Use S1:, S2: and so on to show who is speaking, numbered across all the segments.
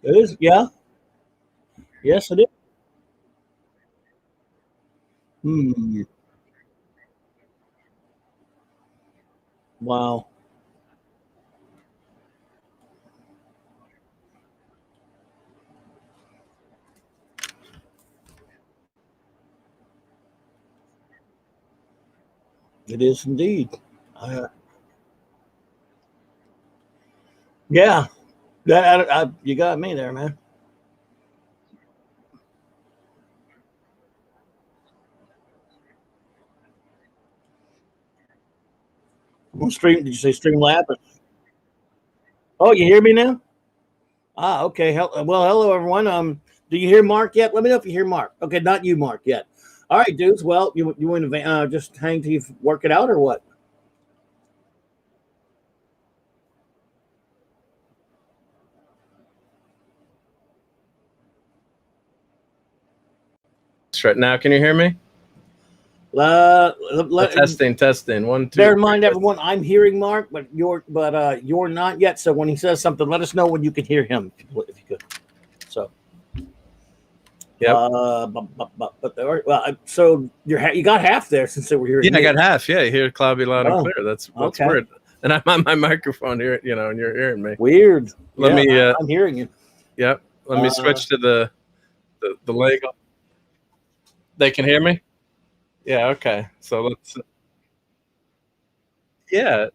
S1: It is, yeah. Yes, it is. Hmm. Wow. It is indeed. Uh, yeah. You got me there, man. Stream? Did you say stream lab? Oh, you hear me now? Ah, okay. Well, hello everyone. Do you hear Mark yet? Let me know if you hear Mark. Okay, not you, Mark, yet. All right, dudes. Well, you want to just hang till you work it out, or what?
S2: Right now, can you hear me? Testing. 1, 2.
S1: Bear in mind, everyone, I'm hearing Mark, but you're not yet. So when he says something, let us know when you can hear him, if you could. So.
S2: Yeah.
S1: So you got half there since they were hearing.
S2: Yeah, I got half. Yeah, you hear Clobby loud and clear. That's
S1: okay.
S2: weird. And I'm on my microphone here, and you're hearing me.
S1: Weird.
S2: Let me.
S1: I'm hearing you.
S2: Yep. Let me switch to the Lego. They can hear me. Yeah. Okay. So let's. Yeah.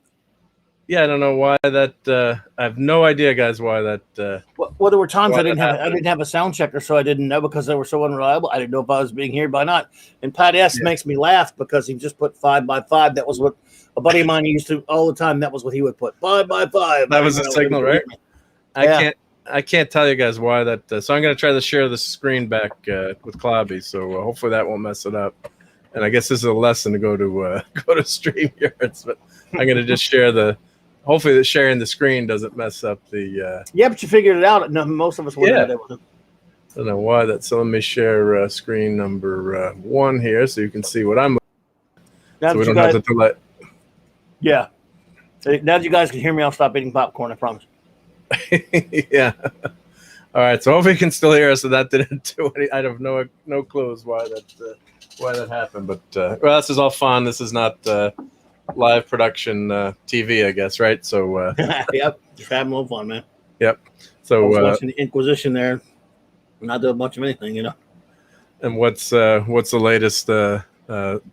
S2: Yeah, I don't know why that. I have no idea, guys, why that.
S1: Well, there were times I didn't have a sound checker, so I didn't know because they were so unreliable. I didn't know if I was being heard by not. And Pat S makes me laugh because he just put 5 by 5. That was what a buddy of mine used to all the time. That was what he would put 5 by 5.
S2: That was a signal, right? I can't tell you guys why that. So I'm gonna try to share the screen back with Clobby. So hopefully that won't mess it up. And I guess this is a lesson to go to StreamYards, but I'm gonna just share the. Hopefully, the sharing the screen doesn't mess up the.
S1: Yeah, but you figured it out. No, most of us wouldn't have able to.
S2: I don't know why that. So let me share screen number 1 here, so you can see what I'm. So we don't have to delay.
S1: Yeah. Now that you guys can hear me, I'll stop eating popcorn. I promise.
S2: Yeah. All right. So hopefully you can still hear us. So that didn't do any. I have no clues why that happened. But well, this is all fun. This is not. Live production TV, I guess, right? So
S1: yep, just having a little fun, man.
S2: Yep. So
S1: watching the Inquisition there, not doing much of anything,
S2: And what's the latest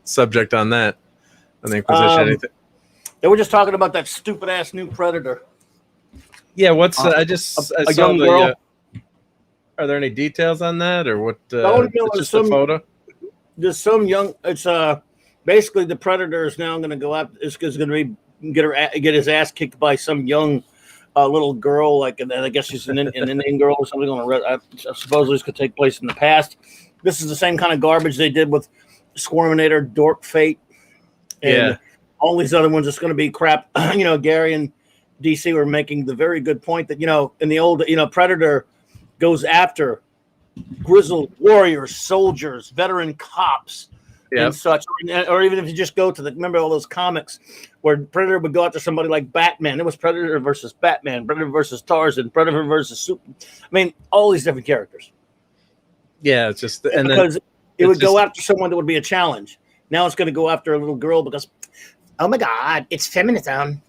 S2: subject on that? On the Inquisition, anything?
S1: They were just talking about that stupid ass new Predator.
S2: Yeah. What's I saw
S1: young girl.
S2: Are there any details on that, or what?
S1: Just a photo. Just some young. It's basically, the Predator is now going to go out. Is going to get his ass kicked by some young little girl, and I guess she's an Indian girl or something. Supposedly, this could take place in the past. This is the same kind of garbage they did with Squirminator, Dork Fate, and all these other ones. It's going to be crap. Gary and DC were making the very good point that in the old Predator goes after grizzled warriors, soldiers, veteran cops. And such, or even if you just go to remember all those comics where Predator would go after somebody like Batman. It was Predator versus Batman, Predator versus Tarzan, Predator versus Super. I mean, all these different characters.
S2: Yeah, it's just
S1: because it would go after someone that would be a challenge. Now it's going to go after a little girl because, oh my God, it's feminism.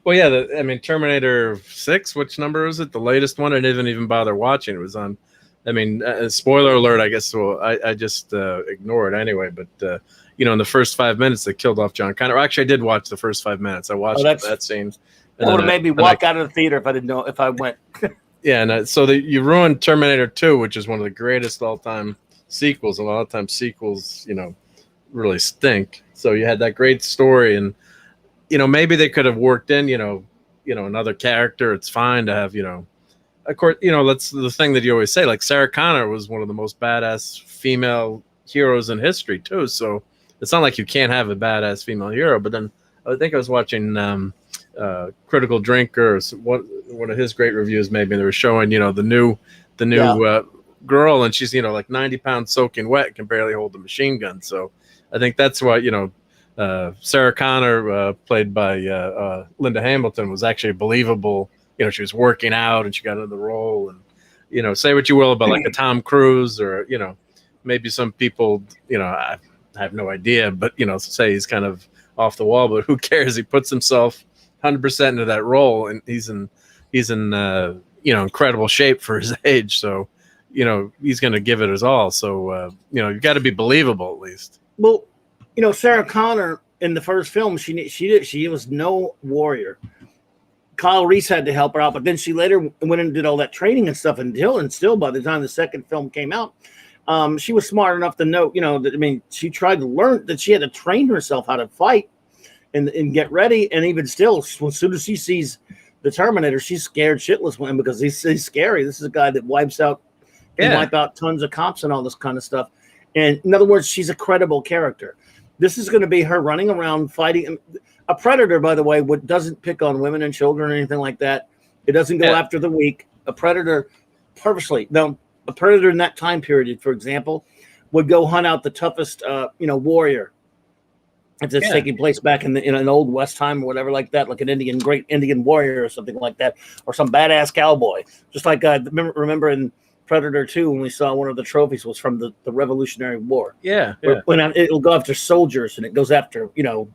S2: Well, yeah, Terminator 6. Which number was it? The latest one. I didn't even bother watching. It was on. Spoiler alert, I guess. Well, I just ignore it anyway. But in the first 5 minutes, they killed off John Connor. Actually, I did watch the first 5 minutes. I watched that scene.
S1: That would have made me walk out of the theater if I didn't know if I went.
S2: Yeah, and so you ruined Terminator 2, which is one of the greatest all-time sequels. And a lot of times sequels, really stink. So you had that great story, and maybe they could have worked in, another character. It's fine to have, Of course, that's the thing that you always say. Like Sarah Connor was one of the most badass female heroes in history too. So it's not like you can't have a badass female hero. But then I think I was watching Critical Drinker, one of his great reviews. Maybe they were showing the new girl, and she's like 90 pounds soaking wet, can barely hold a machine gun. So I think that's why Sarah Connor, played by Linda Hamilton, was actually a believable you know, she was working out and she got into the role. And, you know, say what you will about like a Tom Cruise or, you know, maybe some people, you know, I have no idea, but, you know, say he's kind of off the wall, but who cares? He puts himself 100% into that role, and he's in you know, incredible shape for his age. So, you know, he's going to give it his all. So, you know, you've got to be believable at least.
S1: Well, you know, Sarah Connor in the first film, she was no warrior. Kyle Reese had to help her out, but then she later went and did all that training and stuff. And still, by the time the second film came out, she was smart enough to know, you know, that, I mean, she tried to learn that she had to train herself how to fight and get ready. And even still, as soon as she sees the Terminator, she's scared shitless with him because he's scary. This is a guy that wipes out tons of cops and all this kind of stuff. And in other words, she's a credible character. This is going to be her running around fighting. A predator, by the way, doesn't pick on women and children or anything like that. It doesn't go after the weak. A predator purposely. Now, a predator in that time period, for example, would go hunt out the toughest, you know, warrior. If it's taking place back in an old West time or whatever like that, like an great Indian warrior or something like that, or some badass cowboy. Just like remember in Predator 2 when we saw one of the trophies was from the Revolutionary War.
S2: Yeah.
S1: When it'll go after soldiers and it goes after, you know,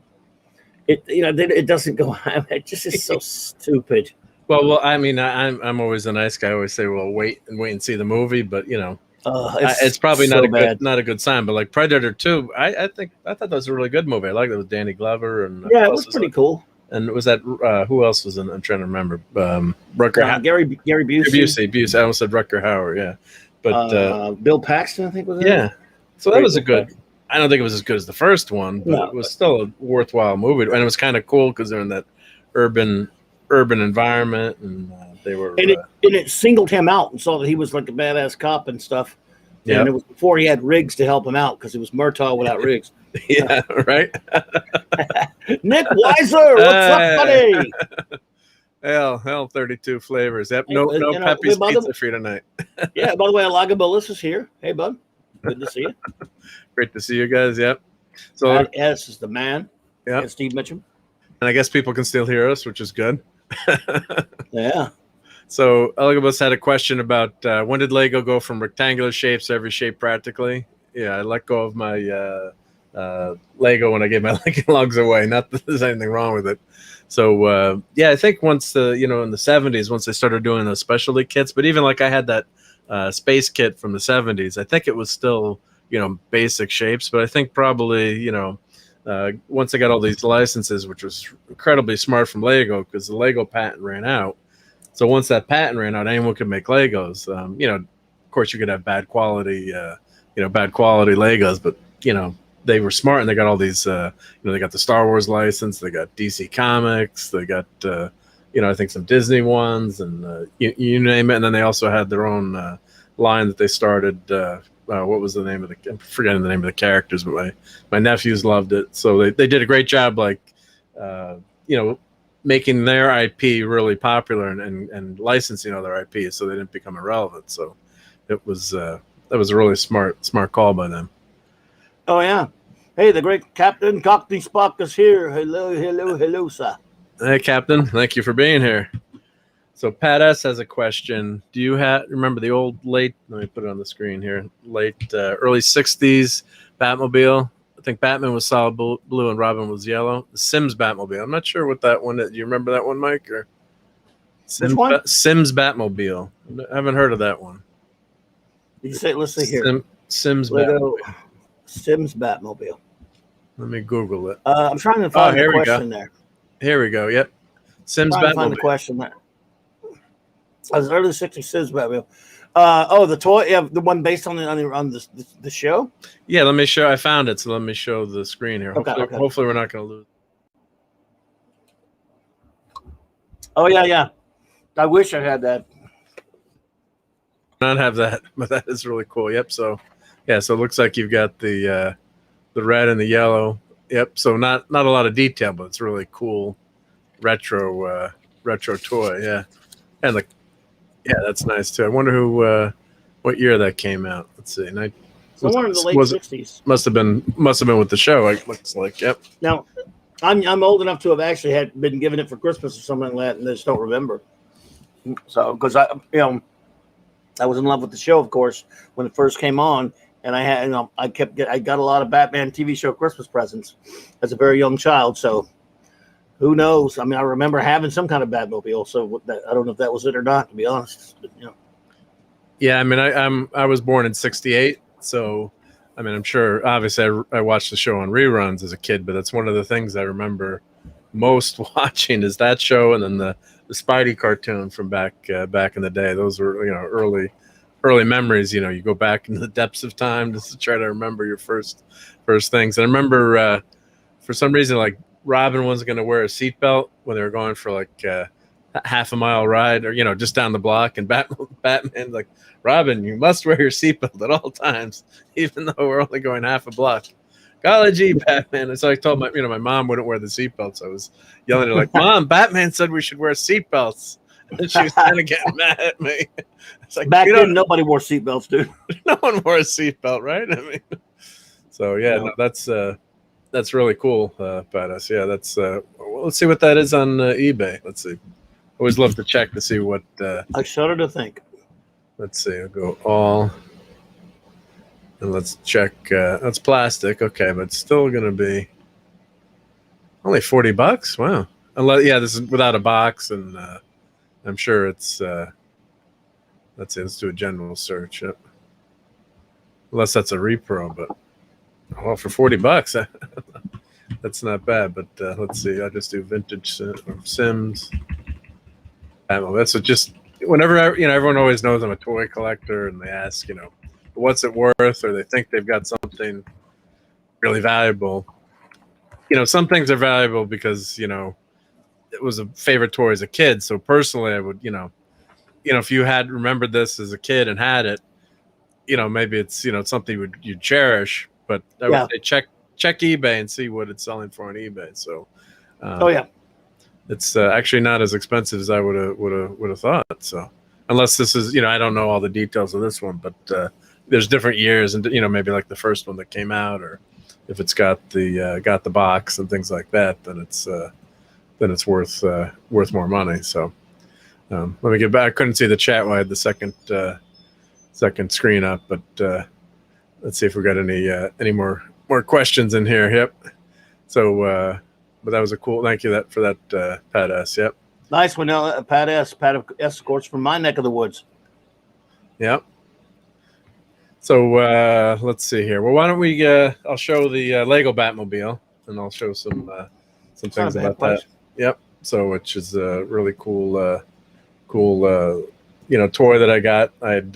S1: it doesn't go. It just is so stupid.
S2: Well, I mean, I'm always a nice guy. I always say, well, wait and see the movie, but you know, it's probably
S1: so
S2: not a good sign. But like Predator 2, I thought that was a really good movie. I liked it with Danny Glover and
S1: it was pretty cool.
S2: And was that who else was in? I'm trying to remember. Gary Busey. I almost said Rutger Hauer. Yeah, but
S1: Bill Paxton, I think was.
S2: Yeah, so that was a good. I don't think it was as good as the first one, but it was still a worthwhile movie, and it was kind of cool because they're in that urban environment, and they were. And
S1: it singled him out and saw that he was like a badass cop and stuff. Yeah, and it was before he had Riggs to help him out because it was Murtaugh without Riggs.
S2: Yeah, right.
S1: Nick Weiser, what's up, buddy?
S2: Hell, 32 flavors. Yep, no Pepe's pizza for you tonight.
S1: Yeah, by the way, Lego Batmobile is here. Hey, bud, good to see you.
S2: Great to see you guys. Yep. So
S1: S is the man.
S2: Yeah,
S1: Steve Mitchum.
S2: And I guess people can still hear us, which is good.
S1: Yeah.
S2: So Elagabus had a question about when did Lego go from rectangular shapes to every shape practically? Yeah, I let go of my Lego when I gave my Lincoln Logs away. Not that there's anything wrong with it. So I think once in the 70s, once they started doing those specialty kits, but even like I had that space kit from the 70s, I think it was still, you know, basic shapes, but I think probably, you know, once I got all these licenses, which was incredibly smart from Lego because the Lego patent ran out. So once that patent ran out, anyone could make Legos. You know, of course, you could have bad quality Legos, but you know, they were smart and they got all these. You know, they got the Star Wars license, they got DC Comics, they got you know, I think some Disney ones, and you name it. And then they also had their own line that they started. What was the name of I'm forgetting the name of the characters, but my nephews loved it. So they did a great job, like you know, making their IP really popular and licensing other IP, so they didn't become irrelevant. So it was that was a really smart call by them.
S1: Oh yeah, hey, the great Captain Cockney Spock is here. Hello, sir.
S2: Hey, Captain, thank you for being here. So Pat S has a question. Do you remember the old let me put it on the screen here, early 60s Batmobile? I think Batman was solid blue and Robin was yellow. The Sims Batmobile. I'm not sure what that one is. Do you remember that one, Mike? Or
S1: Which one?
S2: Sims Batmobile. I haven't heard of that one.
S1: You say, let's see here.
S2: Sims Batmobile.
S1: Sims Batmobile.
S2: Let me Google it.
S1: I'm trying to find the question there.
S2: Here we go. Yep. Sims Batmobile.
S1: Find the question there. I was early 60s Sims Batmobile. The toy, the one based on the show.
S2: Yeah, let me show. I found it, so let me show the screen here. Hopefully we're not going to lose.
S1: Oh yeah. I wish I had that.
S2: Not have that, but that is really cool. Yep. So, yeah. So it looks like you've got the red and the yellow. Yep. So not a lot of detail, but it's really cool, retro toy. Yeah, and that's nice too. I wonder who, what year that came out. Let's see.
S1: Somewhere in the late 60s.
S2: Must have been with the show. It looks like. Yep.
S1: Now, I'm old enough to have actually been given it for Christmas or something like that, and I just don't remember. So because I was in love with the show, of course, when it first came on, and I had I got a lot of Batman TV show Christmas presents as a very young child. So who knows? I mean, I remember having some kind of Batmobile. So I don't know if that was it or not, to be honest. But,
S2: Yeah, I mean, I was born in '68, so I mean, I'm sure. Obviously, I watched the show on reruns as a kid, but that's one of the things I remember most watching is that show, and then the Spidey cartoon from back in the day. Those were early memories. You go back into the depths of time just to try to remember your first things. And I remember for some reason, like Robin wasn't going to wear a seatbelt when they were going for like half a mile ride, or just down the block, and Batman like, Robin, you must wear your seatbelt at all times, even though we're only going half a block. Golly gee, Batman. And so I told my mom wouldn't wear the seatbelts. I was yelling at her like, Mom, Batman said we should wear seatbelts. And she was kind of getting mad at me. It's like,
S1: back then, nobody wore seatbelts, dude.
S2: No one wore a seatbelt, right? I mean, so yeah, no, that's really cool, Badass. Yeah, that's let's see what that is on eBay. Let's see. Always love to check to see what.
S1: I shudder to think.
S2: Let's see. I'll go all, and let's check. That's plastic, okay, but it's still gonna be only $40. Wow. Unless, this is without a box, and I'm sure it's. Let's see. Let's do a general search. Yep. Unless that's a repro, but for $40, that's not bad. But let's see. I'll just do vintage Sims. That's what just. Whenever everyone always knows I'm a toy collector, and they ask, what's it worth, or they think they've got something really valuable. Some things are valuable because it was a favorite toy as a kid. So personally, I would if you had remembered this as a kid and had it, maybe it's something you cherish. But I would say check eBay and see what it's selling for on eBay. So, it's actually not as expensive as I would have thought. So, unless this is, I don't know all the details of this one, but there's different years, and maybe like the first one that came out, or if it's got the box and things like that, then it's worth more money. So, let me get back. I couldn't see the chat while I had the second screen up, but let's see if we got any more questions in here. Yep. So. But that was a cool. Thank you for that, Pat S. Yep.
S1: Nice one, Pat S. Pat S. Of course, from my neck of the woods.
S2: Yep. So let's see here. Well, why don't we? I'll show the Lego Batmobile, and I'll show some things about that. Yep. So, which is a really cool toy that I got. I had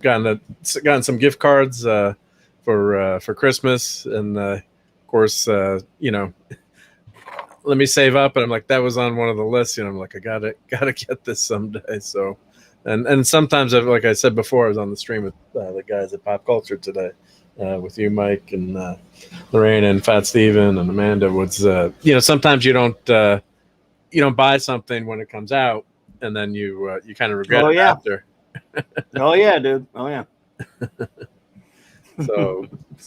S2: gotten some gift cards for Christmas, and of course, let me save up, and I'm like, that was on one of the lists. I'm like, I gotta get this someday. So, and sometimes, like I said before, I was on the stream with the guys at Pop Culture today, with you, Mike, and Lorraine, and Fat Steven, and Amanda. Was sometimes you don't buy something when it comes out, and then you kind of regret it after.
S1: Oh yeah, dude. Oh yeah.
S2: So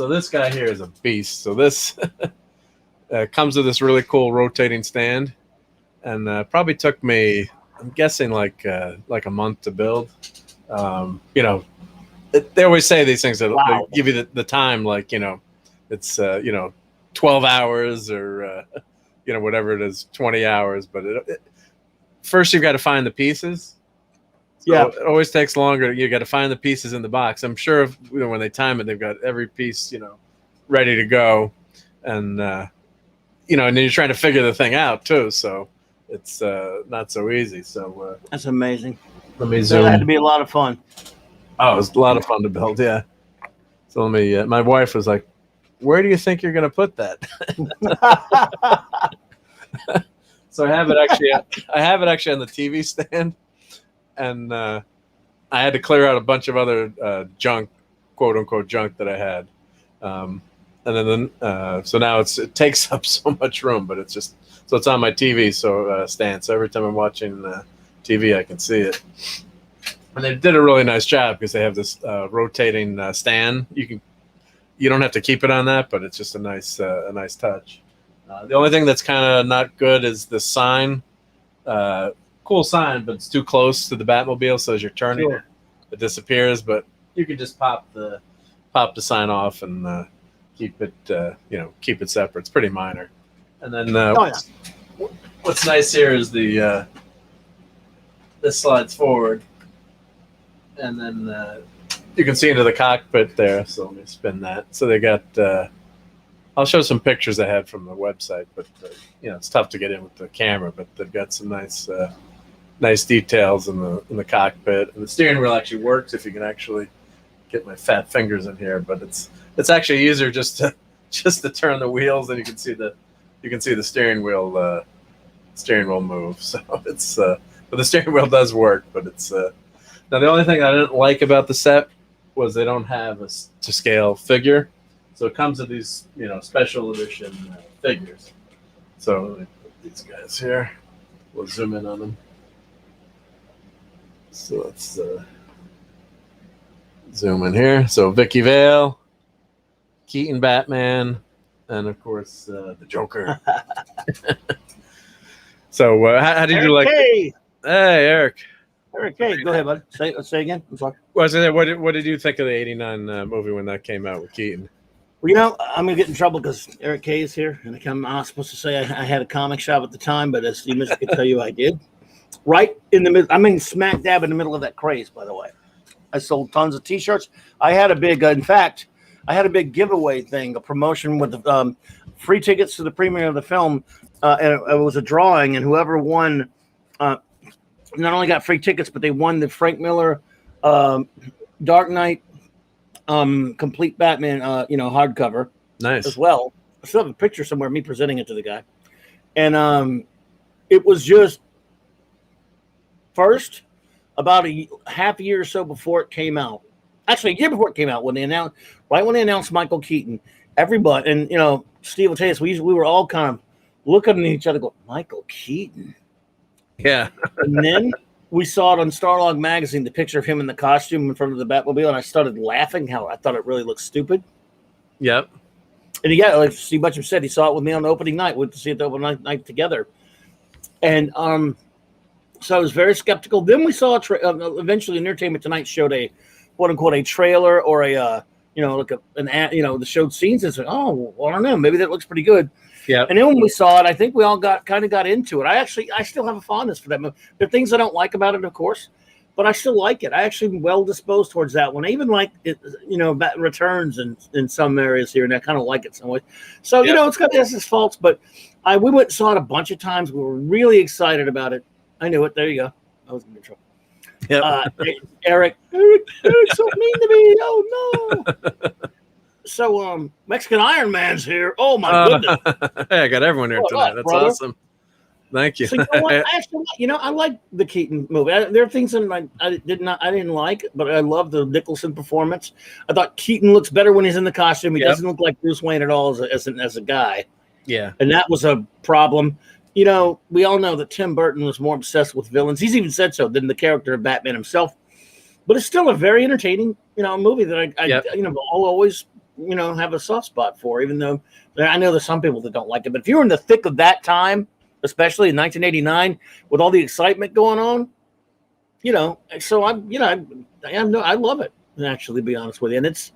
S2: this guy here is a beast. So this. Comes with this really cool rotating stand, and probably took me, I'm guessing, like a month to build. They always say these things that they give you the time, like it's 12 hours or whatever it is, 20 hours. But first you've got to find the pieces. So it always takes longer. You got to find the pieces in the box. I'm sure when they time it, they've got every piece ready to go, and and then you're trying to figure the thing out too. So it's not so easy. So
S1: that's amazing.
S2: Let me zoom.
S1: That had to be a lot of fun.
S2: Oh, it was a lot of fun to build. Yeah. So let me. My wife was like, "Where do you think you're going to put that?" So I have it actually on the TV stand, and I had to clear out a bunch of other junk, quote unquote junk that I had. And then, so now it takes up so much room, but it's on my TV stand. So every time I'm watching TV, I can see it. And they did a really nice job because they have this rotating stand. You don't have to keep it on that, but it's just a nice touch. The only thing that's kind of not good is the sign. cool sign, but it's too close to the Batmobile, so as you're turning
S1: Sure.
S2: it disappears. But you can just pop the sign off and keep it keep it separate. It's pretty minor. And then what's nice here is the this slides forward, and then you can see into the cockpit there. So let me spin that. So they got. I'll show some pictures I had from the website, but it's tough to get in with the camera. But they've got some nice details in the cockpit, and the steering wheel actually works if you can actually get my fat fingers in here. But it's actually easier just to turn the wheels, and you can see the steering wheel move. So it's but the steering wheel does work. But it's now the only thing I didn't like about the set was they don't have a to scale figure. So it comes with these, special edition figures. So let me put these guys here. We'll zoom in on them. So let's zoom in here. So Vicky Vale, Keaton Batman, and of course the Joker. So how did you like?
S1: Hey,
S2: Eric.
S1: Eric, hey, go ahead, bud. Say again. I'm sorry.
S2: Well, what did you think of the '89 movie when that came out with Keaton?
S1: Well, I'm gonna get in trouble because Eric K is here, and I'm not supposed to say I had a comic shop at the time, but as Steve Mitchell can tell you, I did. Right in the middle. I mean, smack dab in the middle of that craze. By the way, I sold tons of T-shirts. I had a big, in fact, I had a big giveaway thing, a promotion with free tickets to the premiere of the film, and it was a drawing, and whoever won, not only got free tickets, but they won the Frank Miller, Dark Knight. Complete Batman, hardcover.
S2: Nice.
S1: As well. I still have a picture somewhere of me presenting it to the guy. And it was just first about a half a year or so before it came out. Actually, a year before it came out, when they announced Michael Keaton, everybody, and Steve will tell us, we were all kind of looking at each other, going, Michael Keaton.
S2: Yeah.
S1: And then we saw it on Starlog magazine, the picture of him in the costume in front of the Batmobile, and I started laughing how I thought it really looked stupid.
S2: Yep.
S1: And like Steve Butcham said, he saw it with me on the opening night. We went to see it the opening night together. And so I was very skeptical. Then we saw eventually Entertainment Tonight showed a quote unquote a trailer or a that showed scenes and said, oh, well, I don't know, maybe that looks pretty good.
S2: Yeah.
S1: And then when we saw it, I think we all got into it. I still have a fondness for that movie. There are things I don't like about it, of course, but I still like it. I actually am well disposed towards that one. I even like it, Bat Returns in some areas here, and I kind of like it some way. So it's got its faults, but we went and saw it a bunch of times. We were really excited about it. I knew it. There you go. I was in trouble. Yep. Eric's so mean to me. Oh no. So Mexican Iron Man's here. Oh my goodness!
S2: Hey, I got everyone here tonight. That's brother. Awesome. Thank you.
S1: So I like the Keaton movie. There are things that I didn't like, but I love the Nicholson performance. I thought Keaton looks better when he's in the costume. He doesn't look like Bruce Wayne at all as a guy. Yeah, and that was a problem. We all know that Tim Burton was more obsessed with villains. He's even said so than the character of Batman himself. But it's still a very entertaining, movie that I'll always, have a soft spot for, even though I know there's some people that don't like it. But if you were in the thick of that time, especially in 1989, with all the excitement going on, so I love it, actually, to be honest with you. And it's,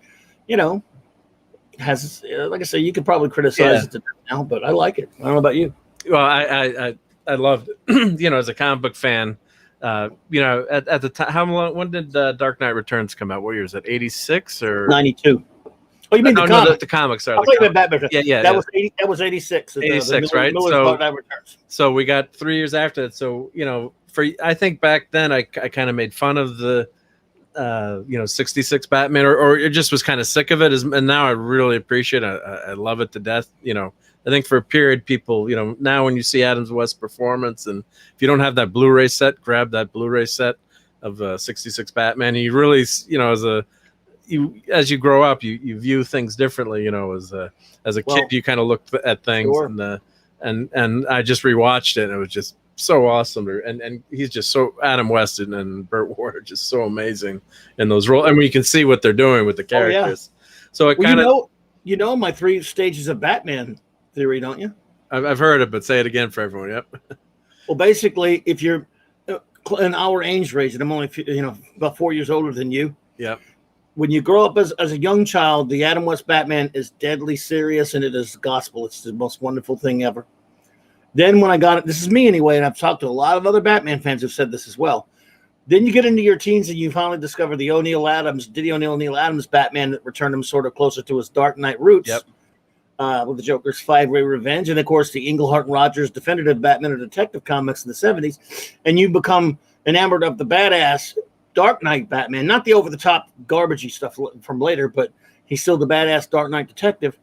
S1: has, like I say, you could probably criticize it now, but I like it. I don't know about you.
S2: Well, I loved it. As a comic book fan, at the time, when did Dark Knight Returns come out? What year is it? 86 or
S1: 92? Oh, you mean the comic?
S2: No, the comics. Sorry,
S1: I thought you meant Batman.
S2: Yeah.
S1: That was 86.
S2: 86, right? So we got 3 years after that. So I think back then I kind of made fun of the 66 Batman, or it just was kind of sick of it. And now I really appreciate it. I love it to death. I think for a period, people, now when you see Adam West's performance, and if you don't have that Blu-ray set, grab that Blu-ray set of 66 Batman. And you really, as you grow up, you view things differently. As a kid, you kind of look at things, sure. and I just rewatched it, and it was just so awesome. And he's just so Adam West and Burt Ward are just so amazing in those roles. I mean, you can see what they're doing with the characters. Oh, yeah. So it kind of
S1: my 3 stages of Batman theory, don't you?
S2: I've heard it, but say it again for everyone. Yep.
S1: Well, basically, if you're in our age range, and I'm only about 4 years older than you.
S2: Yep.
S1: When you grow up as a young child, the Adam West Batman is deadly serious, and it is gospel. It's the most wonderful thing ever. Then when I got it, this is me anyway, and I've talked to a lot of other Batman fans who've said this as well. Then you get into your teens, and you finally discover the Diddy O'Neil Adams Batman that returned him sort of closer to his Dark Knight roots.
S2: Yep.
S1: With the Joker's five-way revenge, and of course the Englehart and Rogers definitive Batman or Detective comics in the 70s, and you become enamored of the badass Dark Knight Batman, not the over-the-top garbagey stuff from later, but he's still the badass Dark Knight detective.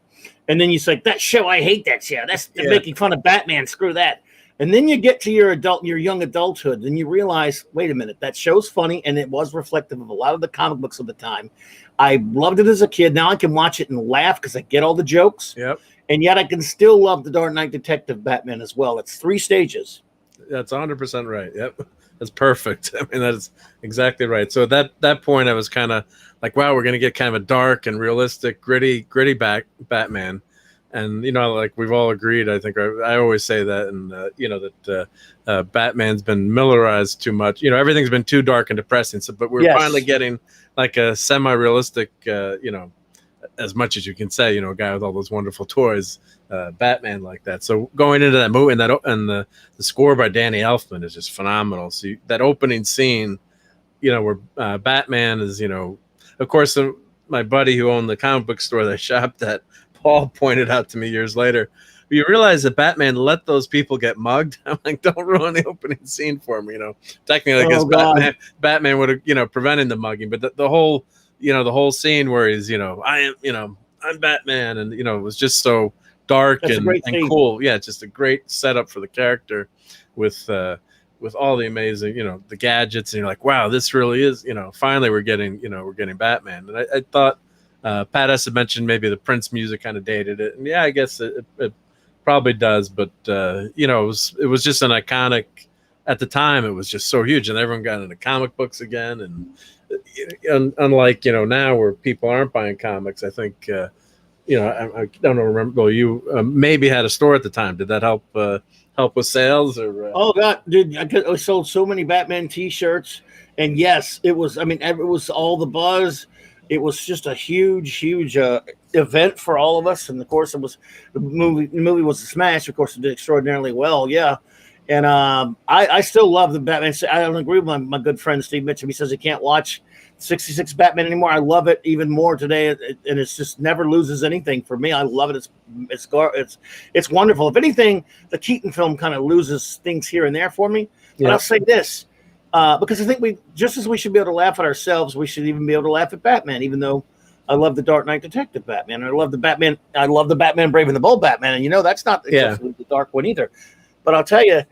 S1: And then you say, that show, I hate that show. That's making fun of Batman. Screw that. And then you get to your young adulthood, and you realize, wait a minute, that show's funny, and it was reflective of a lot of the comic books of the time. I loved it as a kid. Now I can watch it and laugh because I get all the jokes.
S2: Yep.
S1: And yet I can still love the Dark Knight Detective Batman as well. It's 3 stages.
S2: That's 100% right. Yep. That's perfect. I mean, that is exactly right. So at that point, I was kind of like, wow, we're going to get kind of a dark and realistic, gritty Batman. And, like we've all agreed, I think I always say that, and, that Batman's been Millerized too much. Everything's been too dark and depressing. So, but we're finally getting like a semi-realistic, as much as you can say, a guy with all those wonderful toys, Batman like that. So going into that movie and the score by Danny Elfman is just phenomenal. So that opening scene, where Batman is, of course, my buddy who owned the comic book store that I shopped at, Paul, pointed out to me years later, you realize that Batman let those people get mugged. I'm like, don't ruin the opening scene for me. Technically, I guess Batman would have, prevented the mugging, but the whole, the whole scene where he's, I'm Batman, and it was just so dark and cool. Yeah, it's just a great setup for the character with all the amazing, the gadgets, and you're like, wow, this really is, finally we're getting Batman. And I thought Pat S had mentioned maybe the Prince music kind of dated it, and yeah, I guess it probably does, but it was just an iconic at the time. It was just so huge, and everyone got into comic books again, and unlike now where people aren't buying comics, I think I don't remember. Well, you maybe had a store at the time. Did that help with sales? Or
S1: oh god, dude, I sold so many Batman T-shirts, and yes, it was. I mean, it was all the buzz. It was just a huge event for all of us, and of course, the movie was a smash. Of course, it did extraordinarily well. Yeah. And I still love the Batman. I don't agree with my good friend Steve Mitchum. He says he can't watch 66 Batman anymore. I love it even more today, and it's just never loses anything for me. I love it. It's wonderful. If anything, the Keaton film kind of loses things here and there for me. But I'll say this, because I think just as we should be able to laugh at ourselves, we should even be able to laugh at Batman. Even though I love the Dark Knight Detective Batman, and I love the Batman Brave and the Bold Batman, and that's not exactly the dark one either. But I'll tell you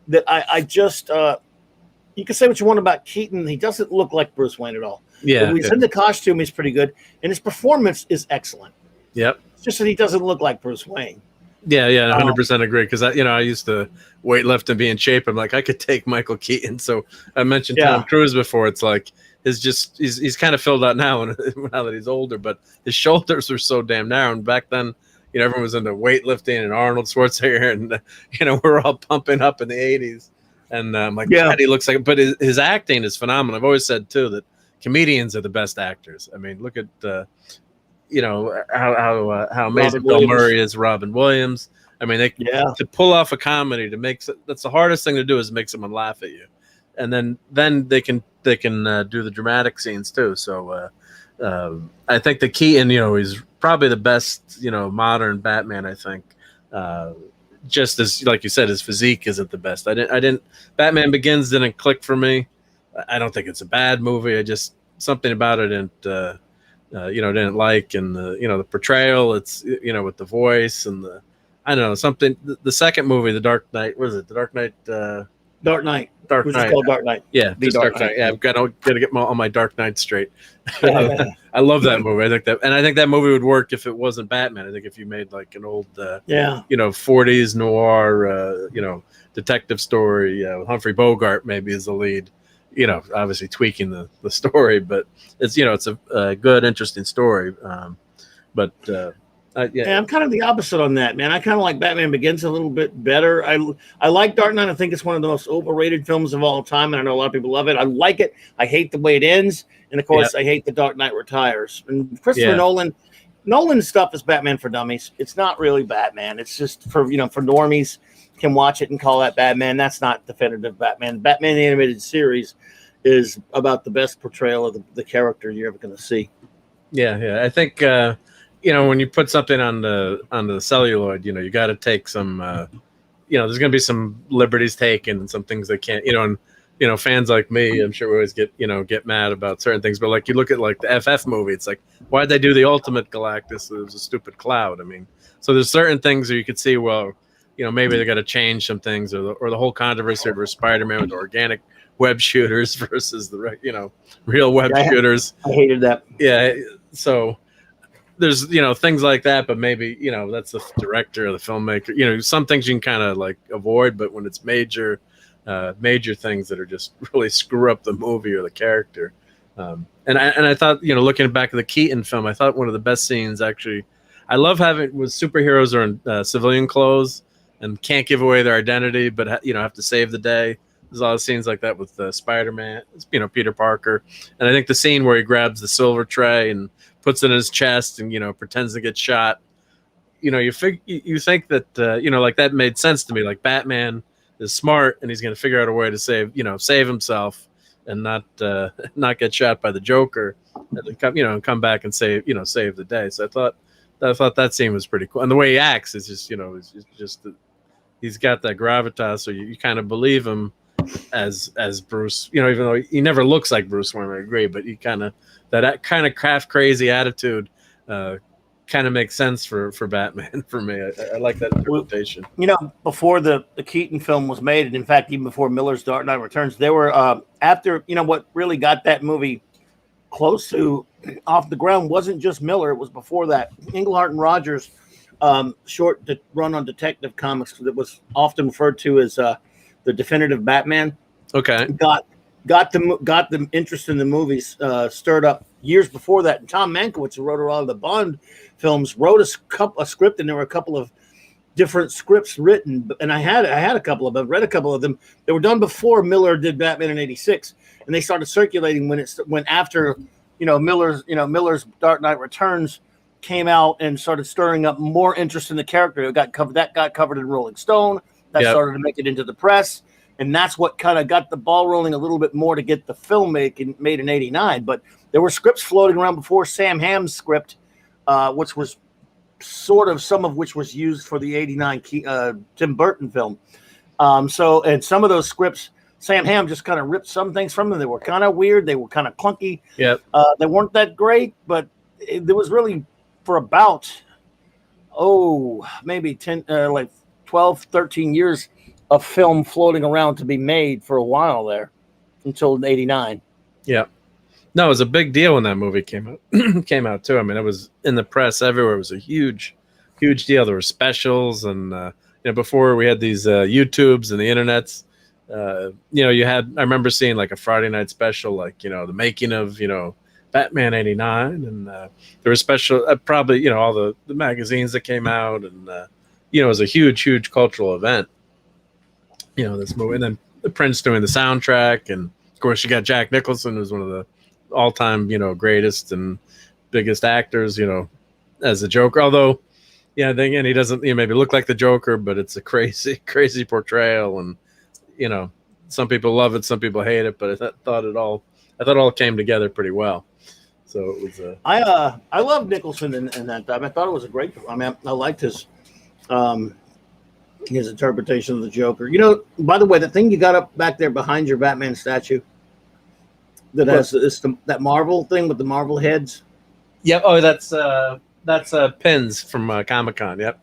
S1: that I just you can say what you want about Keaton. He doesn't look like Bruce Wayne at all. Yeah. When he's in the costume, he's pretty good. And his performance is excellent.
S2: Yep.
S1: It's just that he doesn't look like Bruce Wayne.
S2: Yeah, 100% agree. Because I used to weight lift and be in shape. I'm like, I could take Michael Keaton. So I mentioned Tom Cruise before. It's like he's kind of filled out now that he's older, but his shoulders are so damn narrow. And back then, everyone was into weightlifting and Arnold Schwarzenegger, and we're all pumping up in the 80s. And I'm like, God, he looks like, but his acting is phenomenal. I've always said too that comedians are the best actors. I mean, look at how amazing Bill Murray is, Robin Williams. I mean, to pull off a comedy that's the hardest thing to do is make someone laugh at you, and then they can do the dramatic scenes too. So I think the Keaton, he's probably the best modern Batman. I think. Just as, like you said, his physique isn't the best. Batman Begins didn't click for me. I don't think it's a bad movie. I just something about it didn't like, and the portrayal. It's with the voice and I don't know something. The second movie, The Dark Knight. What is it? The Dark Knight.
S1: Dark Knight.
S2: Dark Knight.
S1: It's called Dark Knight.
S2: Yeah,
S1: the
S2: Dark Knight. Yeah, I've got to get all my Dark Knight straight. I love that movie. I think that movie would work if it wasn't Batman. I think if you made like an old 40s noir detective story, Humphrey Bogart maybe is the lead. Obviously tweaking the story, but it's it's a good, interesting story. But Yeah.
S1: Yeah, I'm kind of the opposite on that, man. I kind of like Batman Begins a little bit better. I like Dark Knight. I think it's one of the most overrated films of all time, and I know a lot of people love it. I like it. I hate the way it ends, and of course, I hate The Dark Knight Retires. And Christopher Nolan's stuff is Batman for dummies. It's not really Batman. It's just for for normies can watch it and call that Batman. That's not definitive Batman. Batman the Animated Series is about the best portrayal of the character you're ever going to see.
S2: Yeah. I think when you put something on the celluloid, you got to take some. There's going to be some liberties taken and some things that can't. And fans like me, I'm sure we always get mad about certain things. But like you look at like the FF movie, it's like why'd they do the Ultimate Galactus? It was a stupid cloud. I mean, so there's certain things where you could see, well, maybe they got to change some things, or the whole controversy over Spider-Man with organic web shooters versus the real web shooters.
S1: I hated that.
S2: Yeah, so there's things like that, but maybe that's the director or the filmmaker. Some things you can kind of like avoid, but when it's major things that are just really screw up the movie or the character. And I thought looking back at the Keaton film, I thought one of the best scenes actually. I love having with superheroes are in civilian clothes and can't give away their identity, but have to save the day. There's a lot of scenes like that with Spider-Man, Peter Parker, and I think the scene where he grabs the silver tray and puts it in his chest and pretends to get shot. You think that like that made sense to me. Like Batman is smart and he's going to figure out a way to save himself and not get shot by the Joker, and come back and save the day. So I thought that scene was pretty cool, and the way he acts is just he's got that gravitas, so you kind of believe him as Bruce, even though he never looks like Bruce Wayne. I agree, but he kind of that kind of craft crazy attitude kind of makes sense for Batman for me. I like that interpretation.
S1: Before the Keaton film was made, and in fact, even before Miller's Dark Knight Returns, there were after what really got that movie close to off the ground wasn't just Miller. It was before that. Englehart and Rogers short run on Detective Comics that was often referred to as the definitive Batman.
S2: Okay.
S1: Got the interest in the movies stirred up years before that. And Tom Mankiewicz, who wrote a lot of the Bond films, wrote a script, and there were a couple of different scripts written. And I had a couple of them, read a couple of them. They were done before Miller did Batman in '86, and they started circulating when after Miller's Dark Knight Returns came out and started stirring up more interest in the character. It got covered in Rolling Stone. That started to make it into the press, and that's what kind of got the ball rolling a little bit more to get the film made in '89. But there were scripts floating around before Sam Hamm's script, which was sort of some of which was used for the '89 Tim Burton film. So some of those scripts, Sam Hamm just kind of ripped some things from them. They were kind of weird. They were kind of clunky.
S2: Yep.
S1: They weren't that great, but there was really for about maybe 10 like 12 13 years of film floating around to be made for a while there until '89.
S2: Yeah, no, it was a big deal when that movie came out too. I mean, it was in the press everywhere. It was a huge deal. There were specials, and before we had these YouTubes and the internets, you had, I remember seeing like a Friday night special, like the making of Batman '89, and there was special probably all the magazines that came out, and it was a huge cultural event, this movie. And then the Prince doing the soundtrack, and of course you got Jack Nicholson, who's one of the all-time greatest and biggest actors as the Joker. Although then again, he doesn't maybe look like the Joker, but it's a crazy portrayal, and some people love it, some people hate it, but I thought it all came together pretty well. So it was
S1: I loved Nicholson in that time. I thought it was a great. I mean, I liked his interpretation of the Joker. By the way, the thing you got up back there behind your Batman statue that has that Marvel thing with the Marvel heads.
S2: Yep. Oh, that's pins from Comic-Con. Yep.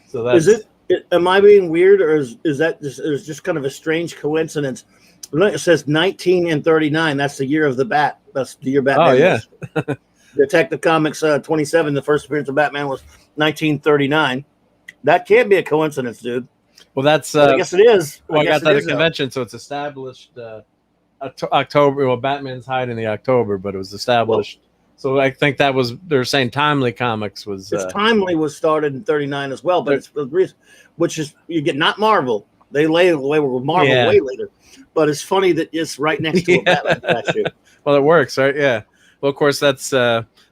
S2: So that's.
S1: Is it? Am I being weird, or is that just kind of a strange coincidence? It says 1939. That's the year of the Bat. That's the year Batman.
S2: Oh yeah.
S1: Detective Comics 27. The first appearance of Batman was 1939. That can't be a coincidence, dude.
S2: Well, that's.
S1: I guess it is.
S2: Well, I got that at a convention, so it's established October. Well, Batman's hiding in the October, but it was established So I think that was they're saying Timely Comics was
S1: Timely was started in 39 as well, but it's the reason, which is you get not Marvel. They lay away with Marvel way later, but it's funny that it's right next to a Batman statue.
S2: Well, it works, right? Yeah. Well, of course, that's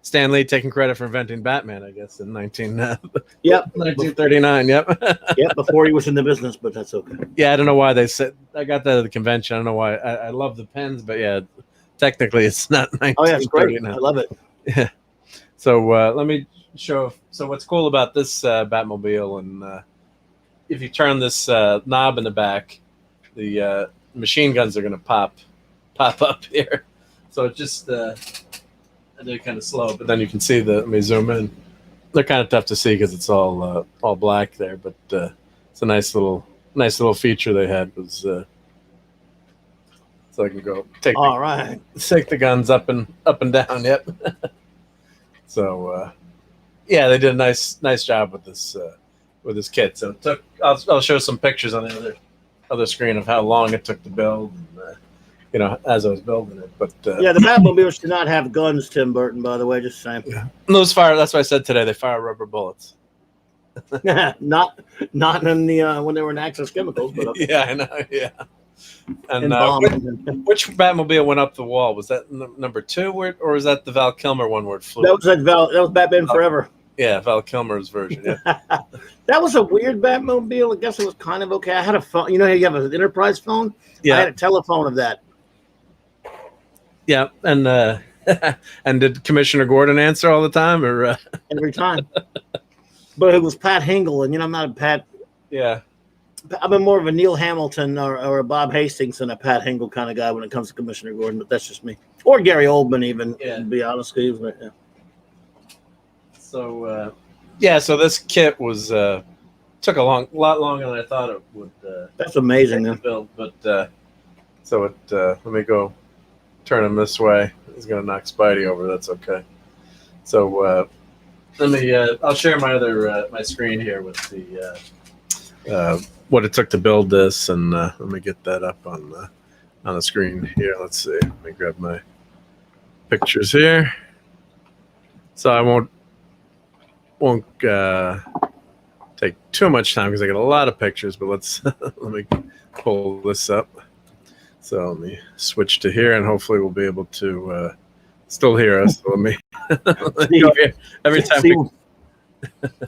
S2: Stan Lee taking credit for inventing Batman, I guess, in 1939. Yep.
S1: Yep, before he was in the business, but that's okay.
S2: Yeah, I don't know why they said I got that at the convention. I don't know why. I love the pens, but yeah, technically it's not 1939.
S1: Oh yeah, it's great. I love it.
S2: Yeah. So let me show. So what's cool about this Batmobile, and if you turn this knob in the back, the machine guns are going to pop up here. So it just they're kind of slow, but then you can see let me zoom in. They're kind of tough to see because it's all black there, but it's a nice little feature they had was so I can go take the guns up and down. Yep. So yeah, they did a nice job with this kit. So it took. I'll show some pictures on the other screen of how long it took to build. And, as I was building it, but
S1: yeah, the Batmobiles do not have guns, Tim Burton. By the way, just saying.
S2: Yeah. Those fire. That's what I said today. They fire rubber bullets.
S1: not in the when they were in Access Chemicals, but okay.
S2: Yeah, I know. Yeah. And which Batmobile went up the wall? Was that number 2, or was that the Val Kilmer one where it flew?
S1: That was Batman Forever.
S2: Yeah, Val Kilmer's version. Yeah.
S1: That was a weird Batmobile. I guess it was kind of okay. I had a phone. You know, you have an enterprise phone. Yeah. I had a telephone of that.
S2: Yeah, and and did Commissioner Gordon answer all the time, or
S1: every time? But it was Pat Hingle, and I'm not a Pat.
S2: Yeah,
S1: I've been more of a Neil Hamilton or a Bob Hastings than a Pat Hingle kind of guy when it comes to Commissioner Gordon. But that's just me, or Gary Oldman, even. Yeah. To be honest with you. Yeah.
S2: So so this kit was took a lot longer than I thought it would.
S1: That's amazing, man.
S2: Build, but so it let me go. Turn him this way. He's going to knock Spidey over. That's okay. So let me. I'll share my other my screen here with the what it took to build this, and let me get that up on the screen here. Let's see. Let me grab my pictures here. So I won't take too much time because I got a lot of pictures. But let's let me pull this up. So let me switch to here, and hopefully we'll be able to still hear us. So let me every time.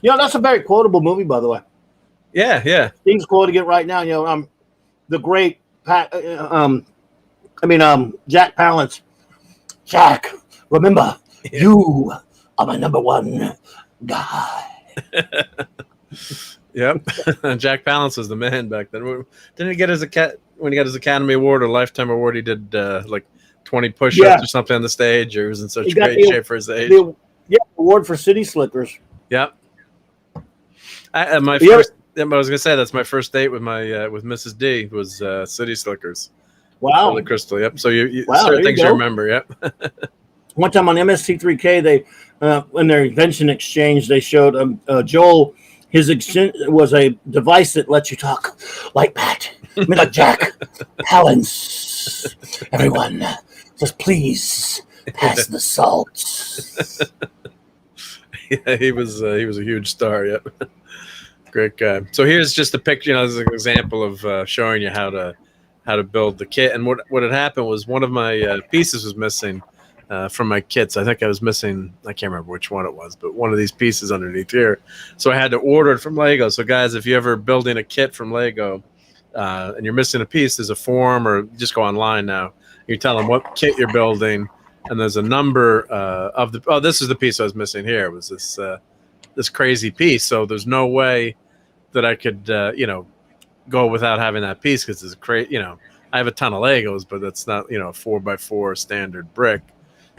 S1: That's a very quotable movie, by the way.
S2: Yeah, yeah.
S1: Steve's quoting it right now. The great Jack Palance. Jack, remember, you are my number one guy.
S2: Yep. Jack Palance was the man back then. Didn't he get when he got his Academy Award or Lifetime Award, he did like 20 push-ups or something on the stage, or he was in such great shape for his age.
S1: Award for City Slickers.
S2: Yep. I was gonna say that's my first date with my with Mrs. D was City Slickers.
S1: Wow.
S2: The Crystal. Yep. So certain things you remember. Yep.
S1: One time on MST3K, they in their invention exchange, they showed Joel. His was a device that lets you talk like Pat. Like Jack Palance. Everyone, just please pass the salt.
S2: Yeah, he was a huge star. Yep, great guy. So here's just a picture. This is an example of showing you how to build the kit. And what had happened was one of my pieces was missing from my kits. I think I was missing. I can't remember which one it was, but one of these pieces underneath here. So I had to order it from Lego. So guys, if you're ever building a kit from Lego. And you're missing a piece, there's a form, or just go online now. You tell them what kit you're building, and there's a number of the. Oh, this is the piece I was missing here. It was this crazy piece. So there's no way that I could go without having that piece because it's crazy. I have a ton of Legos, but that's not a 4x4 standard brick.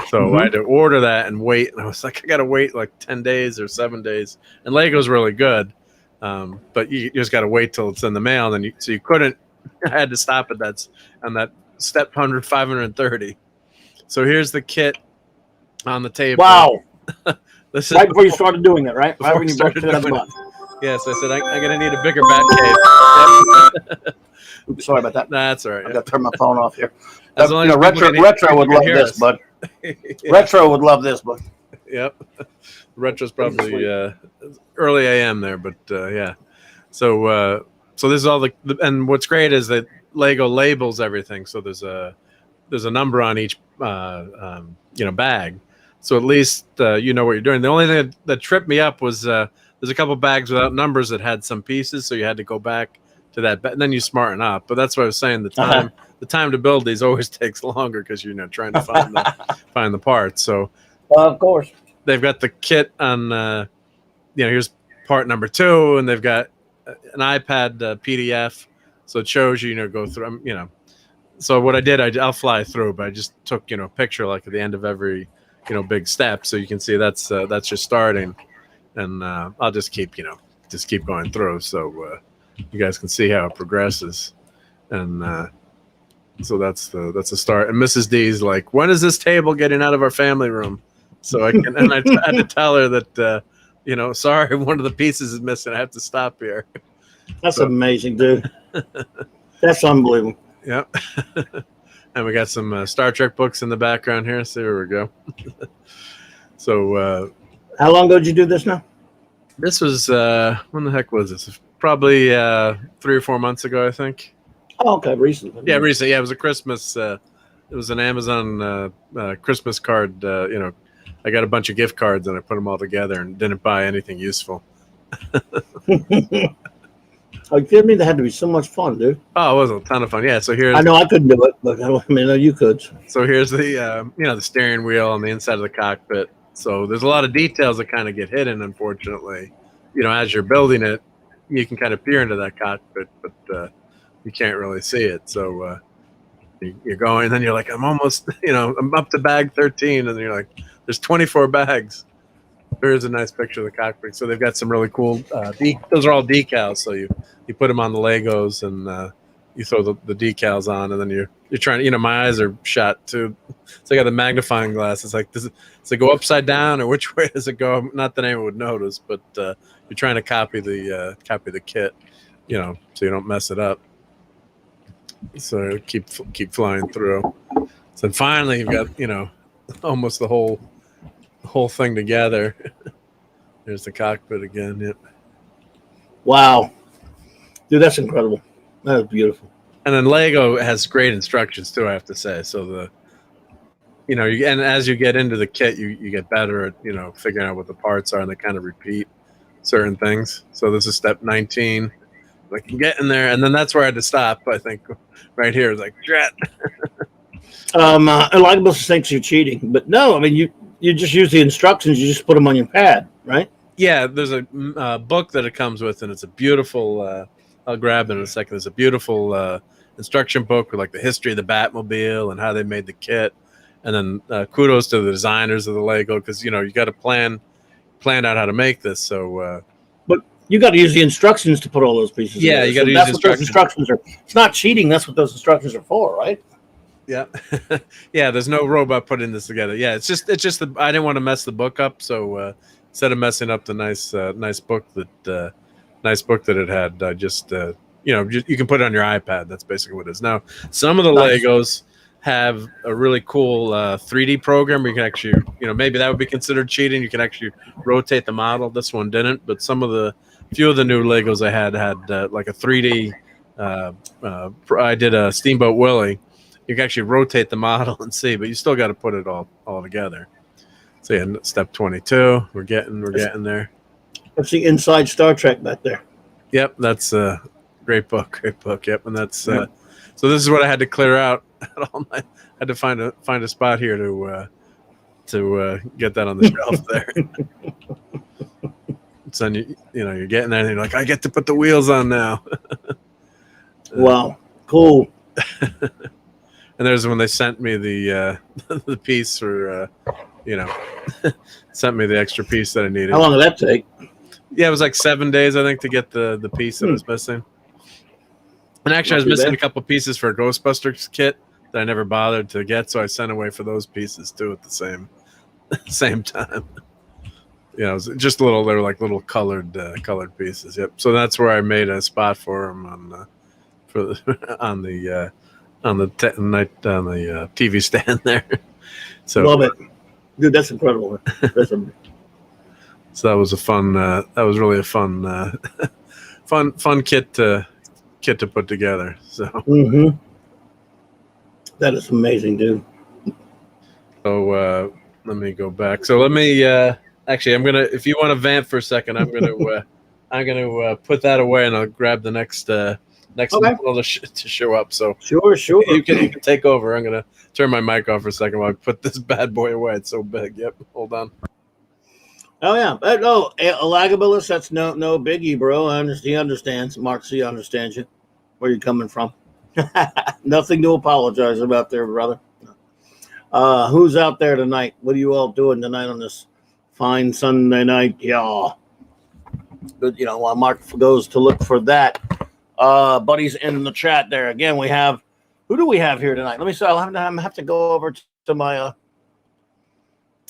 S2: So I had to order that and wait. And I was like, I got to wait like 10 days or 7 days. And Lego's really good. But you just got to wait till it's in the mail. And so you couldn't, I had to stop at that step 530. So here's the kit on the table.
S1: Wow.
S2: This
S1: is right before you started doing it, right? Right when you started doing it.
S2: Yes, I said, I'm going to need a bigger bat cave.
S1: Oops, sorry about that.
S2: Nah, that's all right.
S1: I got to turn my phone off here.
S2: As long as
S1: retro would love this, bud. Retro would love this book.
S2: Yep. Retro's probably early AM there, but yeah. So so this is all and what's great is that Lego labels everything. So there's a number on each bag. So at least you know what you're doing. The only thing that tripped me up was there's a couple bags without numbers that had some pieces, so you had to go back to that. And then you smarten up. But that's what I was saying. The time to build these always takes longer because you're trying to find the parts. So
S1: of course
S2: they've got the kit on. Here's part number 2, and they've got an iPad PDF, so it shows you go through. So what I did, I'll fly through, but I just took a picture like at the end of every big step, so you can see that's just starting, and I'll just keep going through, so you guys can see how it progresses, and so that's the start. And Mrs. D's like, when is this table getting out of our family room? So I had to tell her that sorry, one of the pieces is missing. I have to stop here.
S1: That's amazing, dude. That's unbelievable.
S2: Yep. And we got some Star Trek books in the background here. So here we go. So
S1: how long ago did you do this now?
S2: This was when the heck was this? Probably 3 or 4 months ago, I think.
S1: Oh, okay, recently.
S2: Yeah, recently. Yeah, it was a Christmas. It was an Amazon Christmas card. I got a bunch of gift cards and I put them all together and didn't buy anything useful.
S1: Are you kidding me? That had to be so much fun, dude.
S2: Oh, it was a ton of fun. Yeah. So here's.
S1: I know I couldn't do it, but I know you could.
S2: So here's the the steering wheel on the inside of the cockpit. So there's a lot of details that kind of get hidden, unfortunately. As you're building it, you can kind of peer into that cockpit, but you can't really see it. So you're going, and then you're like, I'm almost, I'm up to bag 13, and then you're like, there's 24 bags. There's a nice picture of the cockpit. So they've got some really cool. Those are all decals. So you put them on the Legos and you throw the decals on, and then you're trying. My eyes are shot too. So I got the magnifying glass. It's like, does it go upside down, or which way does it go? Not that anyone would notice, but you're trying to copy the kit, so you don't mess it up. So keep flying through. So finally you've got almost the whole thing together. There's the cockpit again. Yep.
S1: Wow, dude, that's incredible. That is beautiful.
S2: And then Lego has great instructions too, I have to say. So and as you get into the kit, you get better at figuring out what the parts are, and they kind of repeat certain things. So this is step 19. I can get in there, and then that's where I had to stop. I think right here is like, drat.
S1: A lot of people think you're cheating, but no. I mean, you just use the instructions. You just put them on your pad, right?
S2: Yeah, there's a book that it comes with, and it's a beautiful. I'll grab it in a second. There's a beautiful instruction book with like the history of the Batmobile and how they made the kit, and then kudos to the designers of the Lego, because you got to plan out how to make this. So,
S1: but you got to use the instructions to put all those pieces.
S2: Yeah,
S1: together.
S2: you got to use
S1: that's what those instructions are. It's not cheating. That's what those instructions are for, right?
S2: Yeah. Yeah, there's no robot putting this together. Yeah, it's just I didn't want to mess the book up, so instead of messing up the nice book that it had, I just you can put it on your iPad. That's basically what it is. Now, some of the Legos have a really cool 3D program where you can actually, maybe that would be considered cheating. You can actually rotate the model. This one didn't, but few of the new Legos I had like a 3D. I did a Steamboat Willie. You can actually rotate the model and see, but you still got to put it all together. So yeah, step 22. We're getting there.
S1: That's the Inside Star Trek back there.
S2: Yep, that's a great book. Yep, and that's so this is what I had to clear out. I had to find a spot here to get that on the shelf there. So you're getting there, and you're like, I get to put the wheels on now.
S1: Wow, cool.
S2: And there's when they sent me the piece for sent me the extra piece that I needed.
S1: How long did that take?
S2: Yeah, it was like 7 days, I think, to get the piece that was missing. And actually, I was missing a couple pieces for a Ghostbusters kit that I never bothered to get, so I sent away for those pieces too at the same time. It was just they were like little colored pieces. Yep. So that's where I made a spot for them on the TV stand there. So
S1: love it, dude. That's incredible. That's a,
S2: so that was a fun. That was really a fun, fun kit to put together. So.
S1: That is amazing, dude.
S2: So let me go back. So let me actually, I'm gonna. If you want to vamp for a second, I'm gonna put that away, and I'll grab the next model to show up. So
S1: Sure.
S2: you can take over. I'm gonna turn my mic off for a second while I put this bad boy away. It's so big. Yep. Hold on.
S1: Oh yeah, no, Elagabalus, that's no biggie, bro. He understands. Mark C understands you. Where you coming from? Nothing to apologize about there, brother. Who's out there tonight? What are you all doing tonight on this fine Sunday night? Yeah. But while Mark goes to look for that, buddies in the chat there. Again, we have, who do we have here tonight? Let me see. I'll have to go over to my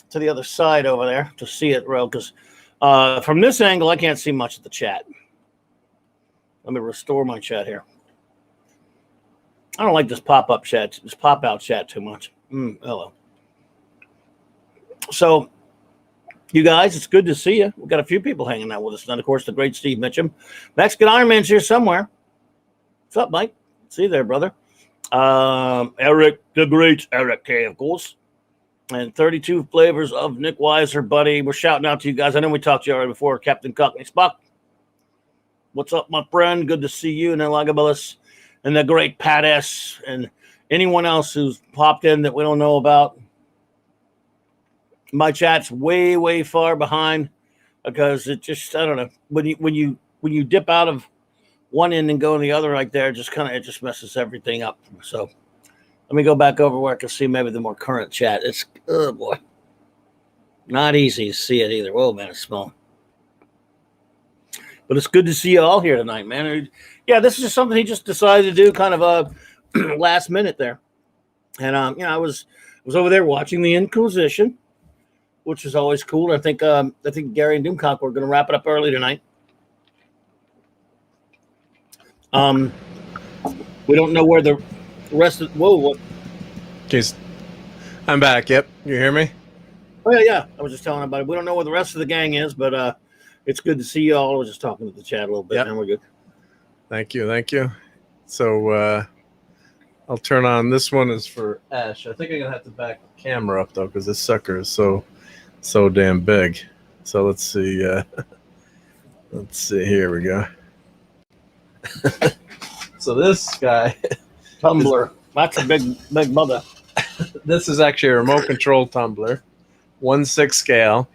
S1: to the other side over there to see it real, because from this angle I can't see much of the chat. Let me restore my chat here. I don't like this pop-up chat, this pop-out chat too much. Hello. So, you guys, it's good to see you. We've got a few people hanging out with us. And, of course, the great Steve Mitchum. Mexican Iron Man's here somewhere. What's up, Mike? See you there, brother. Eric, the great Eric K, of course. And 32 flavors of Nick Weiser, buddy. We're shouting out to you guys. I know we talked to you already before. Captain Cockney Spock. What's up, my friend? Good to see you. And then Lagabalus and the great Pat S. And anyone else who's popped in that we don't know about. My chat's way, way far behind because it just, I don't know. When you dip out of one end and go in the other right there, it just messes everything up. So let me go back over where I can see maybe the more current chat. It's, oh boy, not easy to see it either. Whoa, man, it's small. But it's good to see you all here tonight, man. Yeah, this is just something he just decided to do kind of a last minute there. And, I was over there watching the Inquisition, which is always cool. I think Gary and Doomcock were going to wrap it up early tonight. We don't know where the rest of what?
S2: Jeez. I'm back. Yep. You hear me?
S1: Oh yeah. I was just telling everybody we don't know where the rest of the gang is, but it's good to see you all. I was just talking to the chat a little bit,
S2: yep.
S1: And we're good.
S2: Thank you. So I'll turn on. This one is for Ash. I think I'm gonna have to back the camera up though, because this sucker is so damn big. So let's see. Let's see. Here we go. So this guy,
S1: Tumbler. That's a big mother.
S2: This is actually a remote control tumbler, 1/6 scale.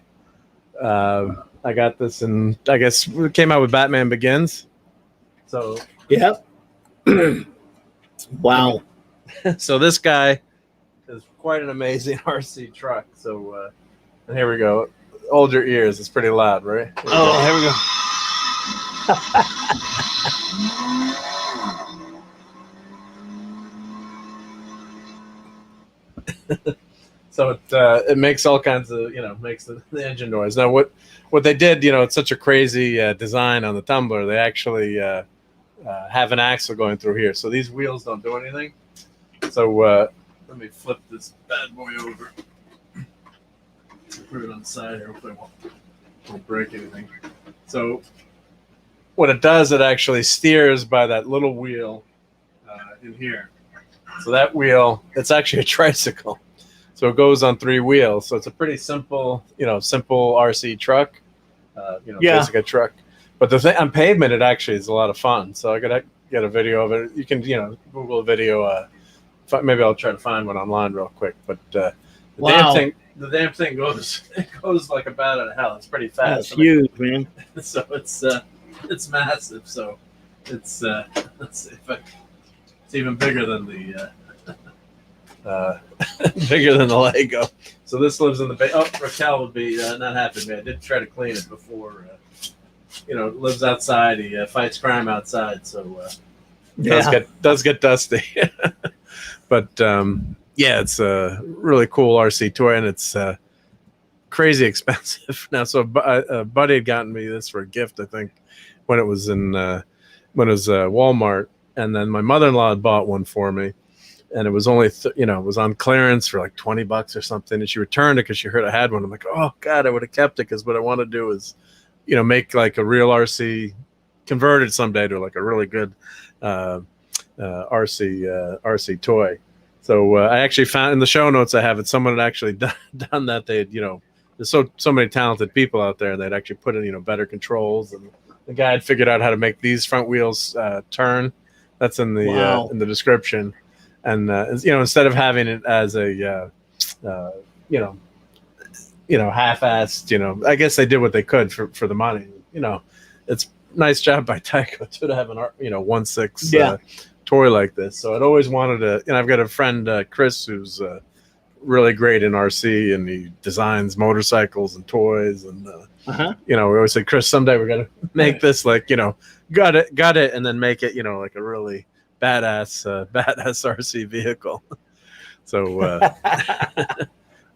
S2: I got this in, I guess, it came out with Batman Begins. So
S1: yeah. Wow.
S2: So this guy is quite an amazing RC truck. So and here we go. Hold your ears. It's pretty loud, right?
S1: Here we go.
S2: So it makes all kinds of, makes the engine noise. Now what they did, it's such a crazy design on the tumbler. They actually have an axle going through here. So these wheels don't do anything. So let me flip this bad boy over. Put it on the side here. Hopefully it won't break anything. So what it does, it actually steers by that little wheel in here. So that wheel, it's actually a tricycle. So it goes on 3 wheels. So it's a pretty simple, simple RC truck. Basic a truck. But the thing on pavement, it actually is a lot of fun. So I gotta get a video of it. You can, Google a video. Maybe I'll try to find one online real quick. But the damn thing goes like a bat out of hell. It's pretty fast.
S1: That's huge, man.
S2: So it's massive. So it's let's see if it's even bigger than the Lego. So this lives in the Raquel would be not happy. Man, I did try to clean it before. It lives outside. He fights crime outside. So does get dusty. But it's a really cool RC toy, and it's crazy expensive now. So a buddy had gotten me this for a gift, I think, when it was Walmart, and then my mother-in-law had bought one for me, and it was only it was on clearance for like $20 or something, and she returned it because she heard I had one. I'm like, oh god, I would have kept it, because what I want to do is make like a real RC, converted someday to like a really good RC toy. So I actually found in the show notes, I have it, someone had actually done that. They'd there's so many talented people out there, they'd actually put in better controls, and the guy had figured out how to make these front wheels turn. That's in the description. And instead of having it as a half-assed, I guess they did what they could for the money. It's nice job by TYCO too to have an 1/6 toy like this. So I'd always wanted to. And I've got a friend, Chris, who's really great in RC, and he designs motorcycles and toys. And we always say, Chris, someday we're gonna make this got it, and then make it like a really badass RC vehicle. So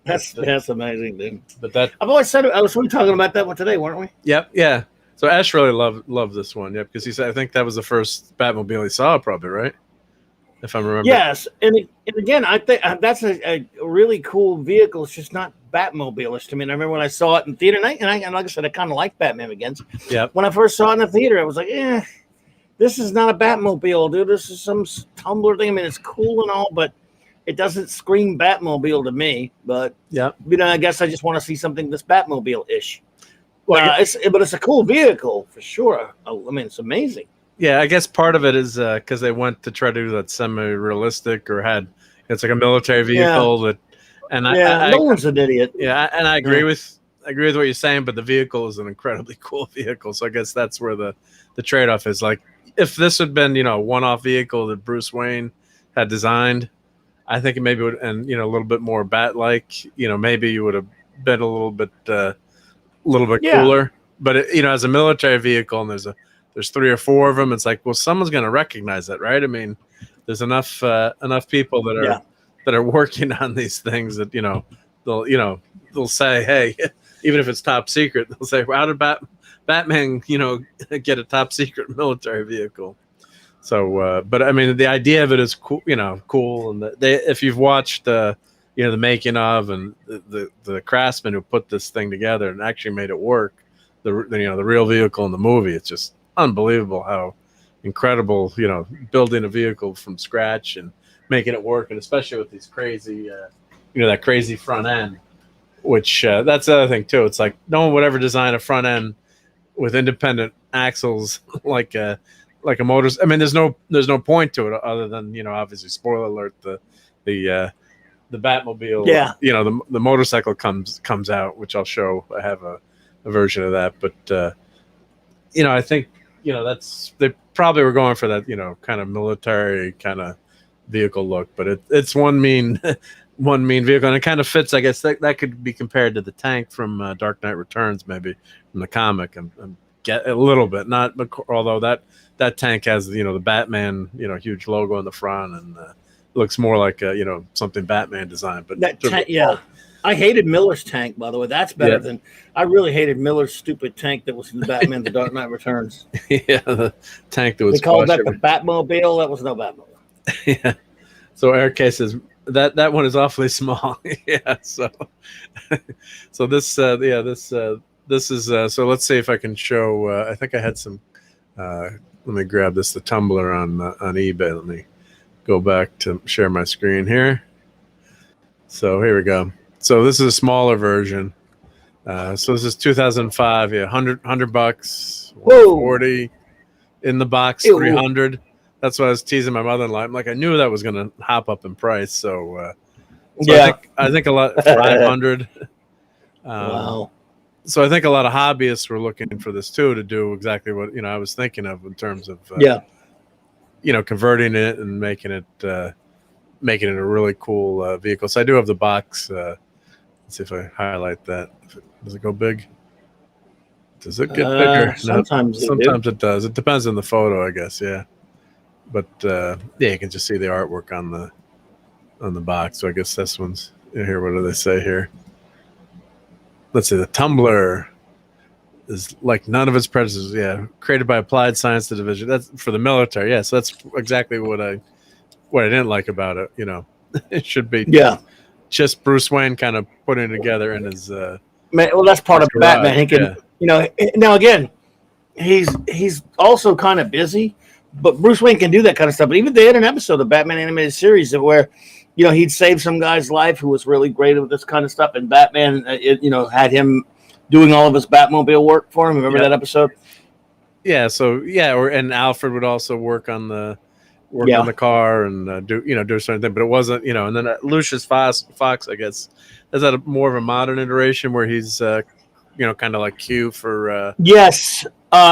S1: that's amazing, dude.
S2: But
S1: I've always said, we were talking about that one today, weren't we?
S2: Yep, yeah. So Ash really loved this one, because he said, I think that was the first Batmobile he saw, probably, right? If I'm remembering.
S1: Yes, and again, I think that's a really cool vehicle. It's just not Batmobile-ish to me. And I remember when I saw it in theater, and like I said, I kind of like Batman Begins.
S2: Yeah.
S1: When I first saw it in the theater, I was like, this is not a Batmobile, dude. This is some tumbler thing. I mean, it's cool and all, but it doesn't scream Batmobile to me. But I guess I just want to see something that's Batmobile-ish. Well, but it's a cool vehicle for sure. I mean, it's amazing.
S2: Yeah, I guess part of it is because they went to try to do that semi-realistic, or it's like a military vehicle that. And
S1: no one's an idiot.
S2: Yeah, and I agree with what you're saying, but the vehicle is an incredibly cool vehicle. So I guess that's where the trade-off is. Like, if this had been a one-off vehicle that Bruce Wayne had designed, I think it maybe would, and a little bit more bat-like. Maybe you would have been a little bit cooler. But as a military vehicle, and there's 3 or 4 of them, it's like, well, someone's going to recognize that, right? I mean, there's enough people that are working on these things that they'll say, hey, even if it's top secret, they'll say, well, how did Batman get a top secret military vehicle? So but I mean, the idea of it is cool, cool. And if you've watched the making of, and the craftsman who put this thing together and actually made it work, the real vehicle in the movie, it's just unbelievable how incredible, building a vehicle from scratch and making it work, and especially with these crazy, that crazy front end, which that's the other thing too. It's like no one would ever design a front end with independent axles like a motor. I mean, there's no point to it other than obviously, spoiler alert, the Batmobile, the motorcycle comes out, which I'll show. I have a version of that, but I think they probably were going for that kind of military kind of vehicle look, but it's one mean vehicle, and it kind of fits. I guess that could be compared to the tank from Dark Knight Returns, maybe from the comic, and get a little bit, not, although that tank has the Batman huge logo on the front, and looks more like something Batman designed. But
S1: that I hated Miller's tank, by the way. That's better than I really hated Miller's stupid tank that was in the Batman The Dark Knight Returns.
S2: Yeah, the tank that was.
S1: They called that the Batmobile. That was no Batmobile.
S2: Yeah. So Eric says that one is awfully small. Yeah. So this is so let's see if I can show. I think I had some. Let me grab this, the Tumbler on eBay. Let me go back to share my screen here. So here we go. So this is a smaller version. So this is 2005. Yeah, $100, 40 in the box, 300. That's why I was teasing my mother-in-law. I'm like, I knew that was going to hop up in price. So I think a lot 500.
S1: Wow.
S2: So I think a lot of hobbyists were looking for this too, to do exactly what I was thinking of in terms of converting it and making it a really cool vehicle. So I do have the box. Let's see if I highlight that. Does it go big? Does it get bigger?
S1: Sometimes
S2: it does. It depends on the photo, I guess. Yeah, but you can just see the artwork on the box. So I guess this one's here. What do they say here? Let's see. The Tumbler is like none of its predecessors. Yeah, created by Applied Science Division. That's for the military. Yeah, so that's exactly what I what I didn't like about it. It should be just Bruce Wayne kind of putting it together in his.
S1: Man, well, that's part of
S2: garage.
S1: Batman. He can, now again, he's also kind of busy, but Bruce Wayne can do that kind of stuff. But even they had an episode of the Batman animated series where, he'd save some guy's life who was really great with this kind of stuff, and Batman, had him doing all of his Batmobile work for him. Remember that episode?
S2: Yeah. So and Alfred would also work on the car and do certain thing, but it wasn't, and then Lucius Fox, I guess, is that more of a modern iteration where he's kind of like Q for
S1: yes.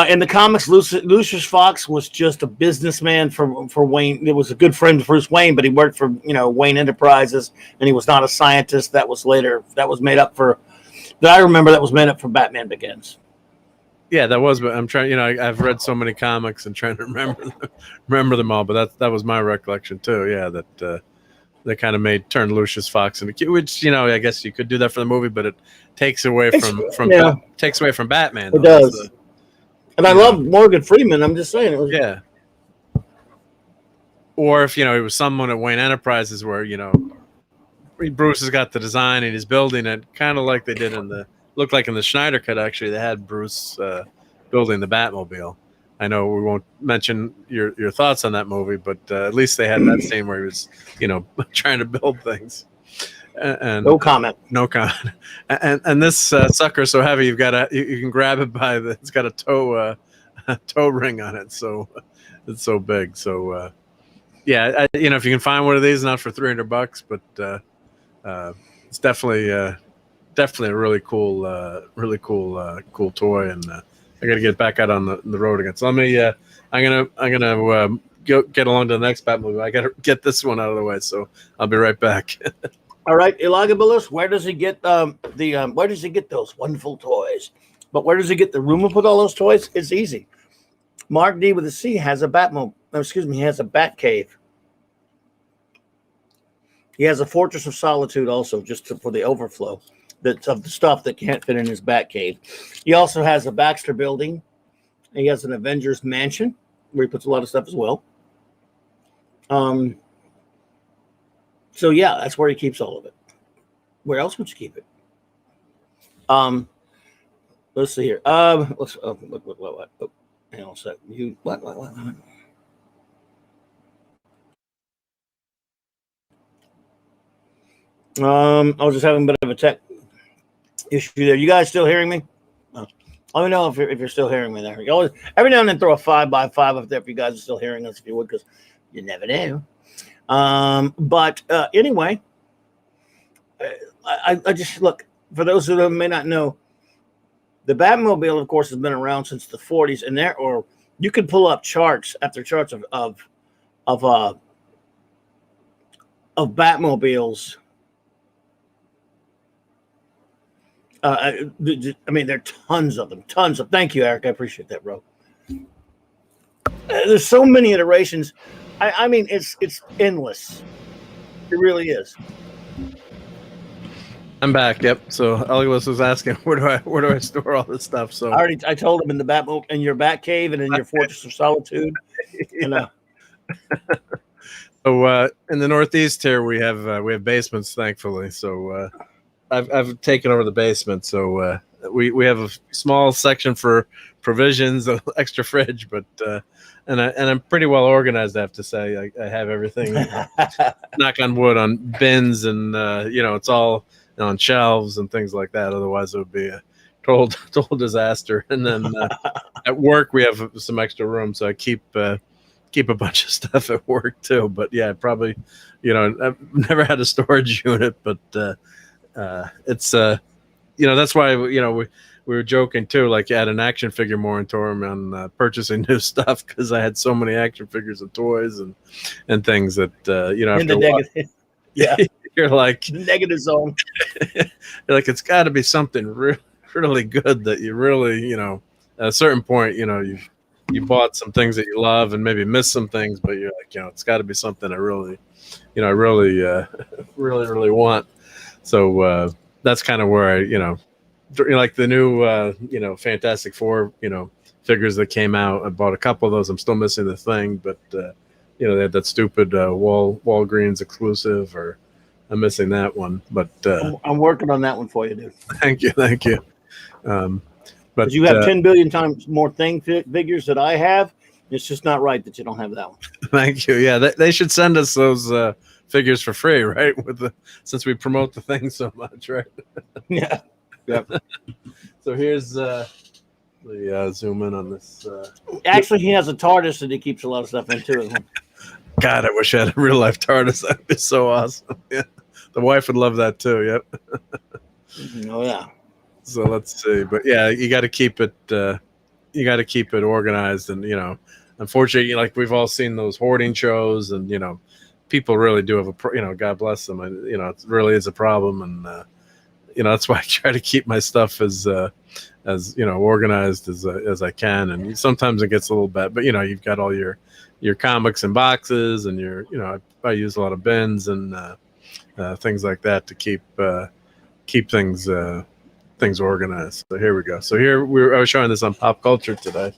S1: In the comics, Lucius Fox was just a businessman for Wayne. It was a good friend of Bruce Wayne, but he worked for Wayne Enterprises, and he was not a scientist. That was made up for Batman Begins. Yeah,
S2: that was. But I'm trying. I've read so many comics and trying to remember them all. But that was my recollection too. Yeah, that they kind of turned Lucius Fox into Q, which I guess you could do that for the movie, but it takes away from Batman.
S1: It does. And I love Morgan Freeman. I'm just saying.
S2: Or if, it was someone at Wayne Enterprises where, Bruce has got the design and he's building it kind of like they did looked like in the Schneider Cut, actually, they had Bruce building the Batmobile. I know we won't mention your thoughts on that movie, but at least they had that scene where he was, trying to build things. And
S1: no comment.
S2: And this sucker's so heavy you can grab it it's got a toe ring on it, so it's so big. So if you can find one of these, not for $300, but it's definitely a really cool toy, and I got to get back out on the road again. So let me I'm gonna get along to the next Batmobile. I got to get this one out of the way, so I'll be right back.
S1: All right, Elagabalus, where does he get where does he get those wonderful toys? But where does he get the room to put all those toys? It's easy. Mark D with a C has a he has a bat cave. He has a Fortress of Solitude also, for the overflow of the stuff that can't fit in his bat cave. He also has a Baxter building. He has an Avengers mansion where he puts a lot of stuff as well. So yeah, that's where he keeps all of it. Where else would you keep it? Let's see here. What? Oh, hang on a sec. What? I was just having a bit of a tech issue there. You guys still hearing me? Let me know if you're still hearing me there. You always, every now and then, throw a 5x5 up there if you guys are still hearing us, if you would, because you never know. But anyway, I just look, for those who may not know, the Batmobile, of course, has been around since the 40s, and you could pull up charts after charts of Batmobiles. I mean, there are tons of them. Thank you, Eric. I appreciate that, bro. There's so many iterations. I mean, it's endless. It really is.
S2: I'm back. Yep. So Ellis was asking, where do I store all this stuff? So
S1: I told him in the Batmobile, in your bat cave, and in your Fortress of Solitude.
S2: Yeah. So in the Northeast here, we have basements, thankfully. So I've taken over the basement. So we have a small section for provisions, an extra fridge, but and I'm pretty well organized, I have to say. I have everything, knock on wood, on bins, and it's all on shelves and things like that. Otherwise, it would be a total disaster. And then at work, we have some extra room, so I keep a bunch of stuff at work too. But yeah, probably, I've never had a storage unit, but it's that's why we were joking too, like add an action figure moratorium on purchasing new stuff, because I had so many action figures and toys and things that
S1: in the negative. Yeah.
S2: You're like
S1: negative zone.
S2: You're like, it's got to be something really good that you really, at a certain point, you bought some things that you love and maybe missed some things, but you're like, it's got to be something I really, really want. So that's kind of where I, like the new, Fantastic Four, figures that came out. I bought a couple of those. I'm still missing the thing, but they had that stupid Walgreens exclusive, or I'm missing that one. But
S1: I'm working on that one for you, dude.
S2: thank you. But
S1: Because you have 10 billion times more figures that I have. It's just not right that you don't have that one.
S2: Thank you. Yeah, they should send us those figures for free, right? Since we promote the thing so much, right?
S1: Yeah. Yep.
S2: So here's zoom in on this.
S1: Actually, he has a TARDIS that he keeps a lot of stuff into.
S2: God, I wish I had a real life TARDIS. That'd be so awesome. Yeah, the wife would love that too. Yep.
S1: Oh yeah.
S2: So let's see, but yeah, you got to keep it. You got to keep it organized, and unfortunately, like we've all seen those hoarding shows, and people really do have God bless them. It really is a problem, and that's why I try to keep my stuff as organized as I can. And sometimes it gets a little bad, but you've got all your comics in boxes, and I use a lot of bins and things like that to keep things organized. So here we go. So here I was showing this on Pop Culture today.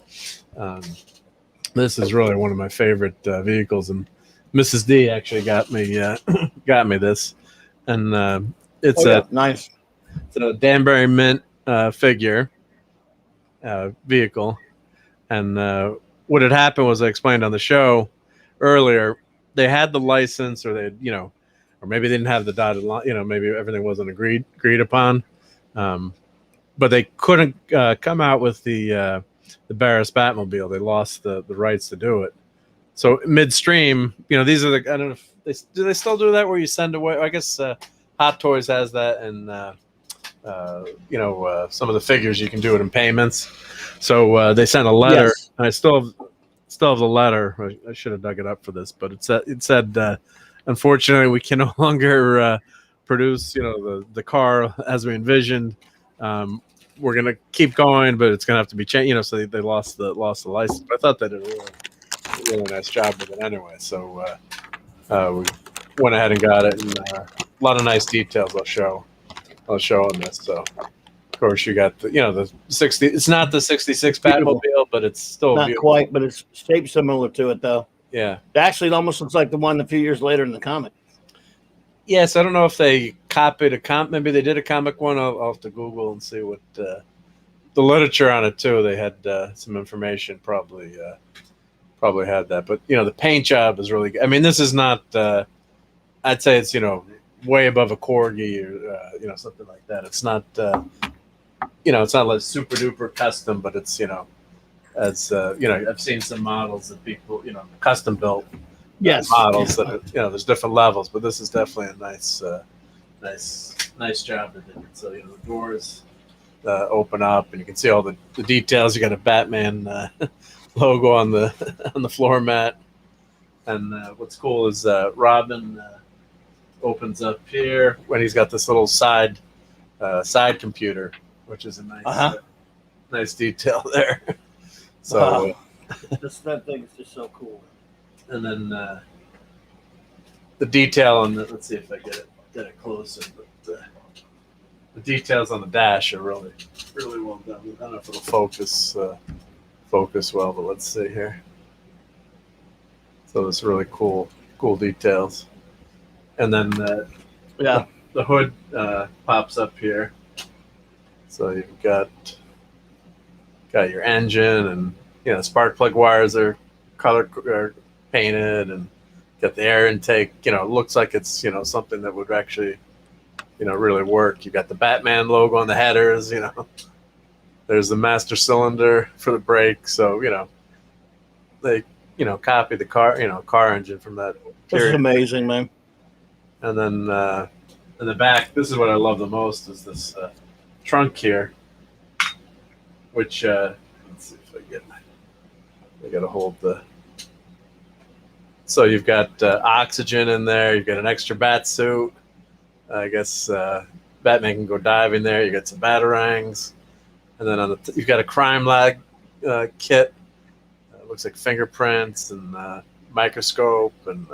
S2: This is really one of my favorite vehicles, and Mrs. D actually got me this, and it's
S1: nice.
S2: It's a Danbury Mint figure vehicle, and what had happened was, I explained on the show earlier, they had the license, or or maybe they didn't have the dotted line. Maybe everything wasn't agreed upon. But they couldn't come out with the Barris Batmobile. They lost the rights to do it. So midstream, these are I don't know if they still do that, where you send away. I guess Hot Toys has that, and some of the figures you can do it in payments. So they sent a letter.
S1: Yes.
S2: And I still have the letter. I should have dug it up for this, but it said unfortunately, we can no longer produce the car as we envisioned. We're gonna keep going, but it's gonna have to be changed. So they lost the license. But I thought they did a really nice job with it anyway. So we went ahead and got it, and a lot of nice details I'll show on this. So of course you got the 60. It's not the 66 Batmobile, but it's still
S1: not
S2: beautiful.
S1: quite, but it's shaped similar to it though.
S2: Yeah.
S1: Actually, it almost looks like the one a few years later in the comic.
S2: Yes, I don't know if they copied maybe they did a comic one. I'll have to Google and see what the literature on it too. They had some information, probably had that. But the paint job is really good. I mean, this is not. I'd say it's way above a Corgi or something like that. It's not it's not like super duper custom, but it's as I've seen some models that people custom built.
S1: Yes,
S2: models that there's different levels, but this is definitely a nice job that they did. So the doors open up, and you can see all the details. You got a Batman logo on the floor mat, and what's cool is Robin opens up here when he's got this little side computer, which is a nice detail there. So
S1: that thing is just so cool.
S2: And then the detail on the, let's see if I get it closer, but the details on the dash are really well done. I don't know if it'll focus well, but let's see here. So it's really cool details. And then the hood pops up here. So you've got your engine, and spark plug wires are color painted, and got the air intake. It looks like it's something that would actually really work. You got the Batman logo on the headers. There's the master cylinder for the brake. So they copy the car engine from that period.
S1: This is amazing, man.
S2: And then in the back, this is what I love the most, is this trunk here, which let's see if I got to hold the. So you've got oxygen in there. You've got an extra bat suit. I guess Batman can go diving there. You got some batarangs, and then you've got a crime lab kit. Looks like fingerprints and microscope and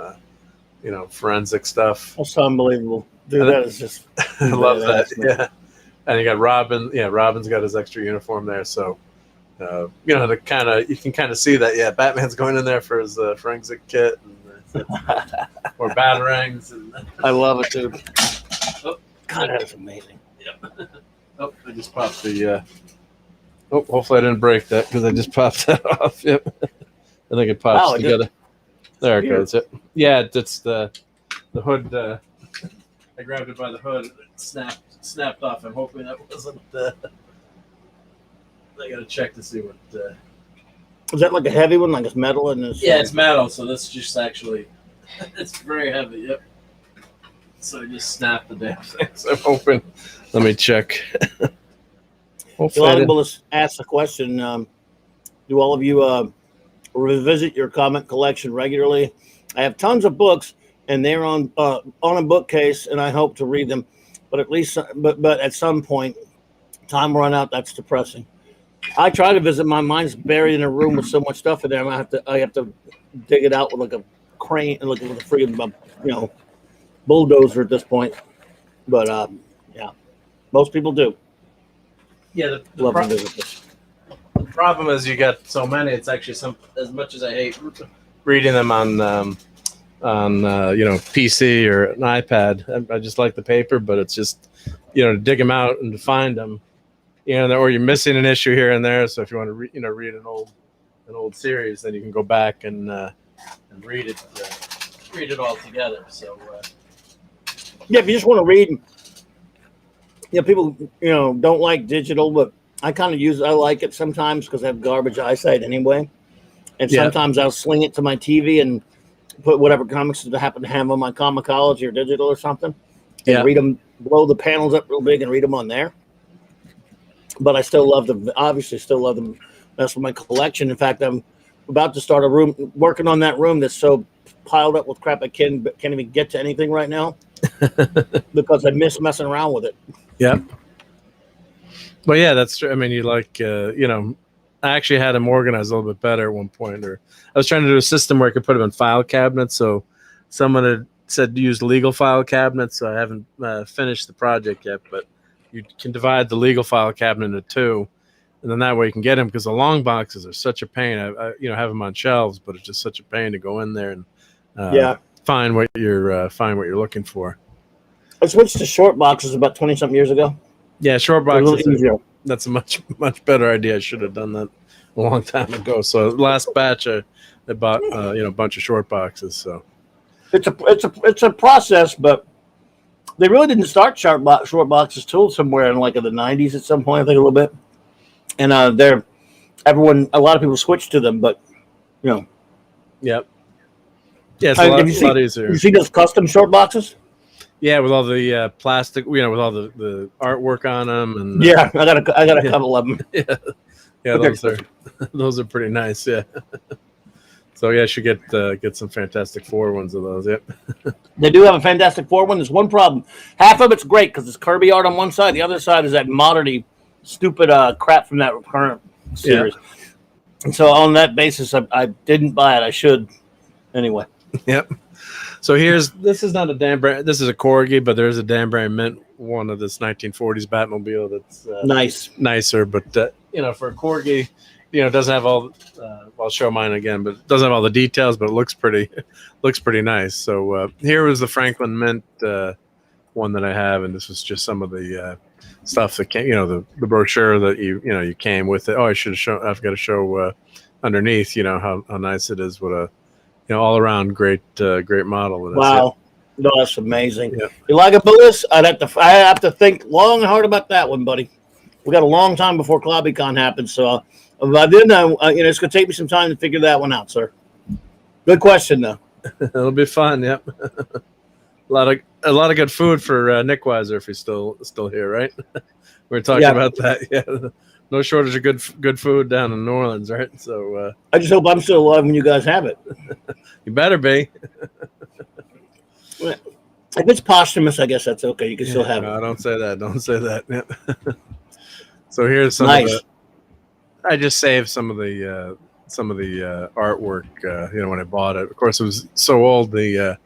S2: forensic stuff.
S1: That's unbelievable, dude. That is just.
S2: I love that. Yeah, and you got Robin. Yeah, Robin's got his extra uniform there. So you know, you can kind of see that. Yeah, Batman's going in there for his forensic kit or batarangs. And
S1: I love it, dude. Oh, God, that is amazing.
S2: Yep. Oh, I just popped the. Oh, hopefully I didn't break that because I just popped that off. Yep. I think it pops together. There it goes. Yep. Yeah, it's the hood. I grabbed it by the hood. And it snapped off. I'm hoping that wasn't. I gotta check to see what.
S1: Is that like a heavy one? Like it's metal and it's.
S2: Yeah, it's metal. So this just actually, it's very heavy. Yep. So I just snapped the damn thing. So I'm hoping. Let me check.
S1: A lot of people ask the question: do all of you revisit your comic collection regularly? I have tons of books, and they're on a bookcase, and I hope to read them. But at some point, time run out. That's depressing. I try to visit. My mind's buried in a room with so much stuff in there. I have to dig it out with like a crane and with a friggin' bulldozer at this point. But yeah, most people do.
S2: Yeah, the problem is you got so many. It's actually as much as I hate reading them on PC or an iPad. I just like the paper, but it's just to dig them out and to find them. Or you're missing an issue here and there. So if you want to read an old series, then you can go back and read it all together. So
S1: yeah, if you just want to read, people don't like digital, but I kind of I like it sometimes because I have garbage eyesight anyway, and sometimes I'll sling it to my TV and put whatever comics that I happen to have on my Comixology or digital or something, and read them, blow the panels up real big and read them on there. But I still love them. Obviously, still love them. That's my collection. In fact, I'm about to start working on that room that's so piled up with crap I can't even get to anything right now because I miss messing around with it.
S2: Yeah. Well, yeah, that's true. I mean, I actually had them organized a little bit better at one point. Or I was trying to do a system where I could put them in file cabinets. So someone had said to use legal file cabinets. So I haven't finished the project yet, but you can divide the legal file cabinet into two, and then that way you can get them, because the long boxes are such a pain. I have them on shelves, but it's just such a pain to go in there and find what you're looking for.
S1: I switched to short boxes about 20-something years ago.
S2: Yeah, short boxes. That's a much better idea. I should have done that a long time ago. So last batch, I bought a bunch of short boxes. So
S1: it's a process, but they really didn't start short boxes till somewhere in the 90s at some point, I think, a little bit. And a lot of people switched to them, but
S2: Yep. Yeah, it's a lot easier.
S1: You see those custom short boxes?
S2: Yeah, with all the plastic, with all the artwork on them, and
S1: I got a couple of them.
S2: Yeah, those are pretty nice. Yeah. So I should get some Fantastic Four ones of those. Yep.
S1: They do have a Fantastic Four one. There's one problem. Half of it's great because it's Kirby art on one side. The other side is that modernity, stupid crap from that current series. Yeah. And so on that basis, I didn't buy it. I should, anyway.
S2: Yep. So this is not a Dan Brown. This is a Corgi, but there is a Dan Brown mint one of this 1940s Batmobile that's nicer. But for a Corgi, it doesn't have all. I'll show mine again, but it doesn't have all the details. But it looks pretty nice. So here was the Franklin mint one that I have, and this was just some of the stuff that came. The brochure that you came with it. Oh, I should have shown. I've got to show underneath. How nice it is. What a all around great model.
S1: Wow, no, that's amazing. Yeah. You like it, Willis? I have to think long and hard about that one, buddy. We got a long time before ClobbyCon happens, so by then, it's going to take me some time to figure that one out, sir. Good question, though.
S2: It'll be fun. Yep. a lot of good food for Nick Weiser if he's still here, right? We're talking about that. Yeah. No shortage of good food down in New Orleans, right? So
S1: I just hope I'm still alive when you guys have it.
S2: You better be.
S1: If it's posthumous, I guess that's okay. You can still have it.
S2: No, don't say that. Don't say that. Yeah. So here's some
S1: nice.
S2: of the. I just saved some of the artwork. When I bought it. Of course, it was so old. The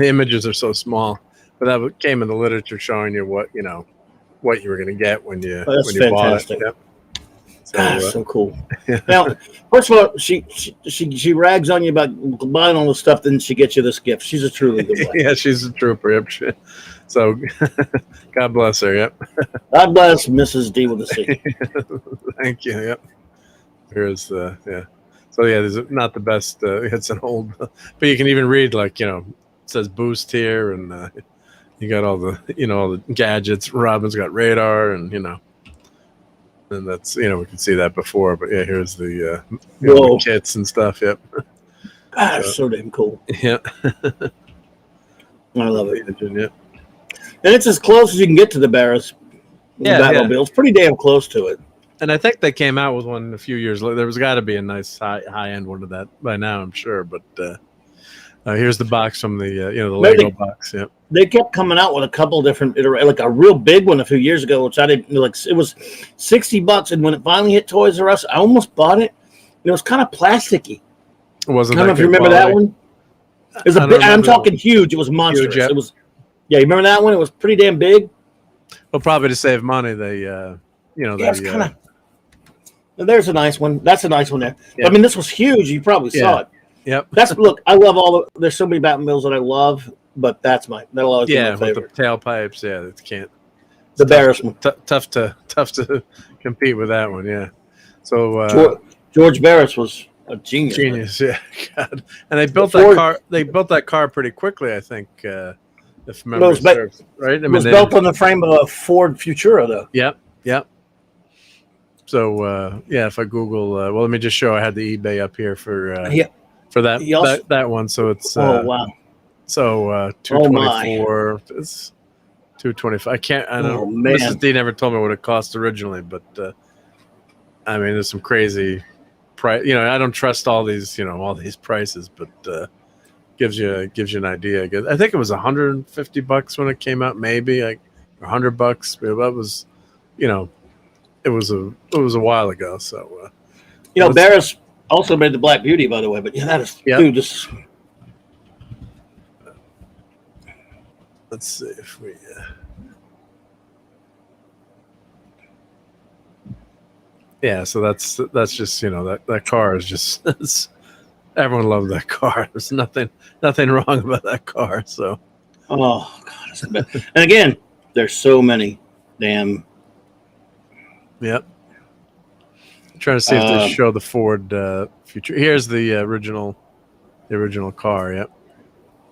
S2: images are so small, but that came in the literature showing you what you were going to get when you bought it. Yep. So,
S1: Gosh, so cool. Now, first of all, she rags on you about buying all the stuff, then she gets you this gift. She's a truly good wife.
S2: yeah, she's a trooper. Yep. So, God bless her. Yep.
S1: God bless Mrs. D with a C.
S2: Thank you. Yep. Here's yeah. So yeah, there's not the best. It's an old, but you can even read like it says boost here, and you got all the all the gadgets. Robin's got radar, and and that's we can see that before. But yeah, here's the the kits and stuff. Yep.
S1: Gosh, so damn cool.
S2: Yeah.
S1: I love it.
S2: Yeah.
S1: And it's as close as you can get to the Barris Batmobile. Yeah. It's pretty damn close to it.
S2: And I think they came out with one a few years later. There was got to be a nice high end one of that by now, I'm sure. But here's the box from the the Lego box. Yep.
S1: They kept coming out with a couple different like a real big one a few years ago, which I didn't like. It was $60, and when it finally hit Toys R Us, I almost bought it. And it was kind of plasticky.
S2: It wasn't.
S1: I don't know if you remember that one. It was a bit. I'm talking huge. It was monstrous. Huge, yep. It was. Yeah, you remember that one? It was pretty damn big.
S2: Well, probably to save money, they
S1: it's kind of. There's a nice one. That's a nice one there. Yep. I mean, this was huge. You probably saw it.
S2: Yep.
S1: Look. I love there's so many Batmobiles that I love, but that'll always be my favorite.
S2: With the tailpipes. Yeah, it can't.
S1: The Barris one.
S2: Tough to compete with that one. Yeah. So
S1: George Barris was a genius.
S2: Genius. Yeah. God. And they built that car. They built that car pretty quickly, I think. If memory serves, right?
S1: It was built on the frame of a Ford Futura, though.
S2: Yep. So if I Google, let me just show. I had the eBay up here for that one. So it's
S1: wow.
S2: So 224. It's 225. I can't. I don't.
S1: Man.
S2: Mrs. D never told me what it cost originally, but I mean, there's some crazy price. I don't trust all these prices, but. Gives you an idea. I think it was $150 when it came out, maybe like $100. That was, it was a while ago. So,
S1: Barris also made the Black Beauty, by the way. But that is, dude. This.
S2: Let's see if we. Yeah, so that's just that car is just. Everyone loved that car. There's nothing wrong about that car. So,
S1: oh God, it's bad. And again, there's so many damn.
S2: Yep. I'm trying to see if they show the Ford future. Here's the original car. Yep.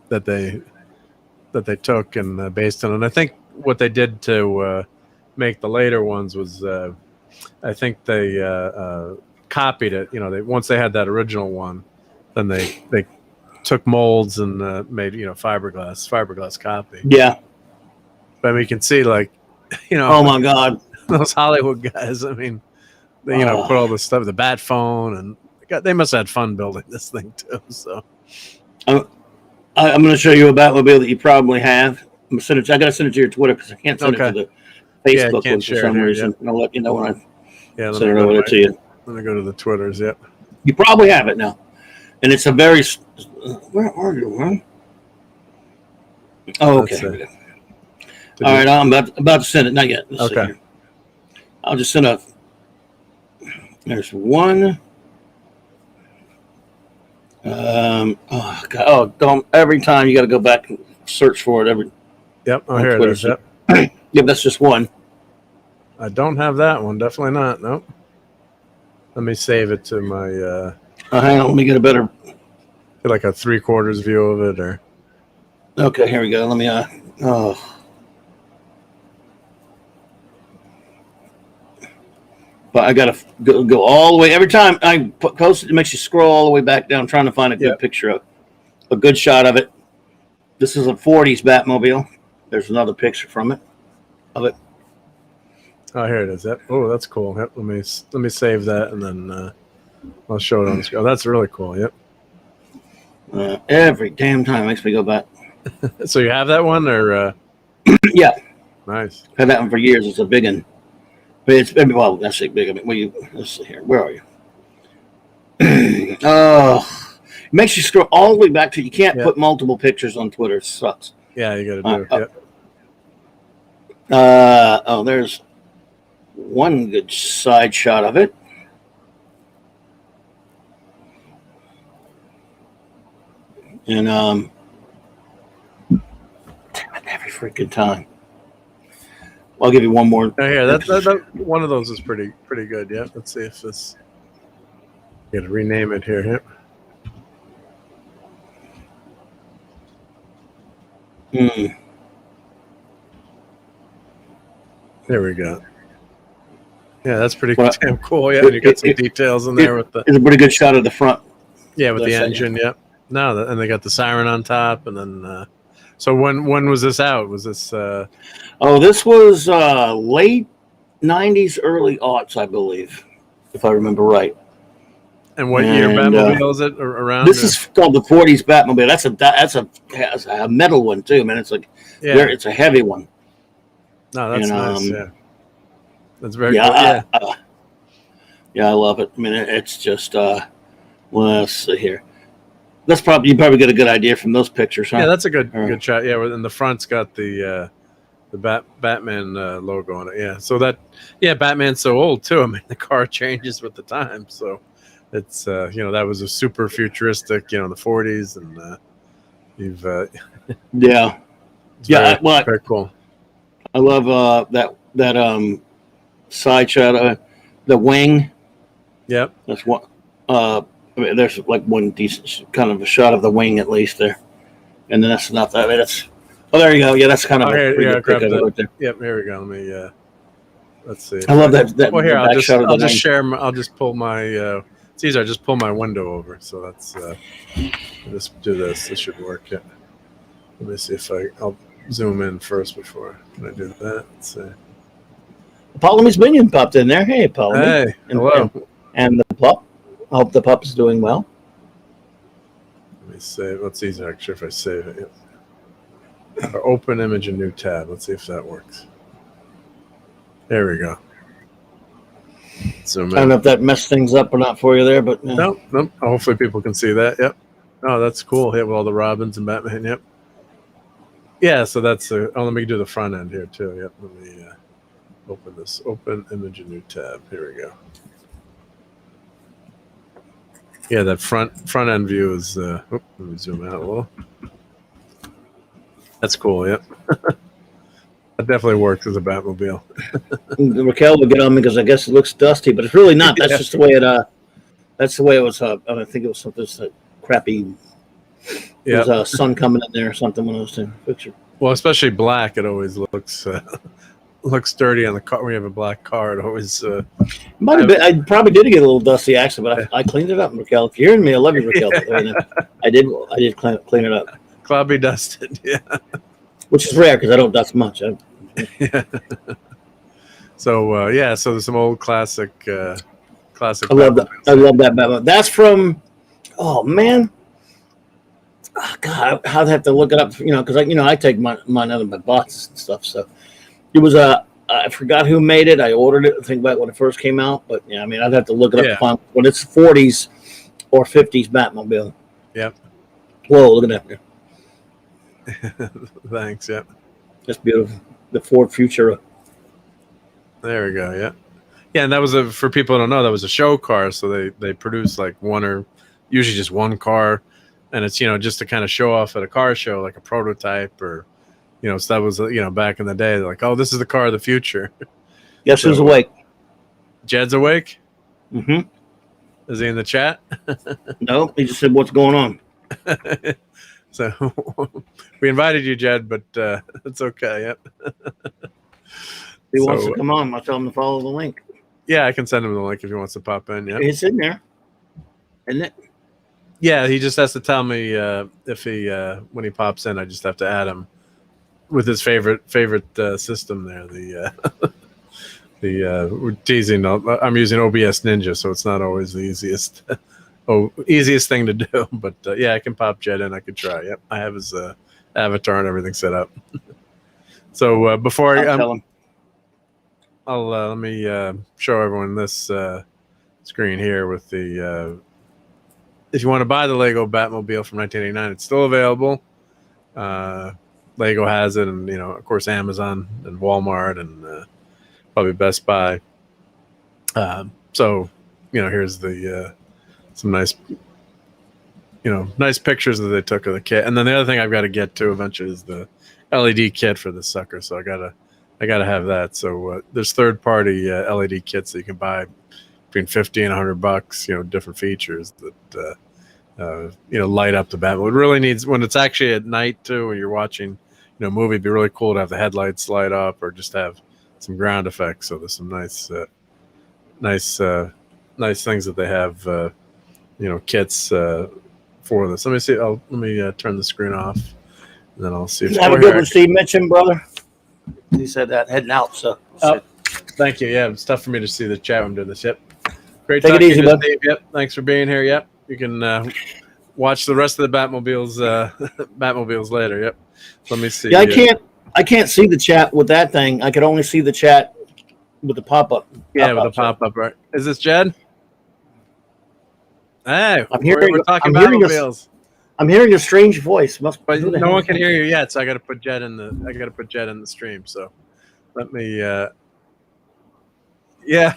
S2: That they took and based on, and I think what they did to make the later ones was, I think they copied it. Once they had that original one. Then they took molds and made fiberglass copy.
S1: Yeah,
S2: but we can see
S1: oh my God,
S2: those Hollywood guys. I mean, they put all this stuff, the bat phone, and they must have had fun building this thing too. So
S1: I'm going to show you a Batmobile that you probably have. I got to send it to your Twitter because I can't send it to the Facebook one for some reason. Yep. And I'll let you know when I send it over to you.
S2: Let me go to the Twitters. Yep,
S1: you probably have it now. And it's a very. Where are you, man? Oh, okay. All right, I'm about to send it. Not yet. Let's see here. I'll just send a. There's one. Oh God! Oh, don't! Every time you got to go back and search for it.
S2: Yep. Oh, here it is. Yep.
S1: Yeah, that's just one.
S2: I don't have that one. Definitely not. Nope. Let me save it to my.
S1: Hang on, let me get a better.
S2: Like a 3/4 view of it, or.
S1: Okay, here we go. Let me. But I gotta go all the way. Every time I post it, it makes you scroll all the way back down, trying to find a good picture of a good shot of it. This is a 40s Batmobile. There's another picture from it. Of it.
S2: Oh, here it is. Yep. Oh, that's cool. Yep. Let me save that, and then I'll show it on the screen. Oh, that's really cool. Yep.
S1: Every damn time makes me go back.
S2: So you have that one, or?
S1: Yeah.
S2: Nice.
S1: I've had that one for years. It's a big one. But I say big. I mean, let's see here. Where are you? It makes you scroll all the way back to. You can't put multiple pictures on Twitter. It sucks.
S2: Yeah, you got to do it.
S1: There's one good side shot of it. And damn it, every freaking time. I'll give you one more.
S2: Oh, here, that one of those is pretty good. Yeah, let's see if this. Got to rename it here. Yep. There we go. Yeah, that's pretty damn cool. Yeah, you got some details in there with the.
S1: It's a pretty good shot of the front.
S2: Yeah, with the engine. Yep. No, and they got the siren on top, and then. So when was this out? Was this?
S1: This was late '90s, early aughts, I believe, if I remember right.
S2: And what year Batmobile is it around?
S1: This is called the '40s Batmobile. That's a metal one too, man. It's like it's a heavy one.
S2: No, that's nice. Yeah, that's very cool.
S1: Yeah, I love it. I mean, it's just let's see here. You probably get a good idea from those pictures, huh?
S2: Yeah, that's a good shot. Yeah, and the front's got the Batman logo on it. Yeah, so Batman's so old too. I mean, the car changes with the time, so it's that was a super futuristic, in the '40s, and you've very cool.
S1: I love that side shot, the wing.
S2: Yep,
S1: that's what. I mean, there's like one decent kind of a shot of the wing at least there, and then that's not that. I mean, that's there you go. Yeah, that's kind of
S2: right there. Yep, here we go. Let me let's see.
S1: I love that.
S2: Well, here I'll just share. I'll just pull my. It's easier. I just pull my window over. So that's. Just do this. This should work. Yeah. Let me see if I'll zoom in first before I do that. Let's see.
S1: Ptolemy's minion popped in there. Hey, Ptolemy.
S2: Hey, hello.
S1: And the pup. I hope the pup is doing well.
S2: Let me save. Let's see actually if I save it. Yep. Open image in new tab. Let's see if that works. There we go. Zoom in.
S1: I don't know if that messed things up or not for you there, but
S2: nope. Hopefully people can see that. Yep. Oh, that's cool. Yeah, with all the Robins and Batman. Yep. Yeah. So that's. Let me do the front end here too. Yep. Let me open this. Open image in new tab. Here we go. Yeah, that front end view is. Let me zoom out a little. That's cool. Yep. That definitely works as a Batmobile.
S1: Raquel will get on me because I guess it looks dusty, but it's really not. That's just the way it. That's the way it was. I think it was something crappy. Yeah. There's sun coming in there or something when I was taking a picture.
S2: Well, especially black, it always looks dirty on the car. When you have a black car, it always.
S1: Might have been. I probably did get a little dusty, actually, but I cleaned it up, Raquel. If you're hearing me, I love you, Raquel. I did clean it up.
S2: Clobby dusted, yeah.
S1: Which is rare because I don't dust much.
S2: Yeah. So so there's some old classic. I
S1: love that. I love that Batman. That's from. Oh man. Oh, God, I'd have to look it up. Because I take mine out of my boxes and stuff. So it was I forgot who made it. I ordered it. I think back when it first came out. But yeah, I mean, I'd have to look it up to find when it's 40s or 50s Batmobile.
S2: Yep.
S1: Whoa, look at that.
S2: Thanks. Yep.
S1: That's beautiful. The Ford Futura.
S2: There we go. Yeah. Yeah, and that was for people who don't know, that was a show car. So they produced like usually just one car, and it's just to kind of show off at a car show, like a prototype or. So that was back in the day. They're like, oh, this is the car of the future.
S1: Guess who's awake?
S2: Jed's awake?
S1: Mm-hmm.
S2: Is he in the chat?
S1: No, he just said, what's going on?
S2: So we invited you, Jed, but it's okay. Yep.
S1: He wants to come on. I'll tell him to follow the link.
S2: Yeah, I can send him the link if he wants to pop in. Yeah,
S1: it's in there, isn't it?
S2: Yeah, he just has to tell me if he when he pops in. I just have to add him with his favorite system there. We're teasing. I'm using OBS Ninja, so it's not always the easiest thing to do. But yeah, I can pop Jed in. I could try. Yep, I have his avatar and everything set up. So before
S1: I'll tell him.
S2: Let me show everyone this screen here with the. If you want to buy the Lego Batmobile from 1989, it's still available. Lego has it, and of course Amazon and Walmart and probably Best Buy. So here's the some nice nice pictures that they took of the kit. And then the other thing I've got to get to eventually is the LED kit for this sucker. So I gotta have that. So there's third-party LED kits that you can buy between $50 and $100. Different features that light up the Batmobile. It really needs, when it's actually at night too, when you're watching a movie, it'd be really cool to have the headlights light up or just have some ground effects. So there's some nice things that they have kits for this. Let me see. Let me turn the screen off, and then I'll see if
S1: have a good one, Steve Mitchum, brother. He said that heading out. So
S2: thank you. Yeah, it's tough for me to see the chat when I'm doing this. Yep. Great.
S1: Take it easy, bud.
S2: Steve. Yep. Thanks for being here. Yep. You can watch the rest of the Batmobiles later. Yep. Let me see.
S1: Yeah, I can't see the chat with that thing. I could only see the chat with the pop-up.
S2: Yeah, with the pop-up, right? Is this Jed? Hey, we're talking Batmobiles.
S1: I'm hearing a strange voice.
S2: But no one can hear you yet, so I got to put Jed in the stream. So let me. Yeah.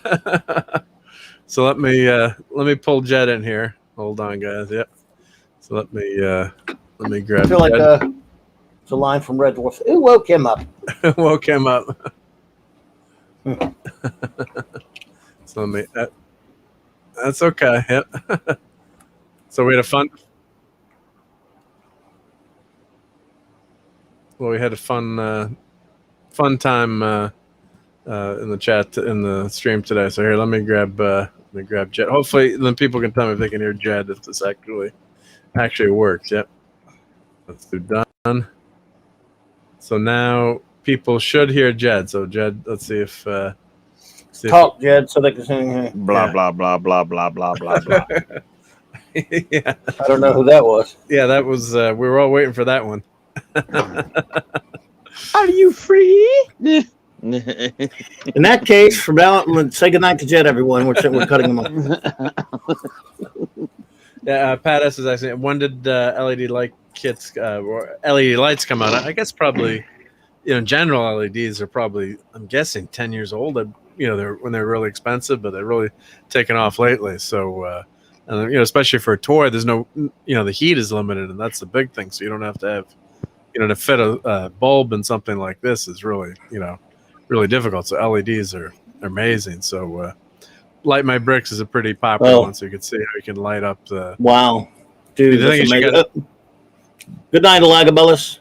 S2: So let me pull Jed in here. Hold on, guys. Yep. So let me grab.
S1: I feel like it's a line from Red Dwarf. It woke him up.
S2: Woke him up. So let me. That's okay. Yep. So we had a fun. Well, we had a fun time in the chat in the stream today. So here, let me grab Jed. Hopefully, then people can tell me if they can hear Jed if this actually works. Yep. Let's do done. So now people should hear Jed. So Jed, let's see if.
S1: Talk, Jed, so they can sing.
S3: Blah blah blah blah blah blah blah blah.
S2: Yeah.
S1: I don't know who that was.
S2: Yeah, that was. We were all waiting for that one.
S3: Are you free?
S1: In that case, from now on, say goodnight to Jed, everyone. We're cutting them off.
S2: Yeah, Pat S is asking, when did LED light kits or LED lights come out? I guess probably, in general, LEDs are probably, I'm guessing, 10 years old. When they're really expensive, but they're really taken off lately. So, especially for a toy, there's no, the heat is limited, and that's the big thing. So you don't have to have, to fit a bulb in something like this is really, really difficult. So LEDs are amazing. So, Light My Bricks is a pretty popular one, so you can see how you can light up the.
S1: Wow, dude! Good night, Lagabellis.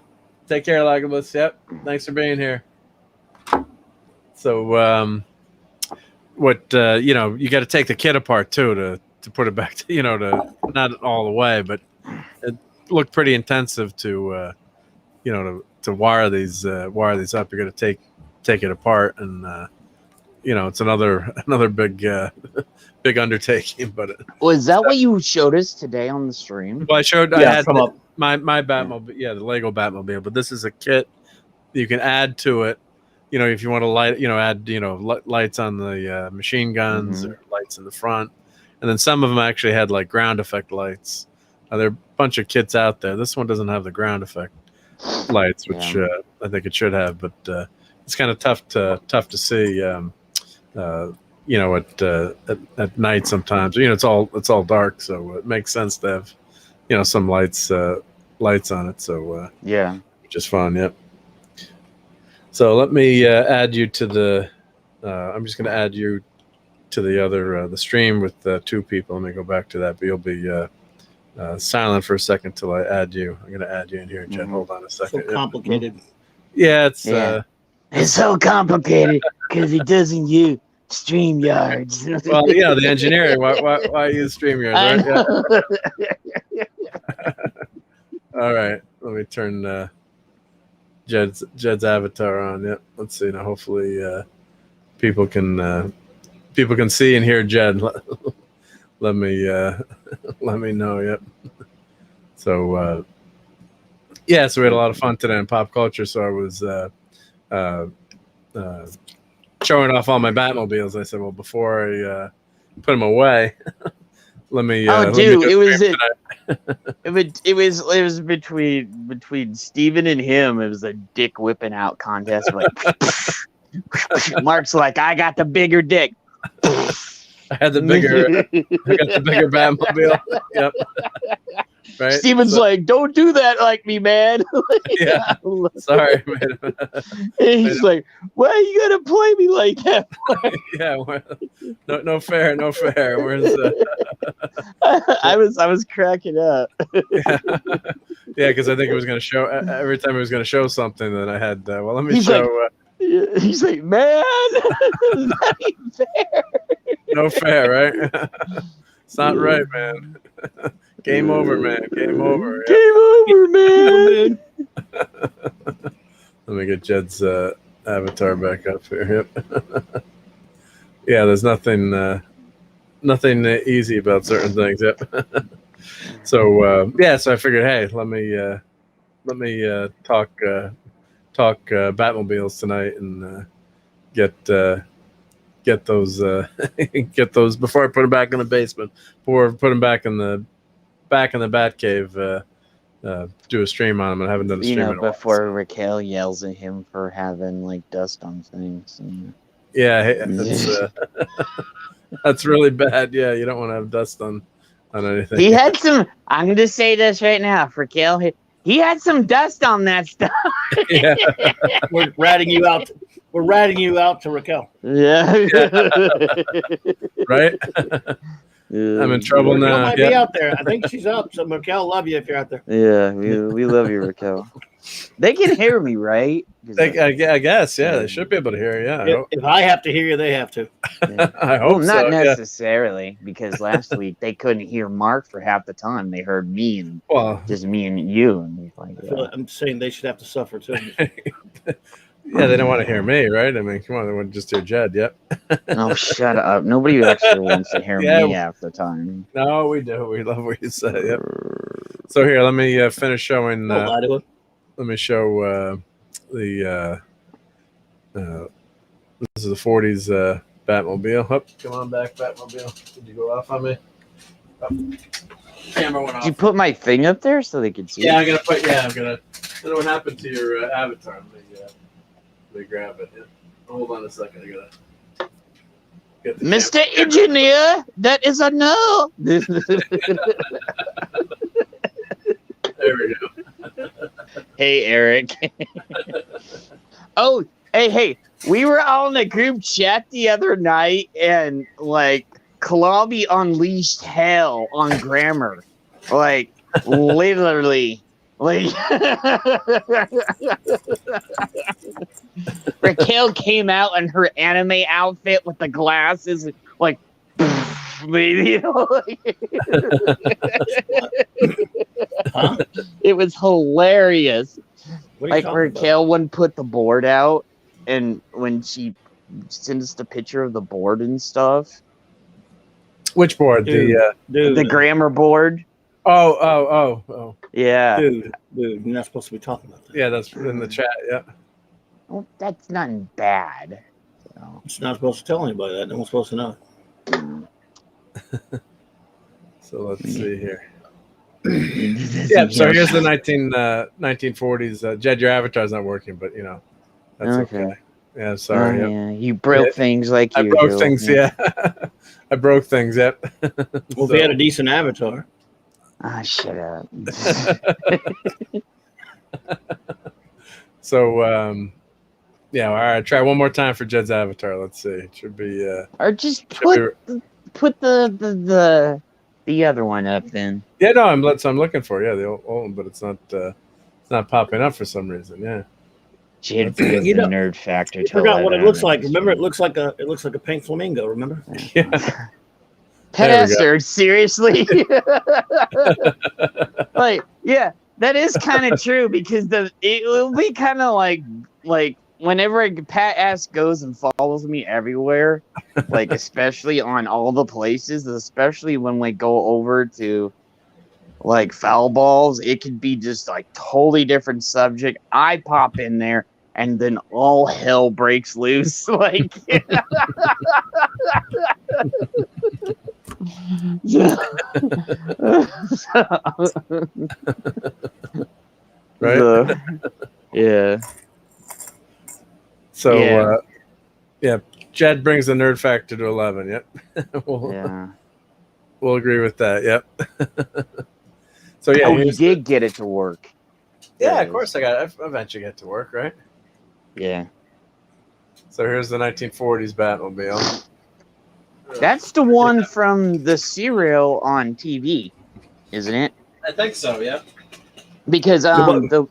S2: Take care, Lagabellis. Yep. Thanks for being here. So, you got to take the kit apart too to put it back to to not all the way, but it looked pretty intensive to to wire these up. You're going to take it apart, and it's another big undertaking. But
S3: was that what you showed us today on the stream?
S2: Well, I had my Batmobile, the Lego Batmobile, but this is a kit you can add to it. If you want to light, add lights on the machine guns or lights in the front, and then some of them actually had like ground effect lights. There are a bunch of kits out there. This one doesn't have the ground effect lights, which I think it should have, but it's kind of tough to see. At night sometimes. It's all dark, so it makes sense to have some lights on it. So which is fun. Yep. So let me add you to the. I'm just going to add you to the other the stream with two people. Let me go back to that, but you'll be silent for a second till I add you. I'm going to add you in here, Jen. Hold on a second.
S1: So complicated.
S2: Yeah, it's
S3: so complicated because he doesn't use StreamYards.
S2: Well, the engineering. Why use StreamYards? Right? Yeah. All right, let me turn Jed's avatar on. Yep. Let's see now. Hopefully, people can see and hear Jed. Let me know. Yep. So so we had a lot of fun today in pop culture. So I was showing off all my Batmobiles. I said, well, before I put them away, let me.
S3: It was between Steven and him. It was a dick whipping out contest. Like, Mark's like, I got the bigger dick.
S2: I got the bigger Batmobile. Yep. Right?
S3: Steven's
S2: So-
S3: like, don't do that like me, man.
S2: Yeah. Sorry, man.
S3: And he's like, why are you gonna play me like that?
S2: Yeah, well, no fair, no fair. Where's
S3: I was cracking up.
S2: yeah, because I think it was going to show every time it was going to show something. Then I had well, let me
S3: He's
S2: show.
S3: He's like, man, that ain't fair.
S2: No fair, right? It's not right, man. Game over, man. Game over. Yep.
S3: Game over, man.
S2: Let me get Jed's avatar back up here. Yep. Yeah, there's nothing easy about certain things. Yep. So so I figured, hey, let me talk Batmobiles tonight and get those get those before I put them back in the basement. Before I put them back in the Batcave. Do a stream on them. I haven't done a stream in a while,
S3: before Raquel yells at him for having like dust on things.
S2: Yeah, that's really bad. Yeah, you don't want to have dust on anything.
S3: He had some. I'm going to say this right now, Raquel. He had some dust on that stuff.
S2: Yeah.
S1: We're ratting you out. We're ratting you out to Raquel.
S3: Yeah.
S2: Right. I'm in trouble
S1: Raquel
S2: now.
S1: might be out there. I think she's up. So Raquel, love you if you're out there.
S3: Yeah, we love you, Raquel. They can hear me, right?
S2: I guess, yeah, they should be able to hear. Yeah,
S1: If I have to hear you, they have to.
S3: Yeah.
S2: I hope
S3: Well, not
S2: so.
S3: necessarily, because last week they couldn't hear Mark for half the time. They heard me and
S2: Well,
S3: just me and you, and he's like,
S1: I'm saying they should have to suffer too.
S2: yeah, they don't want to hear me, right? I mean, come on, they want to just hear Jed. Yep.
S3: "Oh, shut up! Nobody actually wants to hear
S2: Yeah.
S3: me half the time."
S2: No, we do. We love what you say. Yep. So here, let me finish showing.
S1: Don't lie to him.
S2: Let me show the. This is the '40s Batmobile. Up, come on back, Batmobile. Did you go off on me? Oh. Camera went off.
S3: Did you put my thing up there so they could see?
S2: Yeah,
S3: it?
S2: I'm gonna. I don't know what happened to your avatar. Let me grab it. Yeah. Hold on a second. I gotta. Get the
S3: Mr. Engineer, that is a no.
S2: There we go.
S3: Hey, Eric. Oh, hey, we were all in a group chat the other night, and like Clobby unleashed hell on grammar, like literally, like Raquel came out in her anime outfit with the glasses, like. You know,
S1: Huh?
S3: It was hilarious.
S1: What are you
S3: Like
S1: talking about?
S3: Raquel wouldn't put the board out, and when she sends us the picture of the board and stuff,
S2: Which board?
S1: Dude. Dude,
S3: the grammar board.
S2: Oh.
S3: Yeah.
S1: dude, you're not supposed to be talking about that.
S2: Yeah, that's in the chat. Yeah.
S3: Well, that's nothing bad. So.
S1: It's not supposed to tell anybody that. No one's supposed to know.
S2: So let's see here.
S3: Yeah.
S2: Yeah. So here's the 1940s. Jed, your avatar's not working, but you know that's okay. Yeah. Sorry. Yep.
S3: Yeah. You broke things like
S2: I
S3: usual.
S2: broke things. Yeah. I broke things. Yep.
S1: Well, if he had a decent avatar.
S3: Ah, shut up.
S2: So yeah. All right. Try one more time for Jed's avatar. Let's see. It should be.
S3: Or just
S2: Should
S3: put the other one up then.
S2: Yeah. No. I'm looking for the old one, but it's not popping up for some reason. Yeah.
S3: Jed feels
S1: You
S3: the
S1: know,
S3: nerd factor.
S1: I forgot what it looks like. Remember, it looks like a pink flamingo. Remember?
S2: Yeah.
S3: Pastor, seriously? Like, yeah, that is kind of true because it will be kind of like whenever Pat Ass goes and follows me everywhere, like especially on all the places, especially when we go over to like foul balls, it could be just like totally different subject. I pop in there and then all hell breaks loose. Like
S2: Right.
S3: Yeah.
S2: So yeah, Jed brings the nerd factor to 11. Yep.
S3: Yeah.
S2: We'll agree with that. Yep. So yeah,
S3: you did get it to work.
S2: Yeah, of course I eventually get to work, right?
S3: Yeah.
S2: So here's the 1940s Batmobile.
S3: That's the one from the serial on TV, isn't it?
S2: I think so. Yeah.
S3: Because
S1: The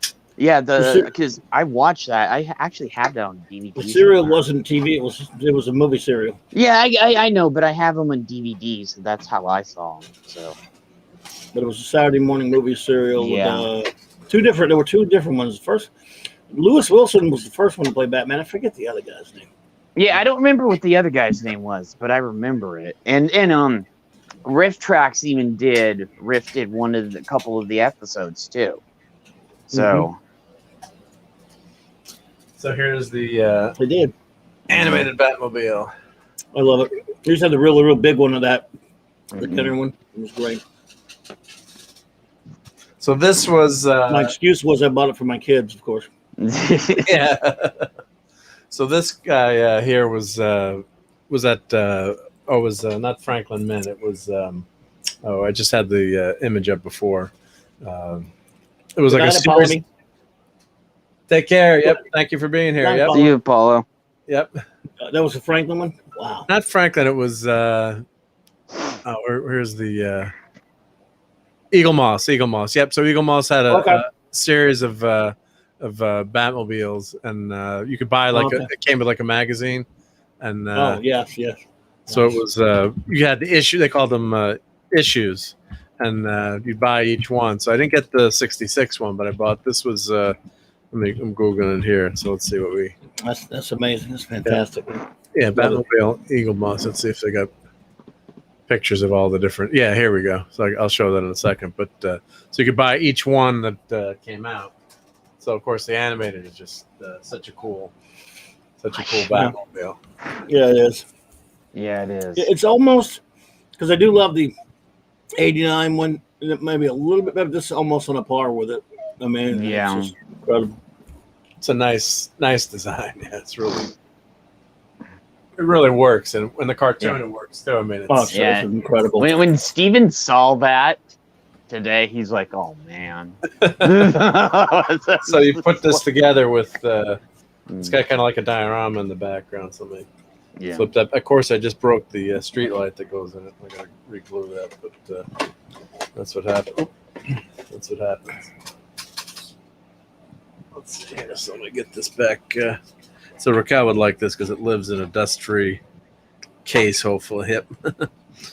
S3: because I watched that. I actually have that on DVD.
S1: The serial
S3: somewhere.
S1: wasn't TV. It was a movie serial.
S3: Yeah, I know, but I have them on DVD, so that's how I saw them. So.
S1: But it was a Saturday morning movie serial
S3: Yeah.
S1: with There were two different ones. First, Lewis Wilson was the first one to play Batman. I forget the other guy's name.
S3: Yeah, I don't remember what the other guy's name was, but I remember it. And Riff Tracks even did one of the couple of the episodes too. So
S2: So here's the
S1: They did.
S2: animated Batmobile.
S1: I love it. They just had the real big one of that. The Kenner one. It was great.
S2: So this was
S1: My excuse was I bought it for my kids, of course.
S2: yeah. So this guy here was at not Franklin Mint. It was I just had the image up before. It was
S1: Good
S2: like a
S1: night, Apollo.
S2: series. Take care. Yep. Thank you for being here.
S1: Good night,
S2: Yep.
S3: See you, Apollo.
S2: Yep.
S1: That was the Franklin one? Wow.
S2: Not Franklin. It was here's the Eagle Moss. Eagle Moss. Yep. So Eagle Moss had a series of Batmobiles, and you could buy it came with like a magazine, and
S1: yes.
S2: so it was you had the issue. They called them issues, and you'd buy each one. So I didn't get the '66 one, but I bought this was. I'm googling it here, so let's see what we.
S1: That's amazing. That's fantastic.
S2: Yeah, Batmobile Eagle Moss. Let's see if they got pictures of all the different. Yeah, here we go. So I'll show that in a second. But so you could buy each one that came out. So of course the animated is just such a cool Batmobile.
S1: Yeah, it is.
S3: Yeah, it is.
S1: It's almost because I do love the '89 one. Maybe a little bit better. This is almost on a par with it. I mean,
S3: Yeah.
S1: it's just incredible.
S2: It's a nice design. Yeah, it really works, and when the cartoon it works too. I mean, it's
S1: incredible.
S3: When Steven saw that today, he's like, "Oh man."
S2: so you put this together with it's got kind of like a diorama in the background. So they flipped up. Of course, I just broke the street light that goes in it. I gotta re-glue that, but that's what happened. That's what happens. Let's see here. So let me get this back. So Raquel would like this because it lives in a dust-free case, hopefully. Yep.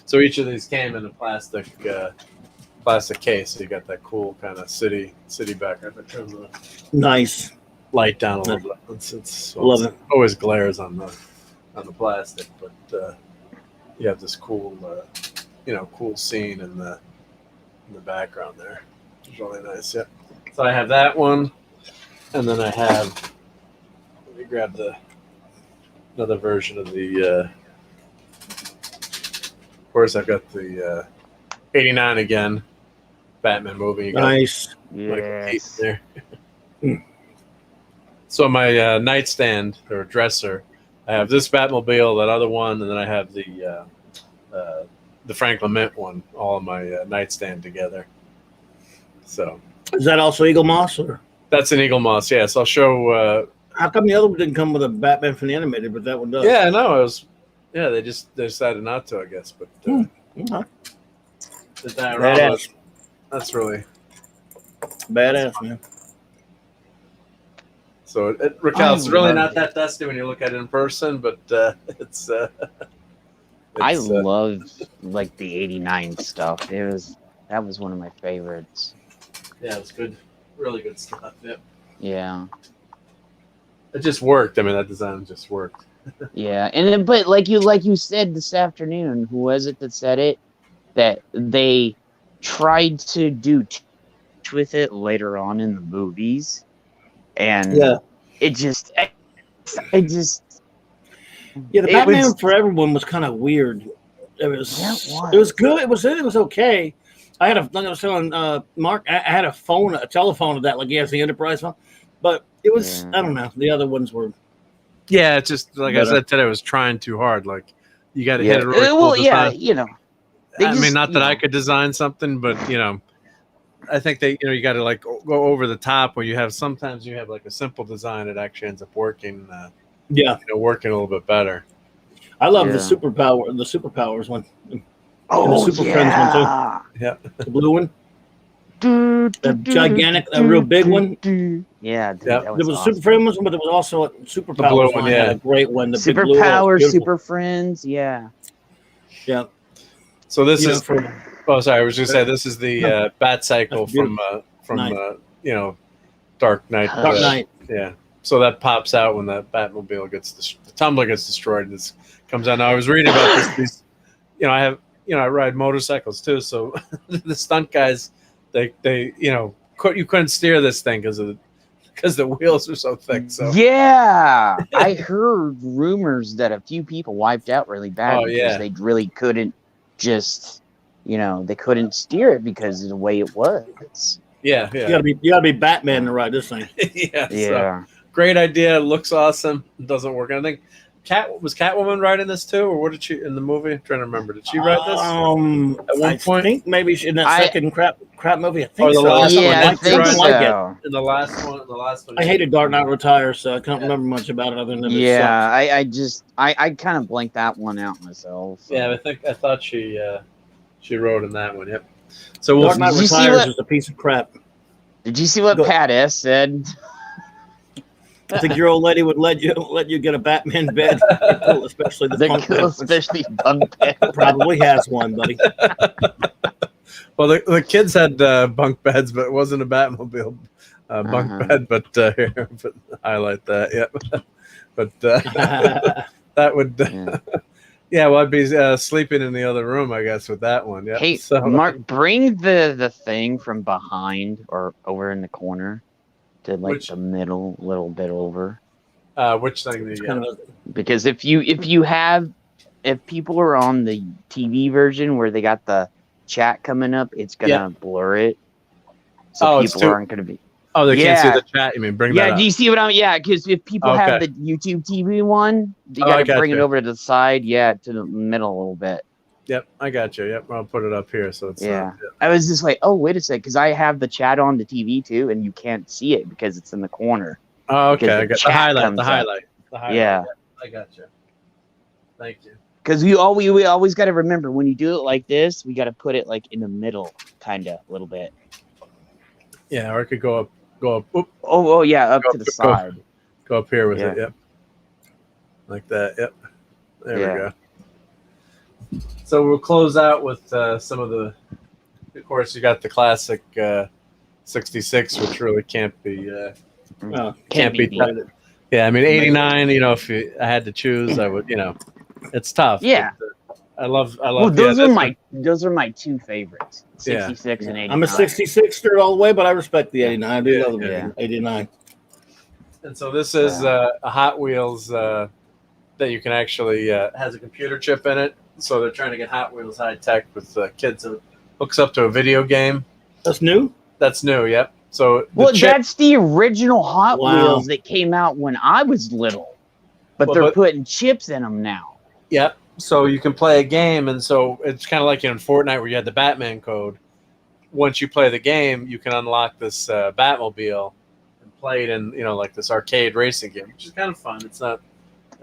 S2: So each of these came in a plastic case. So you got that cool kind of city background. That turns the
S1: Nice.
S2: light down a little bit.
S1: Love it.
S2: Always glares on the plastic, but you have this cool cool scene in the background there. It's really nice. Yep. So I have that one, and then I have. Let me grab another version of the. Of course, I've got the '89 again, Batman movie.
S1: Nice.
S3: Yes.
S2: There. So my nightstand or dresser, I have this Batmobile, that other one, and then I have the Franklin Mint one, all on my nightstand together. So
S1: Is that also Eagle Moss? Or
S2: that's an Eagle Moss, yes. I'll show.
S1: how come the other one didn't come with a Batman from the animated, but that one does?
S2: Yeah, no, they decided not to, I guess. But
S1: Okay.
S2: the diorama,
S1: Badass.
S2: that's really
S1: Badass, man.
S2: so. Raquel, it's really not that dusty when you look at it in person, but it's.
S3: I love like the '89 stuff. That was one of my favorites.
S2: Yeah, it's good, really good stuff. Yep.
S3: Yeah.
S2: It just worked. I mean, that design just worked.
S3: Yeah, and then, but like you said this afternoon, who was it that said it? That they tried to do with it later on in the movies, and it just.
S1: Yeah, the Batman for everyone was kind of weird. It was good. It was okay. I had like I was telling Mark, I had a telephone of that, like he has the Enterprise phone, but it was I don't know. The other ones were.
S2: Yeah, it's just like I said today, I was trying too hard. Like you got to hit it really cool.
S3: Well, yeah, you know.
S2: I mean, not that I could design something, but I think they, you got to like go over the top where sometimes you have like a simple design that actually ends up working. Working a little bit better.
S1: I love the superpowers one.
S3: Oh,
S1: and the Super Friends one too.
S2: Yeah,
S1: the blue one. The gigantic, a real big one.
S3: Yeah, dude,
S2: Yep.
S3: that was
S1: There was
S3: awesome.
S1: a Super Friends one, but there was also a Superpowers one.
S2: Yeah.
S1: Had a great one. The big blue one,
S3: Superpower,
S1: beautiful.
S3: Super Friends, yeah.
S1: Yeah.
S2: So this
S1: You know,
S2: is. Oh, sorry. I was just saying this is the Bat Cycle
S1: That's
S2: from Dark Knight.
S1: Dark Knight.
S2: Yeah. So that pops out when the Batmobile the tumbler gets destroyed. And this comes out. Now I was reading about this. These, I ride motorcycles too. So the stunt guys, they you couldn't steer this thing because the wheels are so thick. So
S3: yeah, I heard rumors that a few people wiped out really bad because they really couldn't they couldn't steer it because of the way it was.
S2: Yeah.
S1: You gotta be Batman to ride this thing.
S2: Yeah.
S3: Yeah.
S2: So, great idea. Looks awesome. Doesn't work. I think Catwoman riding this too, or what did she in the movie? I'm trying to remember. Did she ride this at one point?
S1: I think maybe in that second crap movie. I think
S2: the
S1: so.
S2: last one.
S3: I think so.
S1: Like
S2: in the last one.
S1: I hated Dark Knight Retires, so I can't remember much about it other than
S3: I kind of blanked that one out myself. So.
S2: Yeah, I thought she rode in that one. Yep. So
S1: Dark Knight Retires is a piece of crap.
S3: Did you see what Pat S said?
S1: I think your old lady would let you get a Batman bed, especially the punk bed.
S3: Especially bunk bed.
S1: Probably has one, buddy.
S2: Well, the kids had bunk beds, but it wasn't a Batmobile bunk bed. But highlight that, yeah. But that would, well, I'd be sleeping in the other room, I guess, with that one. Yeah.
S3: Hey, Mark, bring the thing from behind or over in the corner. To the middle, little bit over.
S2: Which thing?
S3: Because if people are on the TV version where they got the chat coming up, it's gonna blur it. So people aren't gonna be.
S2: Oh, they can't see the chat. You mean bring that up.
S3: Do you see what I'm? Yeah, because if people have the YouTube TV one, you gotta bring it over to the side. Yeah, to the middle a little bit.
S2: Yep, I got you. Yep, I'll put it up here so it's.
S3: I was just like, oh, wait a sec, because I have the chat on the TV too, and you can't see it because it's in the corner.
S2: Oh, okay. I got the highlight.
S3: Yeah,
S2: I got you. Thank you.
S3: Because we always got to remember when you do it like this, we got to put it like in the middle, kind of a little bit.
S2: Yeah, or it could go up. Oop.
S3: Oh, yeah, up to the side.
S2: Go up here with it. Yep. Like that. Yep. There we go. So we'll close out with some of the. Of course, you got the classic 66, which really can't be. Can't be. Yeah, I mean 89. If I had to choose, I would. It's tough.
S3: Yeah.
S2: But, I love.
S3: Well, those are my two favorites. 66 and 89.
S1: I'm a 66er all the way, but I respect the 89. I do love the 89.
S2: And so this is a Hot Wheels that you can actually has a computer chip in it. So they're trying to get Hot Wheels high tech with kids. It hooks up to a video game.
S1: That's new?
S2: That's new, yep. So
S3: that's the original Hot Wheels that came out when I was little. But they're putting chips in them now.
S2: Yep. So you can play a game, and so it's kind of like in Fortnite where you had the Batman code. Once you play the game, you can unlock this Batmobile and play it in, like this arcade racing game, which is kind of fun. It's not,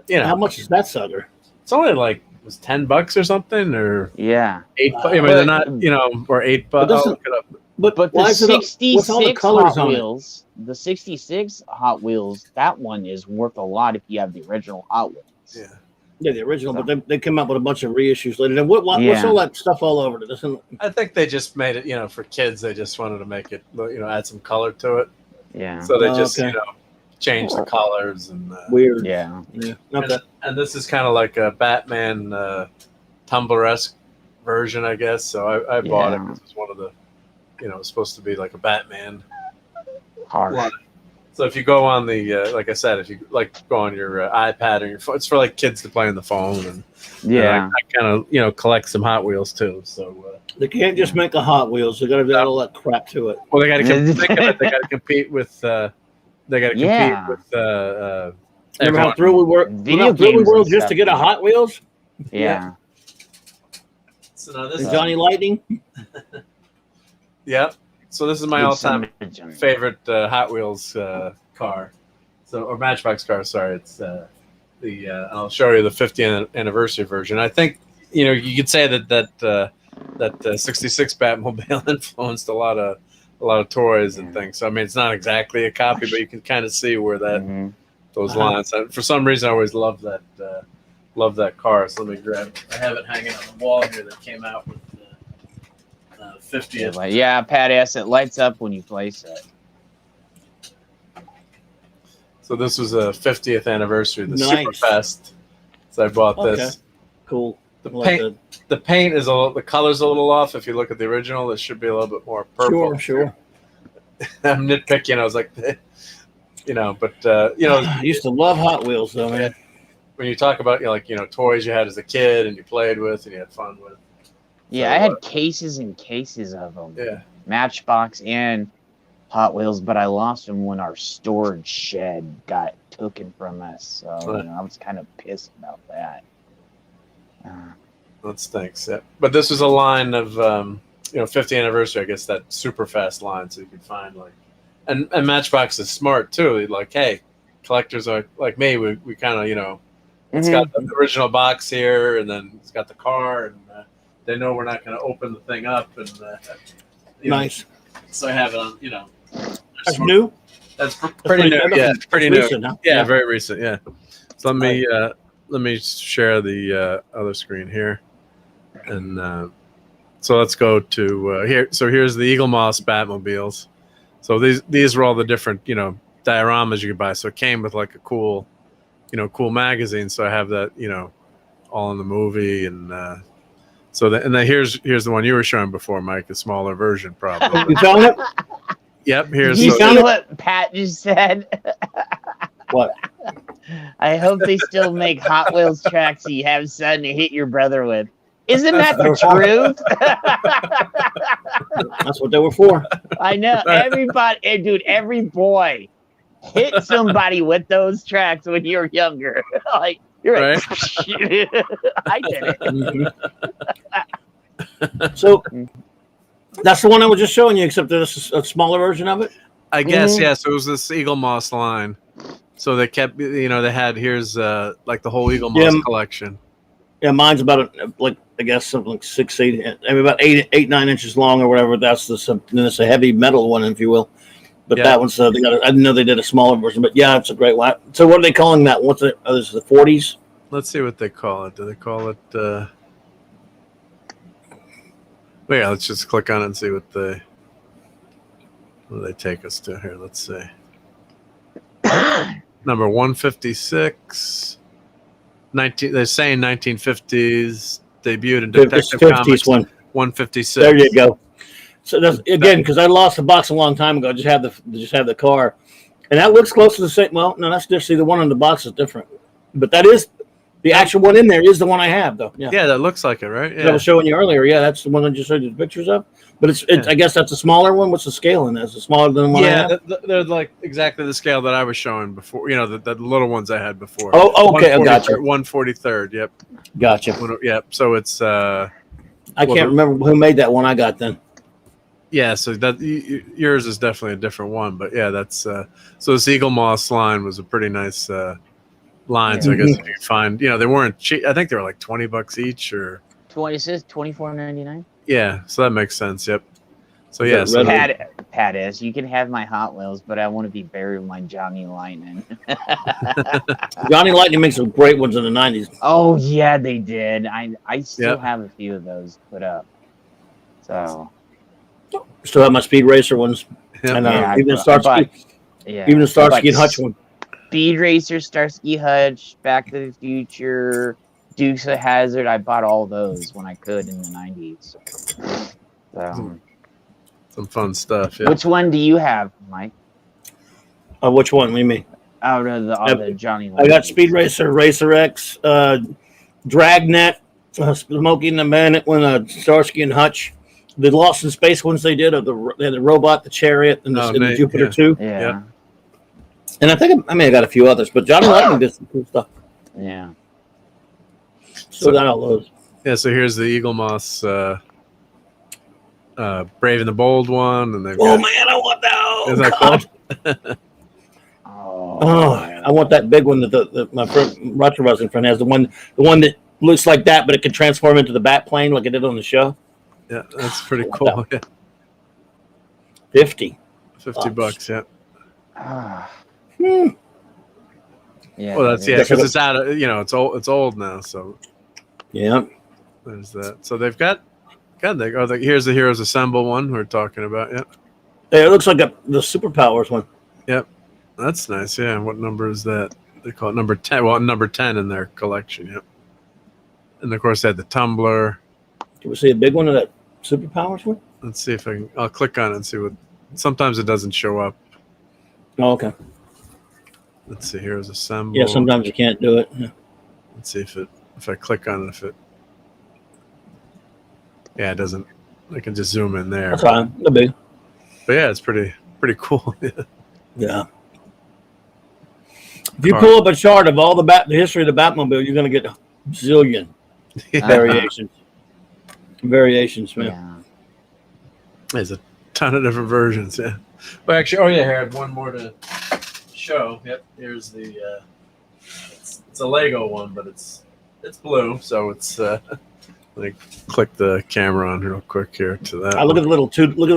S1: How much is that sucker?
S2: It's only like was $10 or something, or
S3: $8.
S2: I mean, they're not, or $8.
S1: But
S3: the 66 Hot Wheels, the 66 Hot Wheels, that one is worth a lot if you have the original Hot Wheels.
S2: Yeah.
S1: Yeah, the original, but they come out with a bunch of reissues later. And what's all that stuff all over it?
S2: I think they just made it, for kids. They just wanted to make it, add some color to it.
S3: Yeah.
S2: So they just, change the colors and
S1: weird.
S3: Yeah.
S1: Okay.
S2: And this is kind of like a Batman Tumbler-esque version, I guess. So I bought it because it was one of the, it's supposed to be like a Batman.
S3: Hard.
S2: So if you go on the, like I said, if you go on your iPad or your phone, it's for like kids to play on the phone, and I kind of collect some Hot Wheels too. So
S1: they can't just make a Hot Wheels; they got to add all that crap to it.
S2: Well, they got to compete with. Remember
S1: how thrilled we were? Just to get a Hot Wheels.
S3: Yeah.
S2: So now this
S1: Johnny Lightning.
S2: Yeah. So this is my all-time favorite Hot Wheels car, or Matchbox car. Sorry, it's I'll show you the 50th anniversary version. I think you could say that 66 Batmobile influenced a lot of toys and things. So I mean, it's not exactly a copy, but you can kind of see where those lines. For some reason, I always loved that car. So let me grab. I have it hanging on the wall here that came out with. 50th.
S3: Yeah, Pat ass, it lights up when you place it.
S2: So this was a 50th anniversary of the Superfest. So I bought this.
S1: Cool.
S2: The paint is the color's a little off. If you look at the original, it should be a little bit more purple.
S1: Sure.
S2: I'm nitpicking. I was like, but
S1: I used to love Hot Wheels though, man.
S2: When you talk about toys you had as a kid and you played with and you had fun with.
S3: Yeah, I had cases and cases of them.
S2: Yeah.
S3: Matchbox and Hot Wheels, but I lost them when our storage shed got taken from us. So I was kind of pissed about that.
S2: That stinks. Yeah. But this was a line of 50th anniversary. I guess that super fast line, so you could find and Matchbox is smart too. Like, hey, collectors are like me. We kind of it's got the original box here, and then it's got the car and. They know we're not going to open the thing up, and
S1: nice.
S2: So I have it on.
S1: That's new.
S2: That's pretty new. Yeah, pretty new.
S1: Recent, huh?
S2: Yeah, very recent. Yeah. So let me share the other screen here, and so let's go to here. So here's the Eagle Moss Batmobiles. So these are all the different dioramas you could buy. So it came with like a cool magazine. So I have that all in the movie and. So then here's the one you were showing before, Mike, a smaller version, probably.
S1: You found it?
S2: Yep. Here's.
S3: You see what Pat just said?
S1: What?
S3: I hope they still make Hot Wheels tracks so you have something to hit your brother with. Isn't that the truth?
S1: That's what they were for.
S3: I know. Everybody, dude, every boy hit somebody with those tracks when you were younger. Like. You're right. I did it.
S1: So that's the one I was just showing you, except there's a smaller version of it.
S2: I guess yes. It was this Eagle Moss line. So they kept, they had here's like the whole Eagle Moss collection.
S1: Yeah, mine's about I guess something like 6, 8, I mean about 8, 9 inches long or whatever. That's it's a heavy metal one, if you will. But that one's I didn't know they did a smaller version. But yeah, it's a great one. So what are they calling that? What's it? Oh, this is the 40s.
S2: Let's see what they call it. Do they call it? Well, yeah, let's just click on it and see what do they take us to here. Let's see. Number 156. They're saying 1950s. Debuted in Detective Comics. 156.
S1: There you go. So that's again because I lost the box a long time ago. I just have the car, and that looks close to the same. Well, no, that's just the one on the box is different, but that is the actual one in there is the one I have though. Yeah,
S2: that looks like it, right? Yeah,
S1: I was showing you earlier. Yeah, that's the one I just showed you the pictures of. But it's I guess that's a smaller one. What's the scale in that? Is it smaller than the one I have?
S2: They're like exactly the scale that I was showing before. The little ones I had before.
S1: Oh, okay, I gotcha.
S2: 143rd. Yep.
S1: Gotcha.
S2: Yep. So it's.
S1: I can't remember who made that one I got then.
S2: Yeah, so yours is definitely a different one, but yeah, that's so this Eagle Moss line was a pretty nice line. So I guess if you find, they weren't cheap. I think they were like $20 each, or
S3: 20. It says $24.99.
S2: Yeah, so that makes sense. Yep. So yeah, so
S3: Pat is. You can have my Hot Wheels, but I want to be buried with my Johnny Lightning.
S1: Johnny Lightning makes some great ones in the 90s.
S3: Oh yeah, they did. I still have a few of those put up. So.
S1: Still have my Speed Racer ones, and even the Starsky, even the Starsky and Hutch one.
S3: Speed Racer, Starsky Hutch, Back to the Future, Dukes of Hazzard. I bought all those when I could in the 90s.
S2: Some fun stuff. Yeah.
S3: Which one do you have, Mike?
S1: Which one? What do you mean?
S3: Out of the Johnny.
S1: I got Speed Racer, Racer X, Dragnet, Smokey and the Bandit, when Starsky and Hutch. The Lost in Space ones they did of the robot, the chariot, and the Jupiter 2.
S3: Yeah.
S1: And I think I may have got a few others, but Johnny Lightning did some cool stuff.
S3: Yeah.
S1: So got all those.
S2: Yeah. So here's the Eagle Moss Brave and the Bold one, and they've
S1: Oh
S2: got,
S1: man, I want that. Oh,
S2: is that
S1: God. Oh, I want that big one that my friend Roger Russell friend has. The one that looks like that, but it can transform into the bat plane like it did on the show.
S2: yeah, that's pretty cool. Yeah.
S1: 50
S2: $50. Yeah.
S1: Hmm.
S3: Yeah.
S2: Well, that's because it's out of it's old now. So
S1: Yeah.
S2: there's that. So they've got here's the Heroes Assemble one we're talking about. Yeah.
S1: Hey, it looks like the superpowers one.
S2: Yep. That's nice. Yeah. What number is that? They call it number 10. Well, number 10 in their collection. Yep. And of course, they had the Tumbler.
S1: Can we see a big one of that superpowers one?
S2: Let's see if I'll click on it and see what. Sometimes it doesn't show up.
S1: Oh, okay.
S2: Let's see. Heroes Assemble.
S1: Yeah, sometimes you can't do it. Yeah.
S2: Let's see if I click on it, yeah, it doesn't. I can just zoom in there.
S1: That's fine. No big.
S2: But yeah, it's pretty cool.
S1: Yeah. If you pull up a chart of all the history of the Batmobile, you're going to get a zillion variations. Variations, man.
S3: Yeah.
S2: There's a ton of different versions. Yeah. Well, actually, here I have one more to show. Yep. Here's the. It's a Lego one, but it's blue, so it's. Let me click the camera on real quick here to that.
S1: Look at the little two-door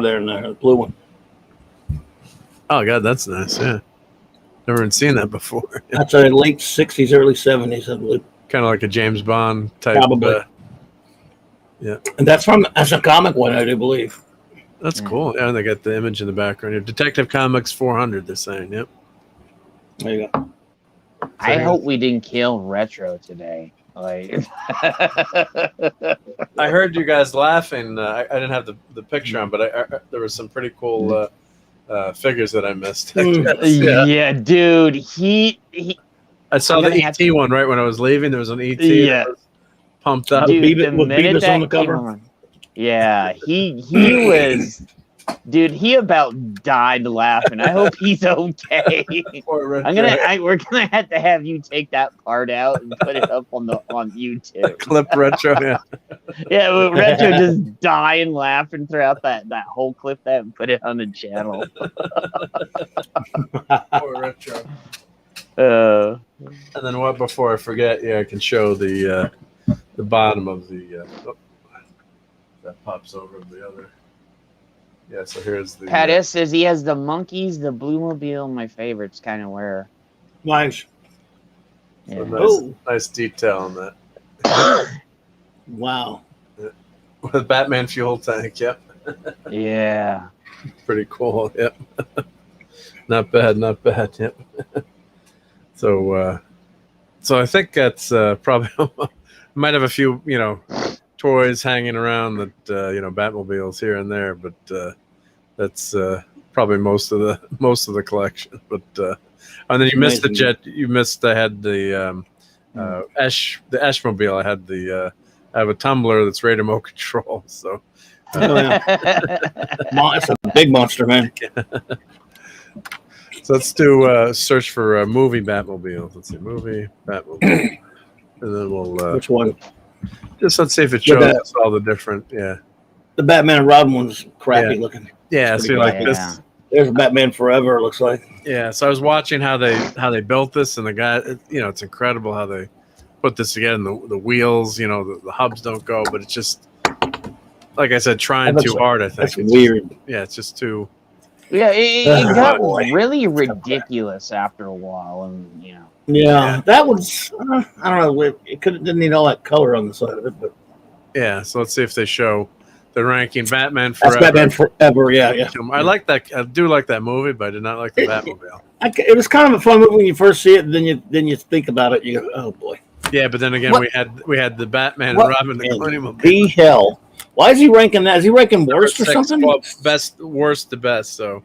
S1: there in there, the blue one.
S2: Oh god, that's nice. Yeah, never even seen that before.
S1: That's a late '60s, early '70s, I believe.
S2: Kind of like a James Bond type.
S1: Probably.
S2: Yeah,
S1: and that's a comic one, I do believe.
S2: That's cool. Yeah, and they got the image in the background here. Detective Comics 400. They're saying. Yep.
S1: There you go.
S3: I hope we didn't kill retro today. Like,
S2: I heard you guys laughing. I didn't have the picture on, but there was some pretty cool figures that I missed.
S3: yeah, dude.
S2: I saw the ET one right when I was leaving. There was an ET.
S3: Yeah.
S2: That was pumped up.
S3: Dude,
S1: Beavis, with Beavis on the cover.
S3: Yeah, he was. Dude, he about died laughing. I hope he's okay. We're gonna have you take that part out and put it up on YouTube.
S2: Clip retro, yeah.
S3: Yeah, retro just dying laughing throughout that whole clip and put it on the channel.
S2: Poor retro.
S3: And
S2: then what? Before I forget, I can show the bottom of the. That pops over the other. Yeah, so here's the.
S3: Pat S says he has the monkeys, the Blue Mobile. My favorite's kind of rare.
S1: Nice.
S2: Yeah.
S1: So
S2: nice detail on that.
S1: Wow.
S2: With Batman fuel tank, yep.
S3: Yeah.
S2: Pretty cool, yep. Not bad, yep. So I think that's probably might have a few, toys hanging around that Batmobiles here and there, but that's probably most of the collection. But and then you missed the jet. You missed. I had the Ashmobile. I have a tumbler that's remote control. So
S1: it's a big monster, man.
S2: So let's do search for movie Batmobile. Let's see, movie Batmobile, and then we'll
S1: which one?
S2: Just let's see if it shows us all the different. Yeah,
S1: the Batman and Robin one's crappy looking.
S2: Yeah, see, like this.
S1: There's a Batman Forever. It looks like.
S2: Yeah, so I was watching how they built this, and the guy, it's incredible how they put this together. And the wheels, the hubs don't go, but it's just like I said, trying too hard. I think
S1: that's weird.
S2: It's just too.
S3: Yeah, it got really ridiculous after a while, and
S1: Yeah, that was. I don't know. It didn't need all that color on the side of it, but.
S2: Yeah, so let's see if they show the ranking. Batman Forever.
S1: That's Batman Forever. Yeah.
S2: I like that. I do like that movie, but I did not like the Batmobile.
S1: It was kind of a fun movie when you first see it, and then you think about it. You go, oh boy.
S2: Yeah, but then again, we had the Batman and Robin the Clooney.
S1: The hell. Why is he ranking that? Is he ranking worst or something?
S2: Well, best, worst to best. So,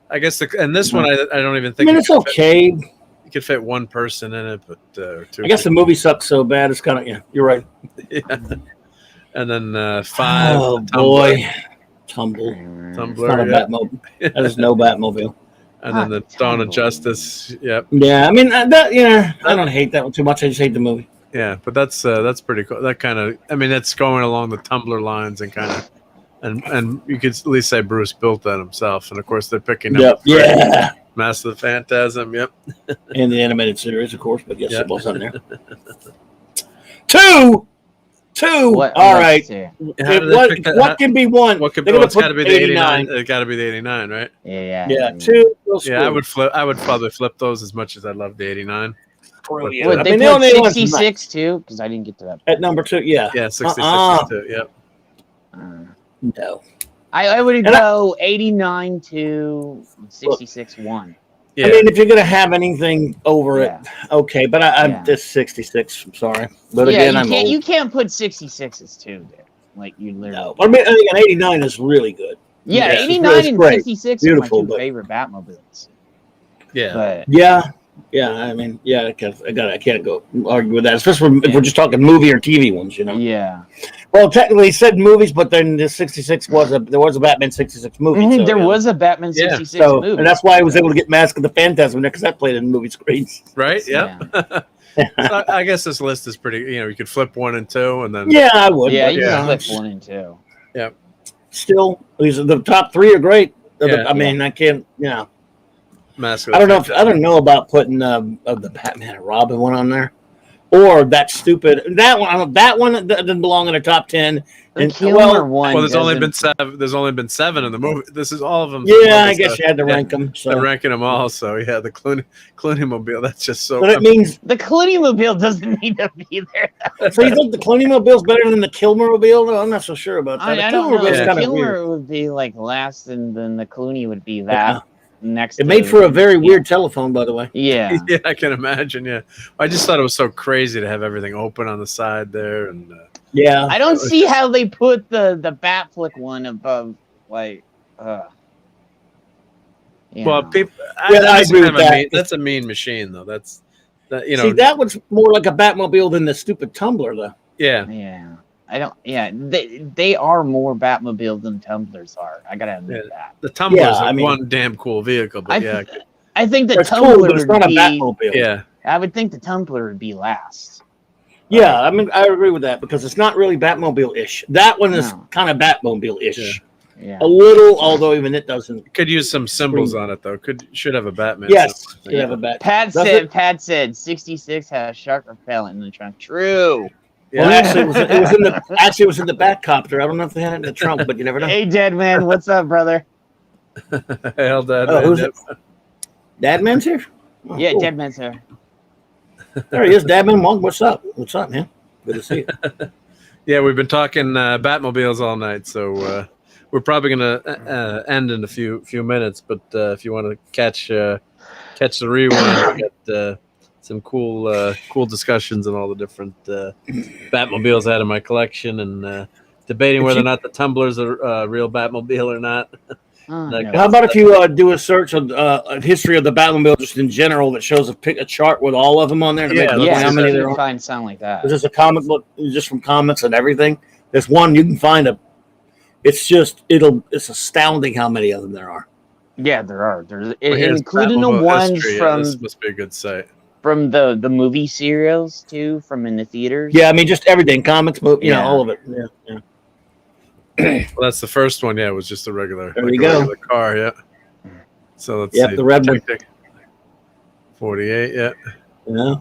S2: I guess this one I don't even think.
S1: I mean, it's okay.
S2: You could fit one person in it, but two.
S1: I guess the movie sucks so bad. It's kind of you're right.
S2: Yeah. And then 5.
S1: Oh boy, Tumbler. It's not a Batmobile. That is no Batmobile.
S2: And then the Dawn of Justice. Yep.
S1: Yeah, I mean I don't hate that one too much. I just hate the movie.
S2: Yeah, but that's pretty cool. That kind of, I mean, that's going along the Tumbler lines and kind of, and you could at least say Bruce built that himself. And of course, they're picking up Master of the Phantasm. Yep,
S1: and the animated series, of course. But yes,
S2: Yep.
S1: it was on there. Two.
S3: What,
S1: All
S3: let's
S1: right.
S3: see.
S1: What can be one?
S2: What could
S1: They're
S2: be?
S1: gonna
S2: It's got to
S1: put
S2: be the 89. It got to be the 89, right?
S1: Yeah. Two.
S2: Yeah, I would flip. I would probably flip those as much as I love the 89.
S1: Brilliant.
S3: Would
S1: I
S3: they
S1: mean,
S3: put
S1: the only one's
S3: 66 too? Because I didn't get to that.
S1: at number 2. Yeah.
S2: Yeah, 66 too. Yep.
S1: No.
S3: I would go 89 to 66 1.
S2: Yeah.
S1: I mean, if you're gonna have anything over it, okay. But I'm just 66. I'm sorry, but again, I'm old.
S3: You can't put 66s too there. Like you literally.
S1: No. I mean, I think an 89 is really good.
S3: Yeah,
S1: Yeah,
S3: 89 and
S1: great.
S3: 66
S1: Beautiful,
S3: are my two
S1: but-
S3: favorite Batmobiles.
S2: Yeah.
S3: But
S1: Yeah. I mean, I can't go argue with that, especially if we're just talking movie or TV ones.
S3: yeah,
S1: Well, technically, he said movies, but then the 66 there was a Batman 66 movie. So,
S3: there was a Batman 66
S1: so,
S3: movie,
S1: and that's why I was able to get Mask of the Phantasm there because that played in movie screens.
S2: Right. Yep. So I guess this list is pretty. You know, you could flip 1 and 2, and then
S1: Yeah, I would.
S3: Yeah,
S1: but,
S3: you
S2: yeah.
S3: can flip 1 and 2.
S1: Still, these are the top 3 are great.
S2: Yeah.
S1: I mean, I can't.
S2: Mask.
S1: I don't know. I don't know about putting the Batman and Robin one on there, or that stupid that one. That one doesn't belong in the top 10.
S3: The Kilmer one.
S2: Well, there's only been
S3: doesn't-
S2: 7. There's only been 7 in the movie. This is all of them.
S1: Yeah, I guess you had to rank them. So.
S2: They're ranking them all. So yeah, the Clooney Mobile. That's just so.
S1: But it means.
S3: The Clooney Mobile doesn't need to be there.
S1: So you think the Clooney Mobile's better than the Kilmer Mobile? No, I'm not so sure about that.
S3: I
S1: The
S3: don't
S1: Kilmer
S3: know.
S1: Mobile's
S3: The
S1: kind of
S3: Kilmer
S1: weird.
S3: would be like last, and then the Clooney would be that next.
S1: It made for a very weird telephone, by the way.
S3: Yeah.
S2: Yeah, I can imagine. Yeah, I just thought it was so crazy to have everything open on the side there, and
S1: Yeah.
S3: I don't see how they put the Batflick one above like.
S2: well, people.
S1: I agree with that.
S2: That's a mean machine, though. That's that.
S1: See, that was more like a Batmobile than the stupid Tumbler, though.
S2: Yeah.
S3: Yeah. I don't. Yeah, they are more Batmobile than Tumblers are. I gotta admit that.
S2: The Tumbler's
S1: I mean-
S2: one damn cool vehicle, but
S3: I think the
S1: It's cool,
S3: Tumbler
S1: but it's not
S3: would
S1: a
S3: be.
S1: Batmobile.
S2: yeah.
S3: I would think the Tumbler would be last.
S1: Yeah, I mean, I agree with that because it's not really Batmobile-ish. That one is
S3: No.
S1: kind of Batmobile-ish.
S3: Yeah.
S1: A little, although even it doesn't.
S2: Could use some symbols on it though. Should have a Batman.
S1: Yes,
S2: symbol.
S1: you have a Bat.
S3: Pat
S1: Does
S3: said 66 has shark repellent in the trunk. True.
S1: Well, actually, it was in the Batcopter. I don't know if they had it in the trunk, but you never know.
S3: Hey, dead man, what's up, brother?
S2: Hell, Dad.
S1: Oh, who's it? Dadman's here. Oh,
S3: Yeah,
S1: cool.
S3: dead man's here.
S1: There he is, Dadman. Wong, what's up? What's up, man? Good to see you.
S2: Yeah, we've been talking Batmobiles all night, so we're probably gonna end in a few minutes. But if you want to catch the rewind, we got some cool discussions on all the different Batmobiles I had in my collection, and debating whether or not the Tumblers are a real Batmobile or not.
S3: Oh,
S2: Like,
S3: no.
S1: How about if you do a search on a history of the Batmobile just in general that shows a chart with all of them on there to make
S2: Yeah,
S1: it look
S3: Yeah,
S1: how many
S3: you
S1: there
S3: can
S1: are?
S3: find something like that.
S1: Is this a comic book just from comics and everything? There's one you can find it's astounding how many of them there are.
S3: Yeah, there are. There's
S2: Well, here's
S3: including the
S2: Batmobile
S3: ones
S2: history.
S3: from
S2: This must be a good site.
S3: the movie serials too, from in the theaters.
S1: Yeah, I mean just everything, comics, movie,
S3: Yeah.
S1: all of it. Yeah.
S2: Well, that's the first one. Yeah, it was just a regular.
S1: There
S2: like
S1: you
S2: a
S1: go.
S2: regular car. Yeah. So let's
S1: Yep,
S2: see.
S1: the red one.
S2: 48. Yeah.
S1: Yeah.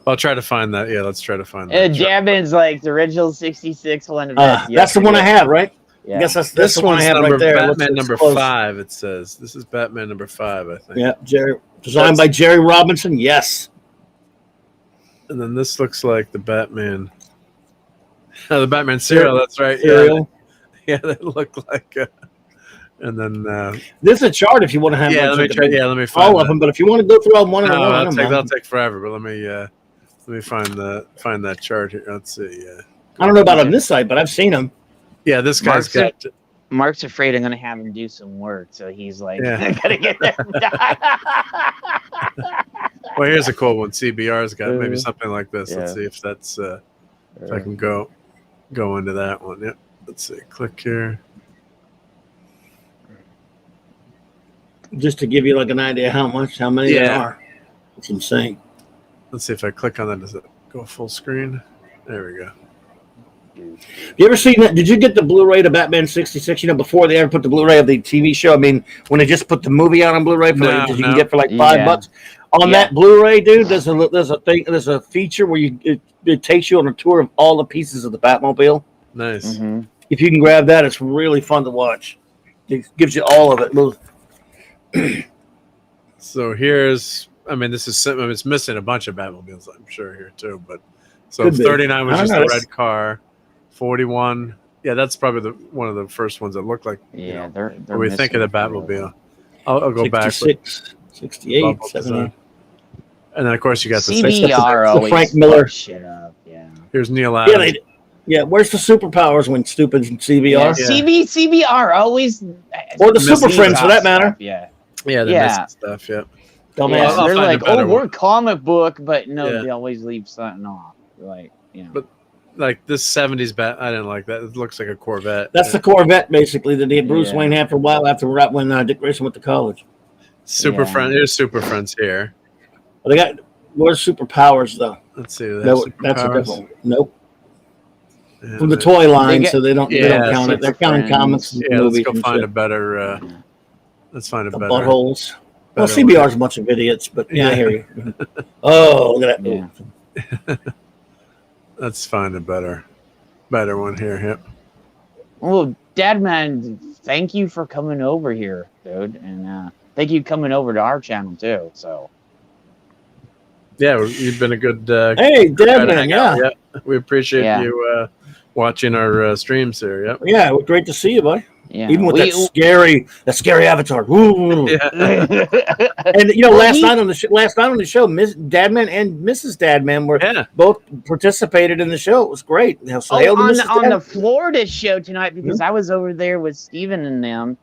S2: I'll try to find that. Yeah, let's try to find that.
S3: Jabin's like the original 66 one.
S1: That's the one I have, right?
S3: Yeah.
S1: I guess that's
S2: This
S1: the one I
S2: one's
S1: have
S2: number,
S1: right there.
S2: Batman
S1: Looks
S2: number
S1: close.
S2: 5. It says this is Batman number 5. I think.
S1: Yeah, designed by Jerry Robinson. Yes.
S2: And then this looks like the Batman. Oh, the Batman cereal. That's right.
S1: Serial.
S2: Yeah, they look like. And then.
S1: This is a chart if you want to have.
S2: Yeah,
S1: like,
S2: let me
S1: the
S2: try.
S1: big-
S2: Yeah, let me find
S1: all of
S2: that.
S1: them. But if you want to go through all one at a
S2: No,
S1: one, I don't
S2: that'll
S1: mind.
S2: take forever. But let me find that chart here. Let's see.
S1: I don't know about on this side, but I've seen them.
S2: Yeah, this guy's
S3: Mark's
S2: got.
S3: Mark's afraid I'm gonna have him do some work, so he's like,
S2: Yeah.
S3: I gotta get there.
S2: Well, here's a cool one. CBR's got maybe
S3: Uh,
S2: something like this. Let's
S3: yeah.
S2: see if that's if I can go into that one. Yep. Let's see. Click here.
S1: Just to give you like an idea how many there
S2: Yeah.
S1: are. It's insane.
S2: Let's see if I click on that. Does it Go full screen. There we go.
S1: You ever seen that? Did you get the Blu-ray to Batman 66? You know, before they ever put the Blu-ray of the TV show. I mean, when they just put the movie out on Blu-ray for you can get for like $5 on that Blu-ray, dude. There's a feature where it takes you on a tour of all the pieces of the Batmobile.
S2: Nice.
S3: Mm-hmm.
S1: If you can grab that, it's really fun to watch. It gives you all of it.
S2: So here's, I mean, it's missing a bunch of Batmobiles, I'm sure, here too. But so 39 was just a red car. 41, yeah, that's probably one of the first ones that looked like.
S3: Yeah,
S2: they're
S3: they're.
S2: We think of the Batmobile. I'll go
S1: 66,
S2: back.
S1: 68, 70.
S2: And then of course you got the
S3: CBR always
S1: Frank Miller
S3: shit up. Yeah.
S2: Here's Neil Adams.
S1: Yeah, where's the superpowers when stupid CBR?
S3: Yeah, CBR always.
S1: Or the Super Friends, for that matter.
S3: Yeah.
S2: Yeah, they're missing stuff. Yeah.
S1: Dumbass.
S3: They're like, we're comic book, but no,
S2: Yeah.
S3: they always leave something off. Like, you know.
S2: But like this 70s Bat, I didn't like that. It looks like a Corvette.
S1: That's the Corvette, basically, that Bruce Wayne had for a while after when Dick Grayson went to college.
S2: Super Friends. Here's Super Friends here.
S1: Well, they got where's superpowers though?
S2: Let's see.
S1: That's a different one. Nope.
S2: Yeah,
S1: From the toy line, so they don't count it. They're counting comics.
S2: Yeah, let's go find a better. Let's find a better.
S1: Buttholes. Well, CBR's a bunch of idiots, but yeah, I hear you. Oh, look at that.
S2: Yeah. Let's find a better one here. Yep.
S3: Well, Dadman, thank you for coming over here, dude, and thank you coming over to our channel too. So.
S2: Yeah, you've been a good.
S1: Hey, Dadman, yeah.
S2: We appreciate you watching our streams here. Yep.
S1: Yeah, great to see you, buddy.
S3: Yeah.
S1: Even with that scary avatar. Ooh.
S2: Yeah.
S1: And last night on the show, Miss Dadman and Mrs. Dadman were both participated in the show. It was great. So
S3: on the Florida show tonight, because I was over there with Steven and them.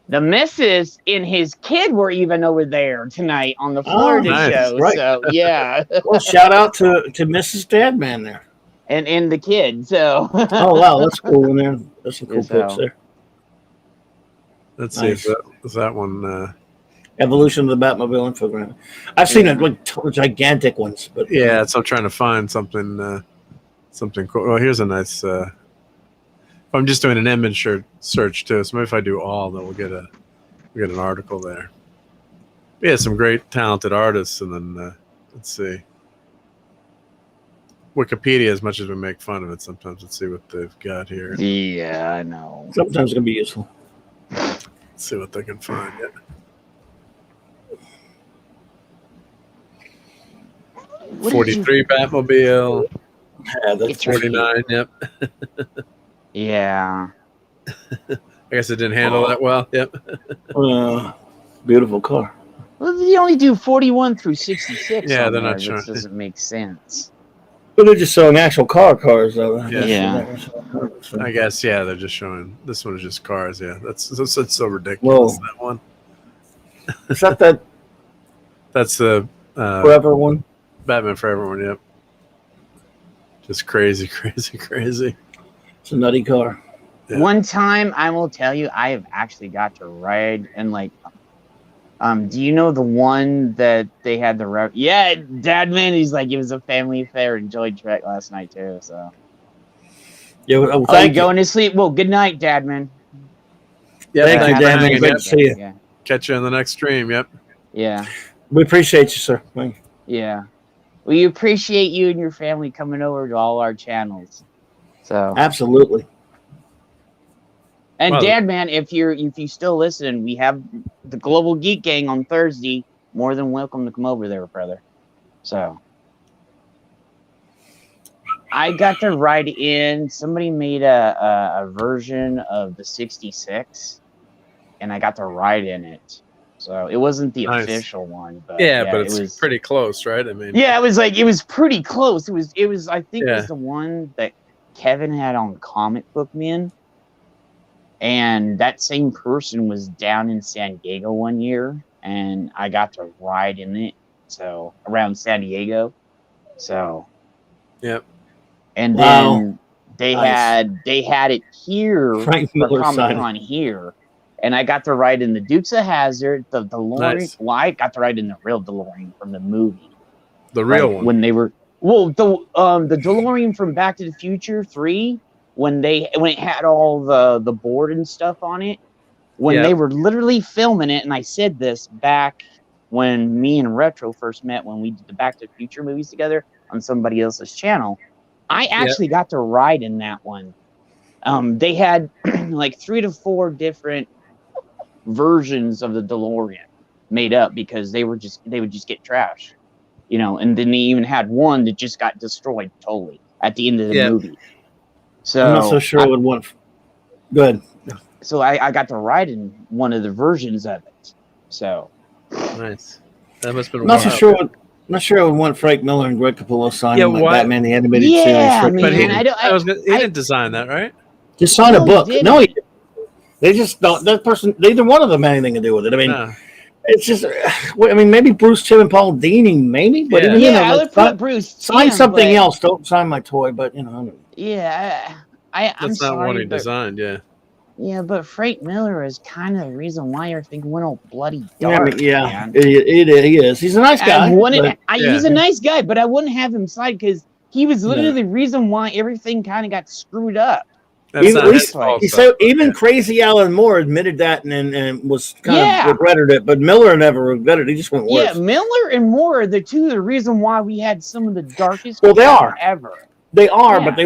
S3: The missus and his kid were even over there tonight on the Florida show. Right. So yeah.
S1: Well, shout out to Mrs. Dadman there.
S3: And the kid. So
S1: oh wow, that's cool in there. There's some cool pics there.
S2: Let's see if that one.
S1: Evolution of the Batmobile infogram. I've seen it like gigantic ones, but
S2: yeah, so I'm trying to find something cool. Well, here's a nice. I'm just doing an image search too, so maybe if I do all, then we'll get an article there. Yeah, some great talented artists, and then let's see. Wikipedia, as much as we make fun of it, sometimes let's see what they've got here.
S3: Yeah, I know.
S1: Sometimes it can be useful.
S2: Let's see what they can find. Yeah. 43 Batmobile.
S1: Yeah, that's
S2: 49. Yep.
S3: Yeah.
S2: I guess it didn't handle that well. Yep.
S1: Beautiful car.
S3: Well, they only do 41 through 66.
S2: Yeah, they're not showing.
S3: Which doesn't make sense.
S1: But they're just showing actual cars, though.
S3: Yeah.
S2: I guess, they're just showing. This one is just cars. Yeah, that's so ridiculous.
S1: Whoa.
S2: That one.
S1: Is that?
S2: That's the
S1: Forever one.
S2: Batman Forever one. Yep. Just crazy.
S1: It's a nutty car.
S3: Yeah. One time, I will tell you, I have actually got to ride and do you know the one that they had the Yeah, Dadman. He's like, it was a family affair. Enjoyed Trek last night too. So.
S1: Yeah. Well, thank you.
S3: Going to sleep. Well, good night, Dadman.
S1: Yeah, thank you, Dadman. Good to see you.
S3: Yeah.
S2: Catch you on the next stream. Yep.
S3: Yeah.
S1: We appreciate you, sir. Thank you.
S3: Yeah. We appreciate you and your family coming over to all our channels. So
S1: absolutely.
S3: And Dadman, if you still listen, we have the Global Geek Gang on Thursday. More than welcome to come over there, brother. So I got to ride in. Somebody made a version of the 66, and I got to ride in it. So it wasn't the official one, but
S2: but it was pretty close, right? I mean,
S3: it was pretty close. It was I think it was the one that Kevin had on Comic Book Man. And that same person was down in San Diego one year, and I got to ride in it. So around San Diego. So.
S2: Yep.
S3: And then they had it here for Comic-Con here. And I got to ride in the Dukes of Hazzard, the DeLorean. Nice. Well, I got to ride in the real DeLorean from the movie.
S2: The real one.
S3: When they were Well, the DeLorean from Back to the Future 3, when it had all the board and stuff on it, when they were literally filming it, and I said this back when me and Retro first met when we did the Back to the Future movies together on somebody else's channel, I actually got to ride in that one. They had like 3 to 4 different versions of the DeLorean made up because they would just get trashed, and then they even had one that just got destroyed totally at the end of the movie. So
S1: I'm not so sure I would want. Go ahead.
S3: So I got to ride in one of the versions of it. So
S2: nice. That must have been.
S1: Not sure I would want Frank Miller and Greg Capullo signing Batman the Animated Series.
S3: Man,
S2: but he didn't design that, right?
S1: Just sign a book. No, he didn't. They just don't. That person, neither one of them had anything to do with it. I mean, it's just. I mean, maybe Bruce, Tim, and Paul Dini, maybe, but
S3: I would put Bruce.
S1: Sign something else. Don't sign my toy. But I'm
S2: that's not one he designed. Yeah.
S3: Yeah, but Frank Miller is kind of the reason why everything went all bloody dark.
S1: He is. He's a nice guy.
S3: He's a nice guy, but I wouldn't have him slide because he was literally the reason why everything kind of got screwed up.
S1: Even Crazy Alan Moore admitted that and was kind of regretted it, but Miller never regretted it. He just went worse.
S3: Yeah, Miller and Moore are the reason why we had some of the darkest
S1: they are
S3: ever.
S1: They are, but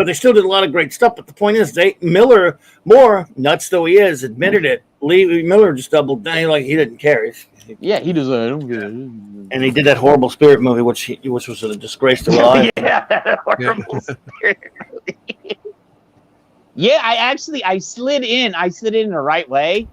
S1: they still did a lot of great stuff. But the point is, Moore, nuts though he is, admitted it. Miller just doubled down, like he didn't care.
S3: He does.
S1: And he did that horrible Spirit movie, which was a disgrace to life.
S3: Horrible Spirit movie. I slid in the right way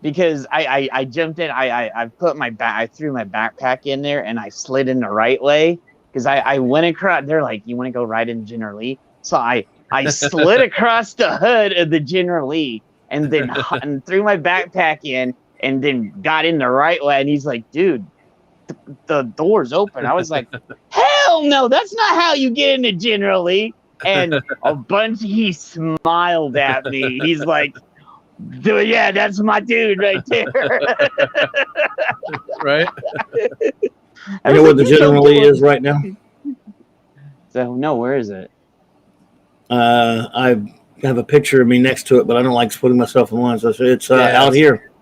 S3: because I jumped in. I threw my backpack in there and I slid in the right way. Because I went across, they're like, you want to go ride in General Lee? So I slid across the hood of the General Lee and then threw my backpack in and then got in the right way. And he's like, dude, the door's open. I was like, hell no, that's not how you get into General Lee. And he smiled at me. He's like, dude, yeah, that's my dude right there.
S1: Right? You know where the General Lee is right now?
S3: So no, where is it?
S1: I have a picture of me next to it, but I don't like putting myself in line. So it's out here.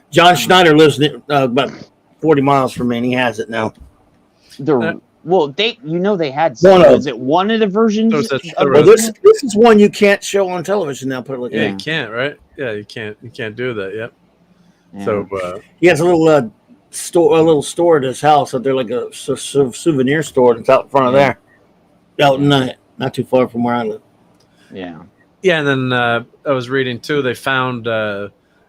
S1: John Schneider lives about 40 miles from me, and he has it now.
S3: They had some. Is it one of the versions?
S1: This is one you can't show on television now. Put it like that.
S2: You can't, right? Yeah, you can't do that. Yep.
S3: Yeah.
S2: So
S1: he has a little store at his house out there, like a souvenir store that's out in front of there, out in not too far from where I live.
S3: Yeah,
S2: and then I was reading too. They found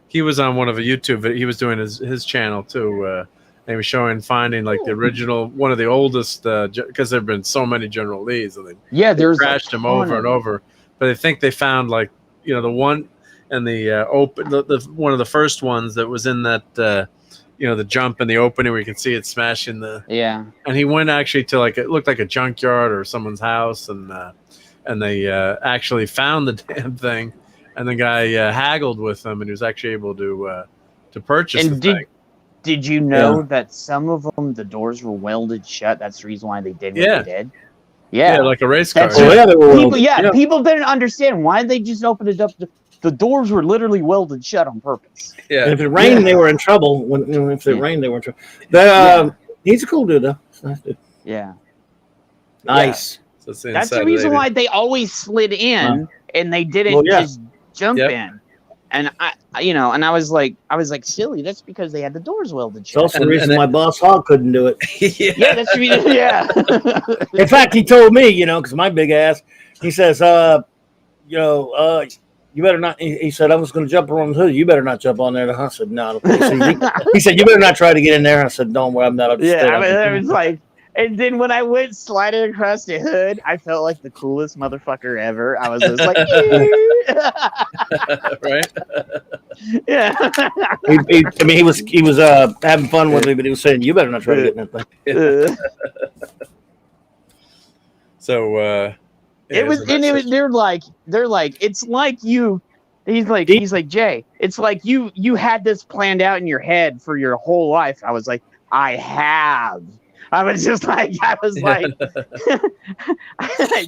S2: he was on one of a YouTube. He was doing his channel too. They were finding like the original, one of the oldest, because there've been so many General Lees, and they crashed them over and over. But I think they found like the one and the one of the first ones that was in that. The jump in the opening where you can see it smashing
S3: and
S2: he went actually to it looked like a junkyard or someone's house, and they actually found the damn thing, and the guy haggled with them, and he was actually able to purchase the thing.
S3: Did you know that some of them the doors were welded shut? That's the reason why they did what they did. Yeah,
S2: like a race car.
S3: People didn't understand why they just opened it up. The doors were literally welded shut on purpose.
S1: Yeah. If it rained, they were in trouble. If it rained, they were in trouble. He's a cool dude, though. Nice dude.
S3: Yeah.
S1: Nice.
S3: So that's the reason why they always slid in and they didn't just jump in. And I was like, silly. That's because they had the doors welded shut.
S1: That's also the reason why Boss Hog couldn't do it.
S3: That's the reason. Yeah.
S1: In fact, he told me, because my big ass, he says, you better not. He said, I was going to jump around the hood. You better not jump on there. I said, no. He said, you better not try to get in there. I said, don't worry, I'm not.
S3: I was like, and then when I went sliding across the hood, I felt like the coolest motherfucker ever. I was just like,
S2: right?
S3: Yeah.
S1: He was having fun with me, but he was saying, you better not try to get in that thing.
S2: So,
S3: they're like, it's like you. He's like, Jay, it's like you had this planned out in your head for your whole life. I was like, I have. I was like, I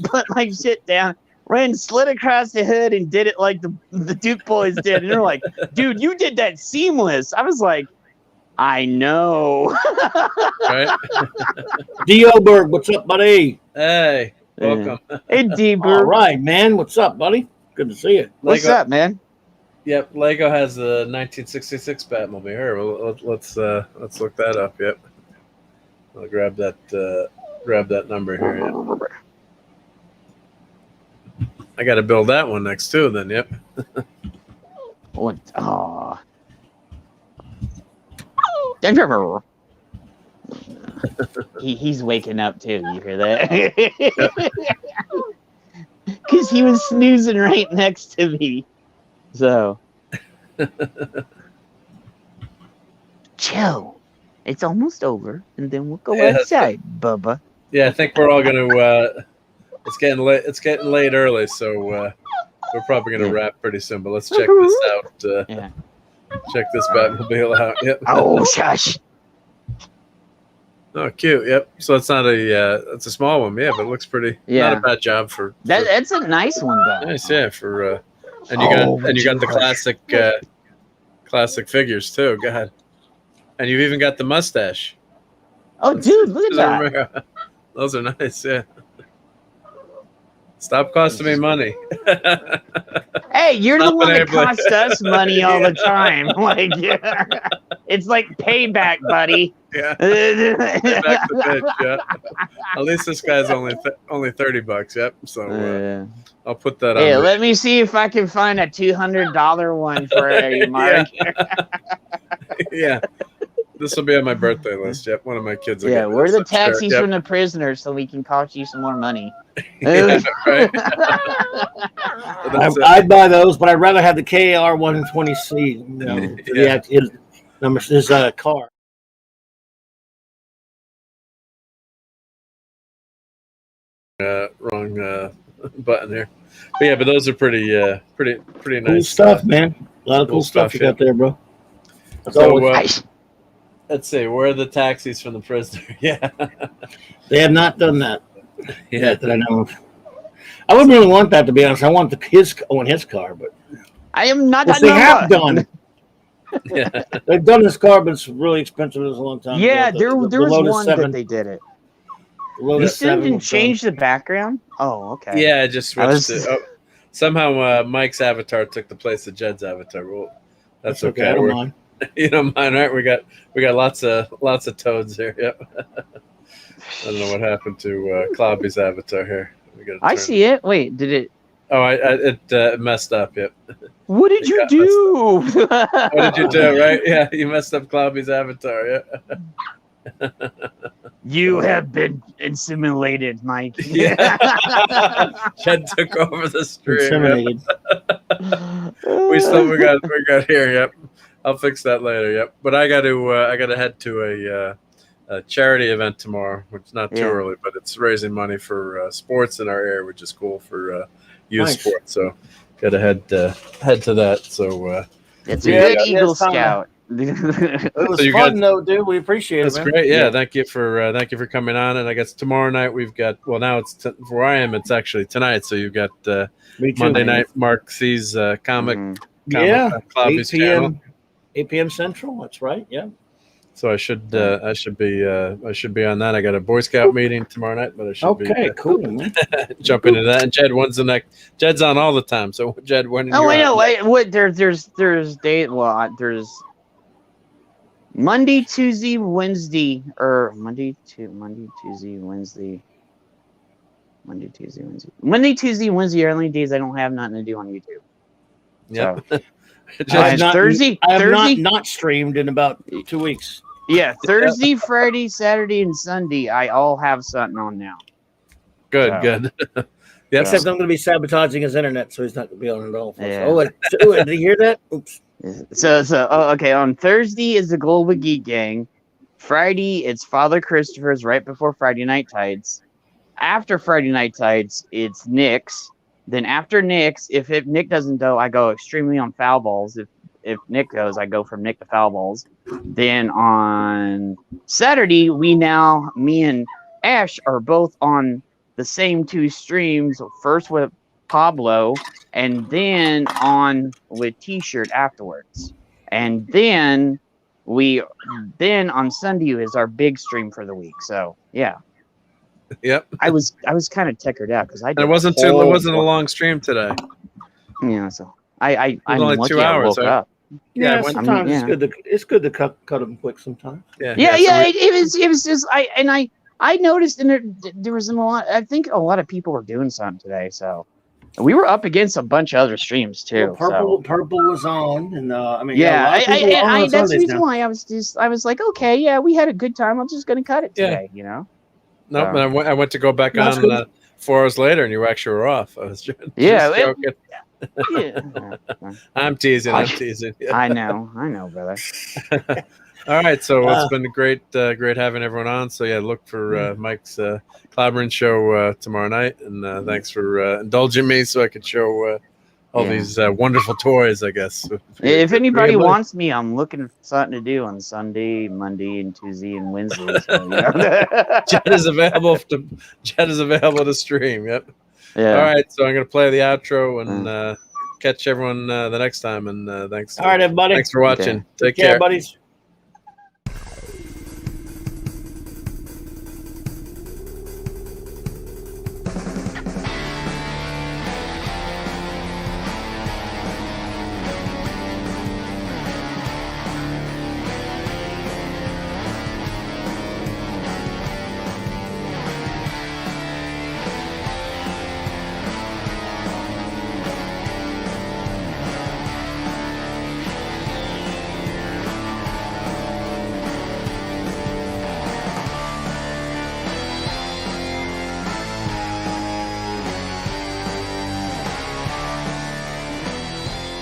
S3: put my shit down, ran, slid across the hood, and did it like the Duke boys did. And they're like, dude, you did that seamless. I was like, I know.
S2: Right?
S1: D.O. Berg, what's up, buddy?
S2: Hey, welcome.
S3: Hey, D-Bird.
S1: All right, man. What's up, buddy? Good to see you.
S3: What's up, man?
S2: Yep, Lego has a 1966 Batmobile. Here, well, let's look that up. Yep, I'll grab that number here. Yep. I got to build that one next too. Then, yep.
S3: What? Oh. He's waking up too. You hear that? Because he was snoozing right next to me. So, chill. It's almost over, and then we'll go outside, Bubba.
S2: Yeah, I think we're all gonna. It's getting late. It's getting late early, so we're probably gonna wrap pretty soon. But let's check this out. Check this Batmobile out. Yep.
S3: Oh, shush.
S2: Oh, cute. Yep. So it's not it's a small one, yeah, but it looks pretty.
S3: Yeah.
S2: Not a bad job for
S3: That's a nice one, though.
S2: nice, yeah. For and you got the classic figures too. God, and you've even got the mustache.
S3: Oh, dude, look at that.
S2: Those are nice, yeah. Stop costing me money.
S3: Hey, you're the
S2: Stop
S3: one that
S2: enabling.
S3: costs us money all the time. Like, yeah. It's like payback, buddy.
S2: Yeah. Back to bitch, yeah. At least this guy's only $30. Yep. So I'll put that on.
S3: Hey, let me see if I can find a $200 one for you, Mark.
S2: Yeah. This will be on my birthday list. Yep. One of my kids.
S3: Yeah, we're the taxis from the prisoners, so we can cost you some more money.
S2: Yeah, right.
S1: I'd buy those, but I'd rather have the KAR 120C. You know,
S2: Yeah.
S1: his number, his car.
S2: Wrong button here. But yeah, but those are pretty nice
S1: Cool stuff, man. A lot of cool stuff you got there, bro.
S2: So, let's see. Where are the taxis from the prisoner? Yeah.
S1: They have not done that.
S2: Yeah.
S1: That I know of. I wouldn't really want that, to be honest. I want his car, but
S3: I am not.
S1: which they have done.
S2: Yeah.
S1: They've done this car, but it's really expensive. It was a long time.
S3: Yeah,
S1: ago.
S3: there was
S1: Lotus
S3: one
S1: 7.
S3: that they did it.
S1: You
S3: still didn't change the background? Oh, okay.
S2: Yeah, I just switched it. Oh, somehow Mike's avatar took the place of Jed's avatar. Well, that's okay.
S1: I don't mind.
S2: You don't mind, right? We got lots of toads here. Yep. I don't know what happened to Clobby's avatar here.
S3: I see it. Wait, did it?
S2: Oh, it messed up. Yep.
S3: What did you do?
S2: What did you do? Right? Yeah, you messed up Clobby's avatar. Yeah.
S3: You have been inseminated, Mike.
S2: Yeah. Jed took over the stream. Yep. we got here. Yep. I'll fix that later. Yep. But I got to head to a charity event tomorrow, which is not too early, but it's raising money for sports in our area, which is cool for youth sports. So got to head to that. So
S3: it's a good Eagle Scout.
S1: It was fun, though, dude. We appreciate it.
S2: That's great. Yeah, thank you for coming on. And I guess tomorrow night we've got. Well, now it's where I am. It's actually tonight. So you've got Monday night. Mark C's comic.
S1: Yeah,
S2: 8
S1: p.m. 8 p.m. Central. That's right. Yeah.
S2: So I should be on that. I got a Boy Scout meeting tomorrow night, but I should be
S1: cool. Man.
S2: Jump into that. And Jed, when's the next? Jed's on all the time. So Jed, when?
S3: Oh, wait, no, wait. What? There's day. Well, there's Monday, Tuesday, Wednesday, or Monday, Tuesday, Wednesday. Monday, Tuesday, Wednesday are only days I don't have nothing to do on YouTube.
S2: Yeah.
S1: So.
S3: Thursday.
S1: I have not streamed in about 2 weeks.
S3: Yeah, Thursday, Friday, Saturday, and Sunday. I all have something on now.
S2: Good. Yep.
S1: Except I'm going to be sabotaging his internet, so he's not going to be on it all.
S3: Yeah.
S1: Oh, did you hear that? Oops.
S3: So okay. On Thursday is the Global Geek Gang. Friday it's Father Christopher's right before Friday Night Tides. After Friday Night Tides, it's Nick's. Then after Nick's, if Nick doesn't go, I go extremely on foul balls. if Nick goes, I go from Nick to Foul Balls. Then on Saturday, me and Ash are both on the same 2 streams. First with Pablo, and then on with T-shirt afterwards. And then on Sunday is our big stream for the week. So yeah.
S2: Yep.
S3: I was kind of tickered out because
S2: It wasn't a long stream today.
S3: Yeah, so I'm
S2: only
S3: lucky
S2: 2 hours,
S3: I woke
S2: right?
S3: up.
S1: Yeah,
S2: Yeah,
S1: sometimes it's good to cut them quick sometimes.
S3: It was just I noticed there was a lot. I think a lot of people were doing something today, so we were up against a bunch of other streams too.
S1: Well, Purple was on, and I mean,
S3: yeah,
S1: a lot of people are on
S3: that's the
S1: Sundays
S3: reason
S1: now.
S3: why I was like, okay, yeah, we had a good time. I'm just gonna cut it today,
S2: No, but I went to go back
S1: That's
S2: on
S1: good.
S2: 4 hours later, and you actually were off. I was just joking. I'm teasing.
S3: I know, brother.
S2: All right, so it's been great having everyone on. So yeah, look for Mike's Clobberin show tomorrow night, and thanks for indulging me so I could show all these wonderful toys. I guess
S3: if anybody wants me, I'm looking for something to do on Sunday, Monday, and Tuesday and Wednesday. So,
S2: Jed is available to stream. Yep.
S3: Yeah.
S2: All right, so I'm gonna play the outro and catch everyone the next time. And thanks.
S1: All right, everybody.
S2: Thanks for watching.
S1: Okay.
S2: Take care,
S1: buddies.